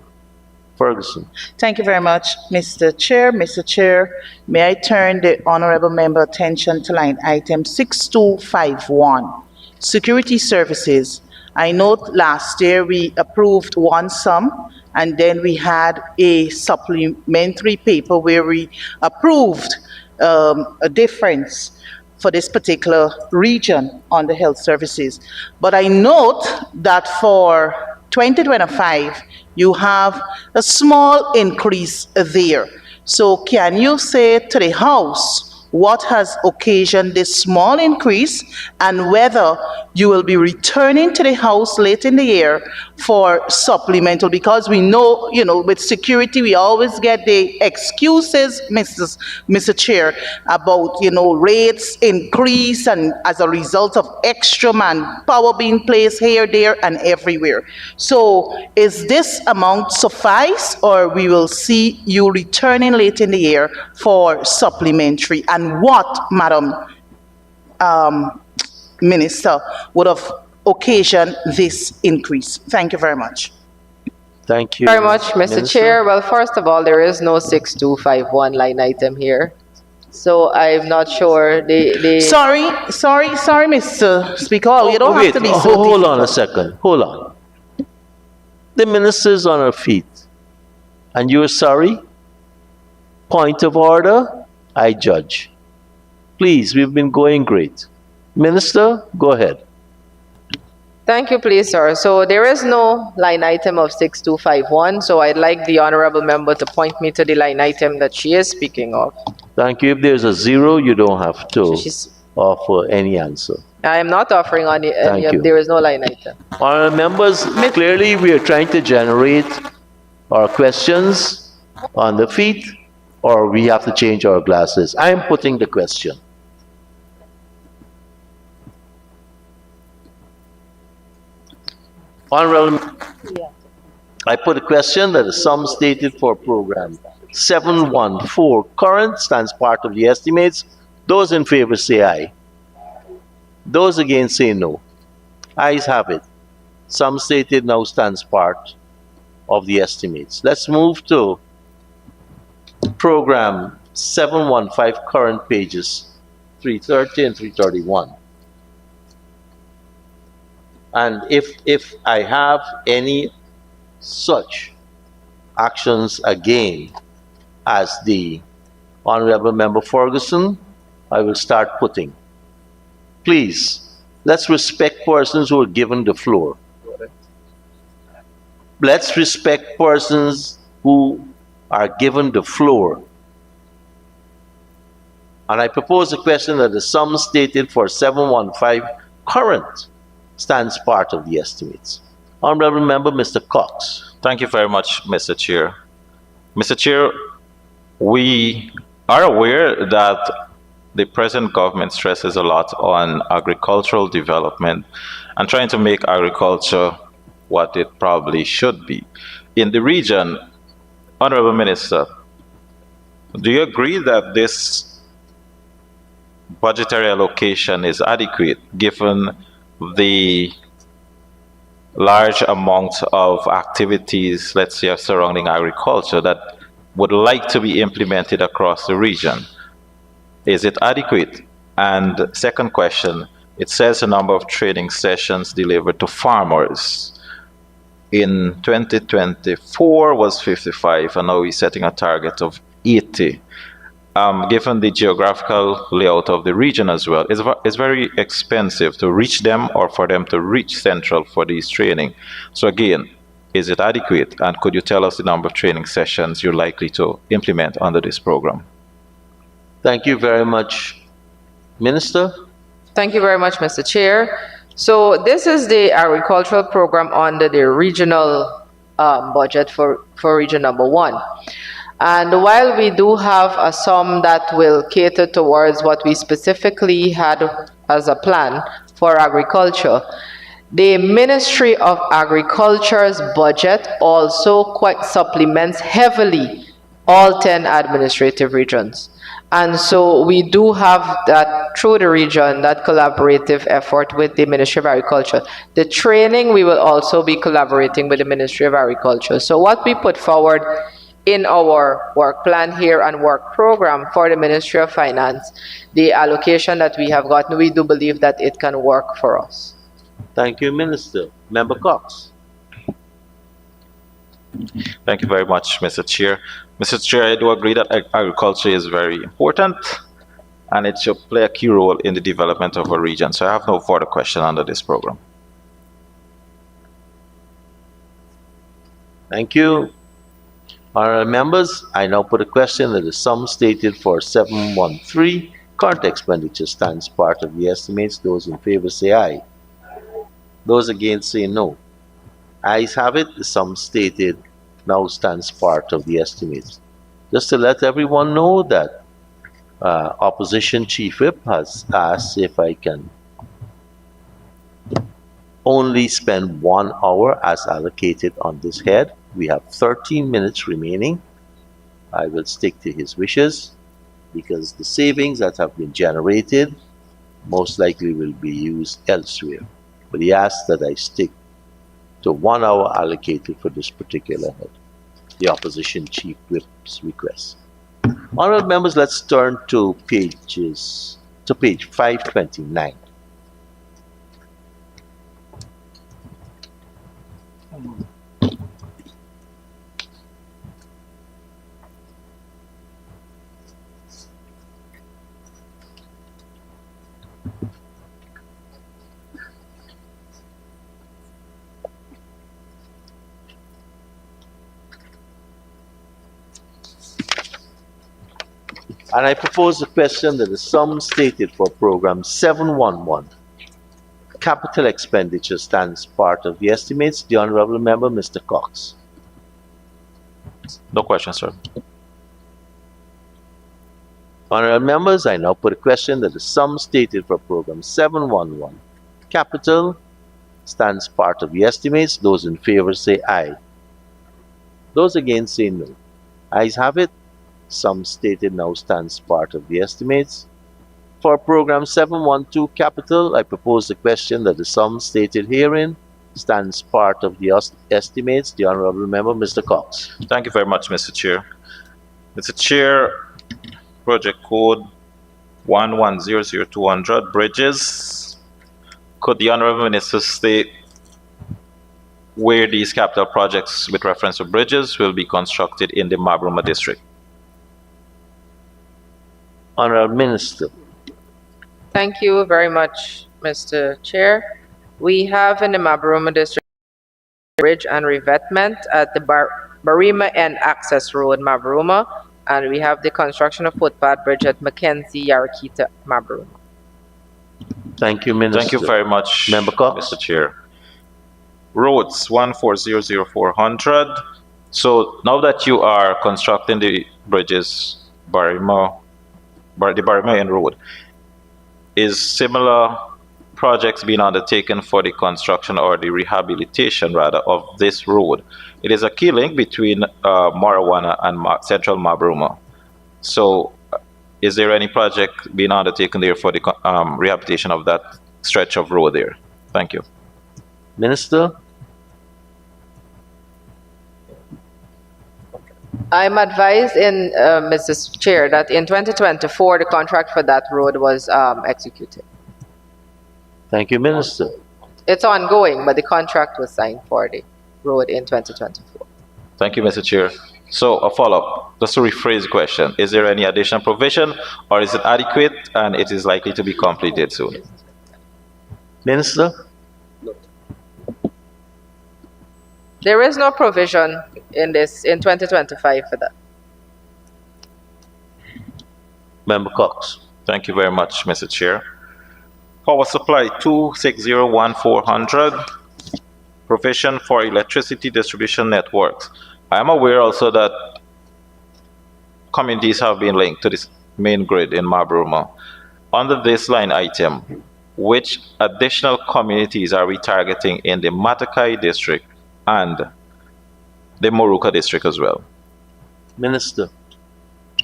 Ferguson. Thank you very much, Mr. Chair. Mr. Chair, may I turn the honorable member attention to line item 6251, security services, I know last year we approved one sum, and then we had a supplementary paper where we approved a difference for this particular region on the health services. But I note that for 2025, you have a small increase there. So can you say to the House what has occasioned this small increase and whether you will be returning to the House late in the year for supplemental? Because we know, with security, we always get the excuses, Mr. Chair, about, rates increase and as a result of extra manpower being placed here, there, and everywhere. So is this amount suffice, or we will see you returning late in the year for supplementary? And what, Madam Minister, would have occasioned this increase? Thank you very much. Thank you. Very much, Mr. Minister. Chair. Well, first of all, there is no 6251 line item here. So I'm not sure Sorry, Mr. Speaker. You don't have to be so hold on a difficult. second. Hold on. The minister's on her feet. And you're sorry? Point of order? I judge. Please, we've been going great. Minister, go ahead. Thank you, please, sir. So there is no line item of 6251, so I'd like the honorable member to point me to the line item that she is speaking of. Thank you. If there's a zero, you don't have to offer any answer. I am not offering any Thank you. there is no line item. Honourable members, clearly we are trying to generate our questions on the feet, or we have to change our glasses. I am putting the question. Honourable, I put a question that the sum stated for program 714 current stands part of the estimates. Those in favor say aye. Those against say no. Ayes have it. Sum stated now stands part of the estimates. Let's move to program 715 current pages 330 and 331. And if I have any such actions again as the Honorable Member Ferguson, I will start putting. Please, let's respect persons who are given the floor. Let's respect persons who are given the floor. And I propose a question that the sum stated for 715 current stands part of the estimates. Honorable Member, Mr. Cox. Thank you very much, Mr. Chair. Mr. Chair, we are aware that the present government stresses a lot on agricultural development and trying to make agriculture what it probably should be. In the region, Honorable Minister, do you agree that this budgetary allocation is adequate given the large amount of activities, let's say, surrounding agriculture that would like to be implemented across the region? Is it adequate? And second question, it says a number of training sessions delivered to farmers. In 2024 was 55, and now we're setting a target of 80. Given the geographical layout of the region as well, it's very expensive to reach them or for them to reach Central for these training. So again, is it adequate? And could you tell us the number of training sessions you're likely to implement under this program? Thank you very much. Minister? Thank you very much, Mr. Chair. So this is the agricultural program under the regional budget for region number 1. And while we do have a sum that will cater towards what we specifically had as a plan for agriculture, the Ministry of Agriculture's budget also quite supplements heavily all 10 administrative regions. And so we do have that through the region, that collaborative effort with the Ministry of Agriculture. The training, we will also be collaborating with the Ministry of Agriculture. So what we put forward in our work plan here and work program for the Ministry of Finance, the allocation that we have gotten, we do believe that it can work for us. Thank you, Minister. Member Cox. Thank you very much, Mr. Chair. Mr. Chair, I do agree that agriculture is very important and it should play a key role in the development of our region. So I have no further question under this program. Thank you. Honourable members, I now put a question that the sum stated for 713 current expenditure stands part of the estimates. Those in favor say aye. Those against say no. Ayes have it. The sum stated now stands part of the estimates. Just to let everyone know that Opposition Chief Whip has asked if I can only spend 1 hour as allocated on this head. We have 13 minutes remaining. I will stick to his wishes because the savings that have been generated most likely will be used elsewhere. But he asked that I stick to 1 hour allocated for this particular head, the Opposition Chief Whip's request. Honourable members, let's turn to page 529. And I propose a question that the sum stated for program 711, capital expenditure, stands part of the estimates. The Honourable Member, Mr. Cox. No question, sir. Honourable members, I now put a question that the sum stated for program 711, capital, stands part of the estimates. Those in favor say aye. Those against say no. Ayes have it. Sum stated now stands part of the estimates. For program 712 capital, I propose the question that the sum stated herein stands part of the estimates. The Honourable Member, Mr. Cox. Thank you very much, Mr. Chair. Mr. Chair, project code 1100200, bridges. Could the Honourable Minister state where these capital projects with reference to bridges will be constructed in the Mabruma district? Honourable Minister. Thank you very much, Mr. Chair. We have in the Mabruma District bridge and revetment at the Barima End Access Road, Mabruma, and we have the construction of footpath bridge at Mackenzie, Yarakita, Mabruma. Thank you, Minister. Thank you very much, Member Cox. Mr. Chair. Roads 1400400. So now that you are constructing the bridges, the Barima End Road, is similar projects being undertaken for the construction or the rehabilitation rather of this road? It is a key link between Marijuana and Central Mabruma. So is there any project being undertaken there for the rehabilitation of that stretch of road there? Thank you. Minister. I'm advised in, Mr. Chair, that in 2024, the contract for that road was executed. Thank you, Minister. It's ongoing, but the contract was signed for the road in 2024. Thank you, Mr. Chair. So a follow-up, just to rephrase the question, is there any additional provision or is it adequate and it is likely to be completed soon? Minister. There is no provision in 2025 for that. Member Cox. Thank you very much, Mr. Chair. Power supply 2601400, provision for electricity distribution networks. I am aware also that communities have been linked to this main grid in Mabruma. Under this line item, which additional communities are we targeting in the Matakai district and the Moruca district as well? Minister.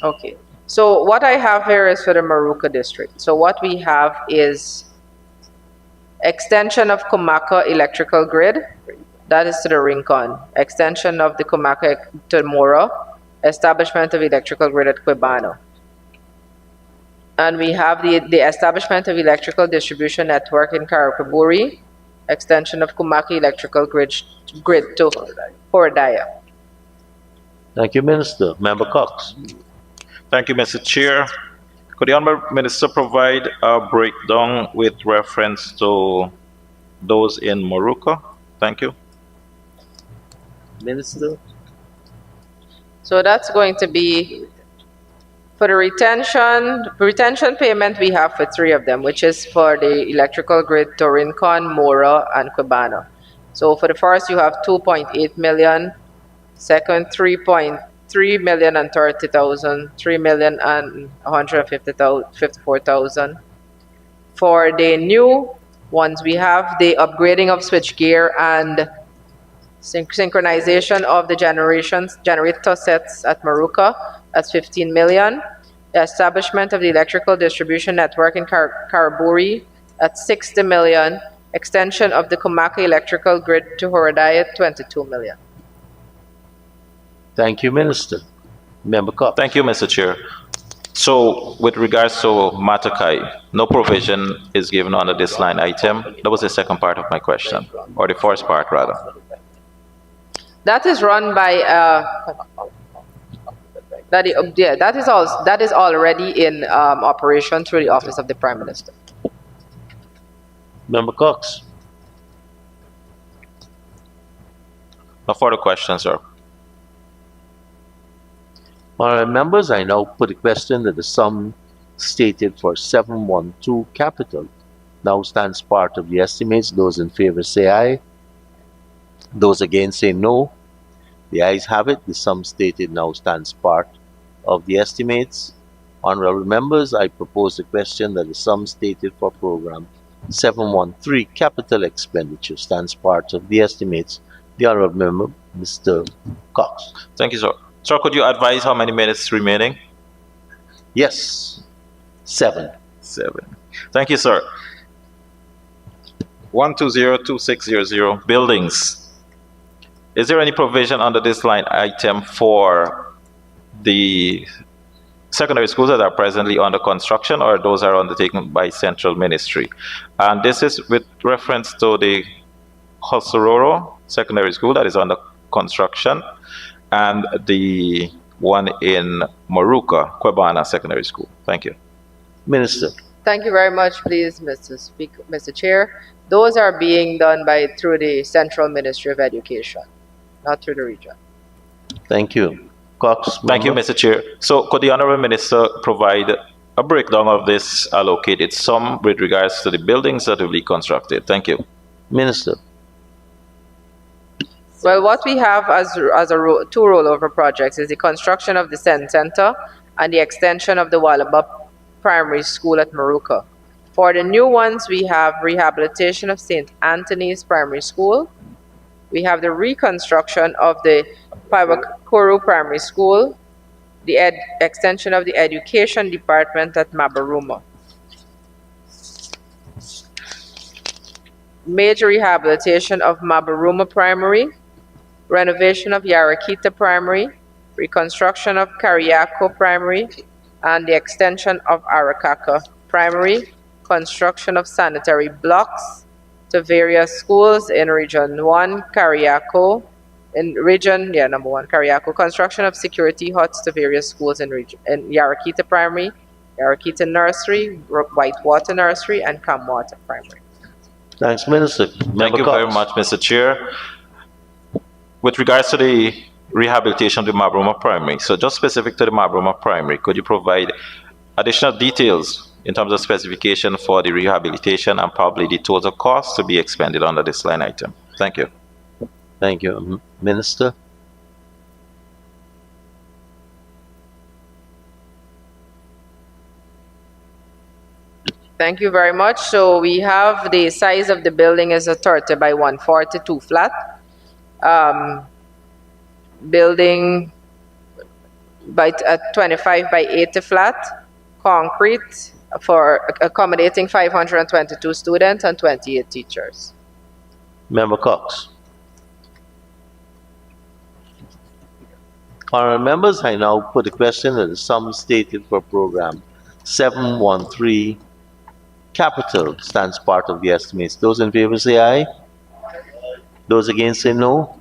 Okay. So what I have here is for the Moruca district. So what we have is extension of Kumaka electrical grid. That is to the Rincon. Extension of the Kumaka to Mora. Establishment of electrical grid at Quibano. And we have the establishment of electrical distribution network in Karakaburi. extension of Kumaki electrical grid to Horodaya. Thank you, Minister. Member Cox. Thank you, Mr. Chair. Could the Honorable Minister provide a breakdown with reference to those in Moruca? Thank you. Minister. So that's going to be for the retention payment we have for 3 of them, which is for the electrical grid to Rincon, Mora, and Quibano. So for the first, you have 2.8 million, second 3.3 million and 30,000, 3 million and 154,000. For the new ones, we have the upgrading of switchgear and synchronization of the generator sets at Moruca, that's 15 million. The establishment of the electrical distribution network in Karaburi, at 60 million. Extension of the Kumaki electrical grid to Horodaya, 22 million. Thank you, Minister. Member Cox. Thank you, Mr. Chair. So with regards to Matakai, no provision is given under this line item. That was the second part of my question, or the first part rather. That is run by that is already in operation through the Office of the Prime Minister. Member Cox. No further questions, sir. All right, members, I now put a question that the sum stated for 712 capital now stands part of the estimates. Those in favor say aye. Those against say no. The ayes have it. The sum stated now stands part of the estimates. Honorable members, I propose the question that the sum stated for program 713 capital expenditure stands part of the estimates. The honorable member, Mr. Cox. Thank you, sir. Sir, could you advise how many minutes remaining? Yes, 7. 7. Thank you, sir. 1202600 buildings. Is there any provision under this line item for the secondary schools that are presently under construction, or those are undertaken by Central Ministry? And this is with reference to the Hosororo Secondary School that is under construction, and the one in Moruca, Quibana Secondary School. Thank you. Minister. Thank you very much, please, Mr. Chair. Those are being done through the Central Ministry of Education, not through the region. Thank you. Cox. Thank you, Mr. Chair. So could the Honorable Minister provide a breakdown of this allocated sum with regards to the buildings that will be constructed? Thank you. Minister. Well, what we have as two rollover projects is the construction of the Sen Center and the extension of the Wallaba Primary School at Moruca. For the new ones, we have rehabilitation of St. Anthony's Primary School. We have the reconstruction of the Paiwakuru Primary School, the extension of the Education Department at Mabaruma. Major rehabilitation of Mabaruma Primary, renovation of Yarakita Primary, reconstruction of Kariako Primary, and the extension of Arakaka Primary, construction of sanitary blocks to various schools in Region 1, Kariako, number 1, Kariako, construction of security huts to various schools in Yarakita Primary, Yarakita Nursery, Whitewater Nursery, and Kamwata Primary. Thanks, Minister. Thank you very much, Mr. Chair. With regards to the rehabilitation of the Mabruma Primary, so just specific to the Mabruma Primary, could you provide additional details in terms of specification for the rehabilitation and probably the total cost to be expended under this line item? Thank you. Thank you. Minister. Thank you very much. So we have the size of the building is a 30 by 142 flat. Building at 25 by 80 flat, concrete for accommodating 522 students and 28 teachers. Member Cox. Honourable members, I now put a question that the sum stated for program 713 capital stands part of the estimates. Those in favor say aye. Those against say no.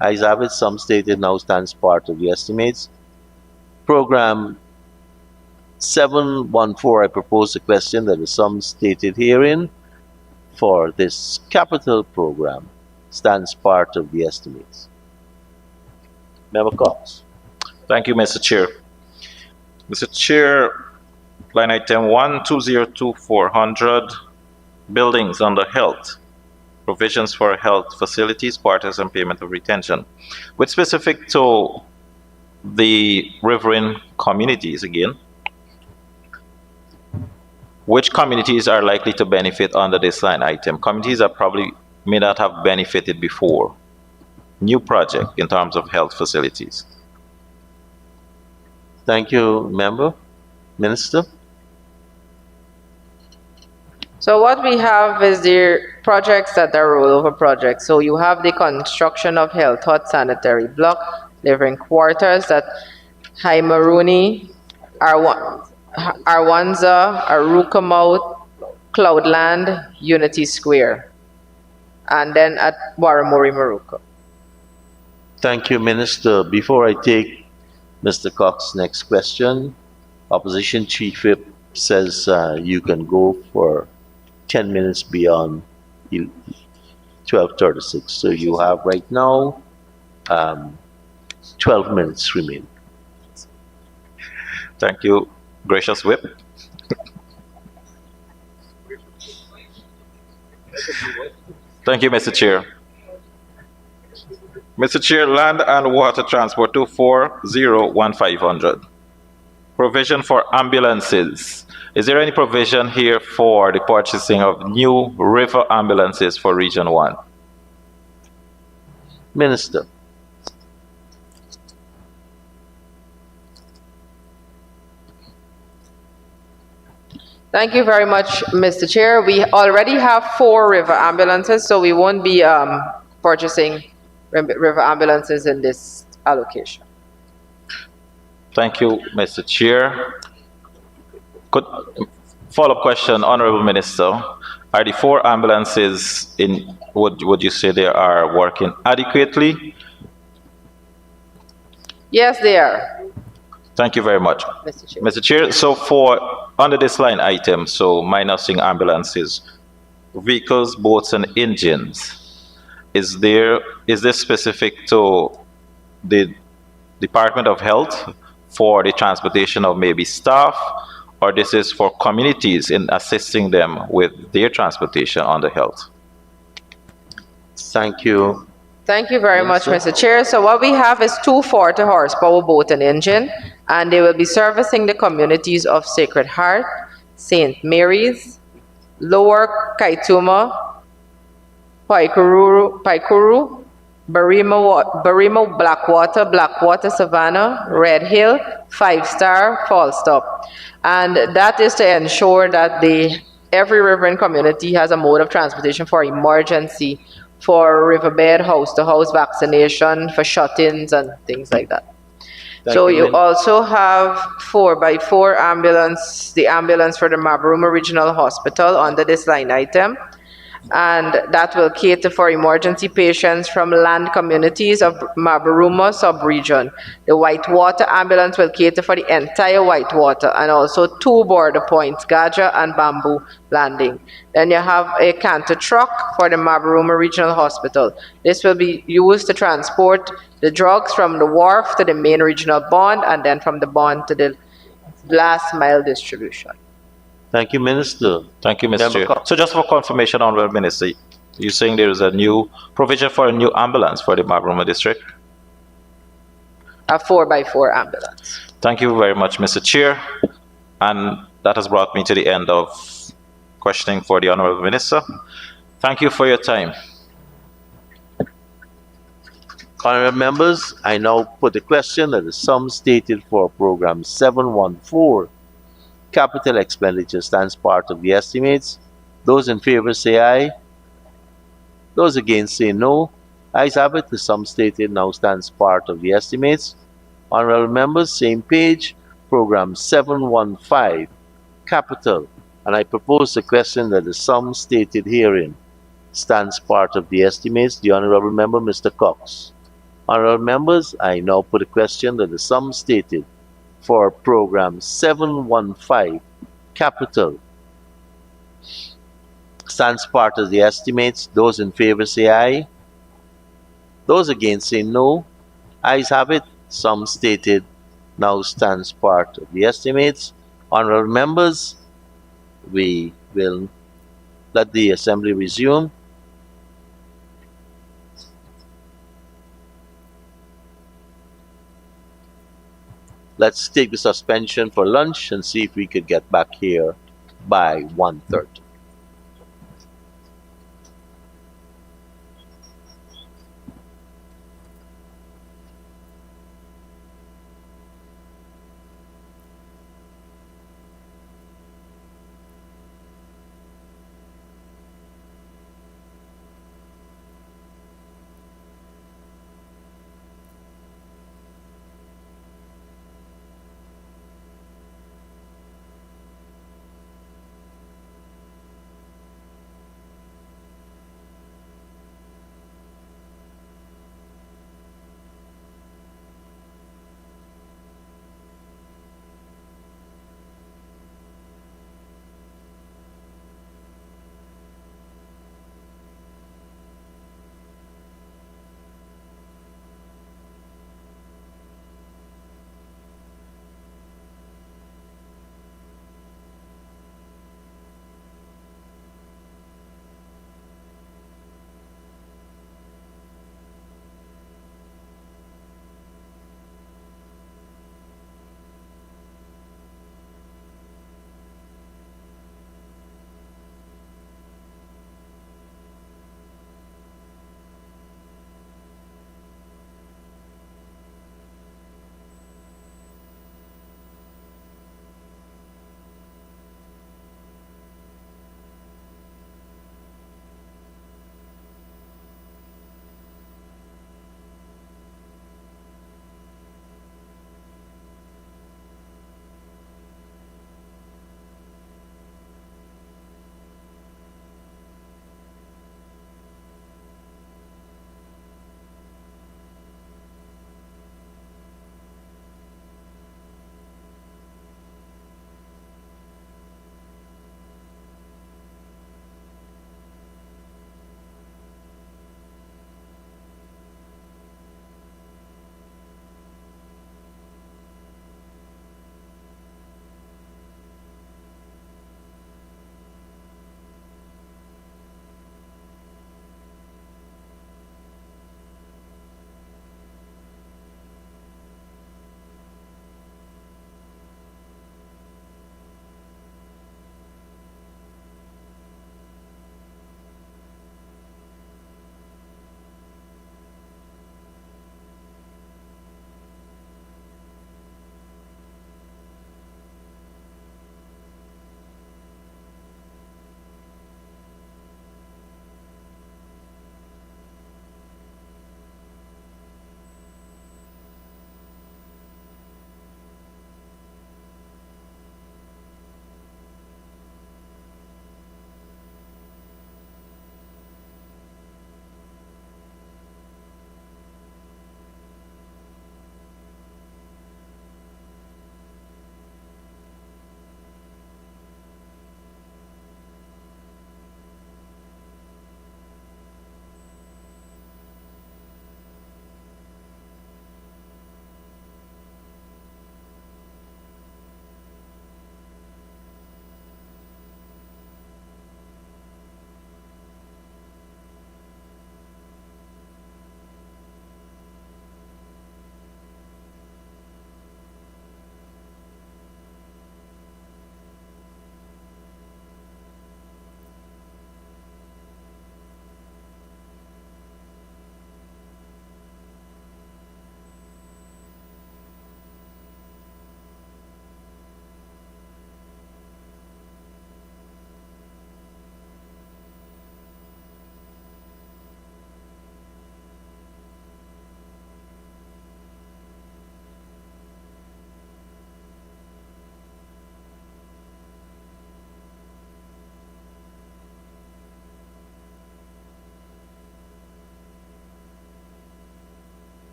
Ayes have it, sum stated now stands part of the estimates. Program 714, I propose a question that the sum stated herein for this capital program stands part of the estimates. Member Cox. Thank you, Mr. Chair. Mr. Chair, line item 1202400, buildings under health, provisions for health facilities, quarters, and payment of retention. With specific to the riverine communities again, which communities are likely to benefit under this line item? Communities that probably may not have benefited before. New project in terms of health facilities. Thank you, Member. Minister. So what we have is the projects that are rollover projects. So you have the construction of health hut sanitary block, living quarters at Haimaruni, Arwanza, Arukamouth, Cloudland, Unity Square, and then at Waramuri, Maruka. Thank you, Minister. Before I take Mr. Cox's next question, Opposition Chief Whip says you can go for 10 minutes beyond 12:36. So you have right now 12 minutes remaining. Thank you, gracious Whip. Thank you, Mr. Chair. Mr. Chair, Land and Water Transport 2401500. Provision for ambulances. Is there any provision here for the purchasing of new river ambulances for Region 1? Minister. Thank you very much, Mr. Chair. We already have 4 river ambulances, so we won't be purchasing river ambulances in this allocation. Thank you, Mr. Chair. Follow-up question, Honorable Minister. Are the 4 ambulances would you say they are working adequately? Yes, they are. Thank you very much. Mr. Chair. Mr. Chair, so for under this line item, so minusing ambulances, vehicles, boats, and engines, is this specific to the Department of Health for the transportation of maybe staff, or this is for communities in assisting them with their transportation on the health? Thank you. Thank you very much, Mr. Chair. So what we have is 2 40 horsepower boat and engine, and they will be servicing the communities of Sacred Heart, St. Mary's, Lower Kaituma, Paikuru, Barimo, Blackwater, Savannah, Red Hill, 5-Star, Falstop. And that is to ensure that every riverine community has a mode of transportation for emergency, for riverbed, house-to-house vaccination, for shut-ins and things like that. So you also have 4x4 ambulance, the ambulance for the Mabaruma Regional Hospital under this line item. And that will cater for emergency patients from land communities of Mabaruma sub-region. The Whitewater ambulance will cater for the entire Whitewater and also 2 border points, Gaja and Bamboo Landing. Then you have a canter truck for the Mabaruma Regional Hospital. This will be used to transport the drugs from the wharf to the main regional bond, and then from the bond to the last mile distribution. Thank you, Minister. Thank you, Mr. Chair. So just for confirmation, Honorable Minister, you're saying there is a new provision for a new ambulance for the Mabaruma district? A 4x4 ambulance. Thank you very much, Mr. Chair. And that has brought me to the end of questioning for the Honorable Minister. Thank you for your time. Honorable members, I now put the question that the sum stated for program 714 capital expenditure stands part of the estimates. Those in favor say aye. Those against say no. Ayes have it, the sum stated now stands part of the estimates. Honorable members, same page, program 715 capital And I propose the question that the sum stated herein stands part of the estimates. The Honorable Member, Mr. Cox. Honorable Members, I now put a question that the sum stated for Program 715 Capital stands part of the estimates. Those in favor say aye. Those against say no. Ayes have it. Sum stated now stands part of the estimates. Honorable Members, we will let the Assembly resume. Let's take the suspension for lunch and see if we could get back here by 1:30.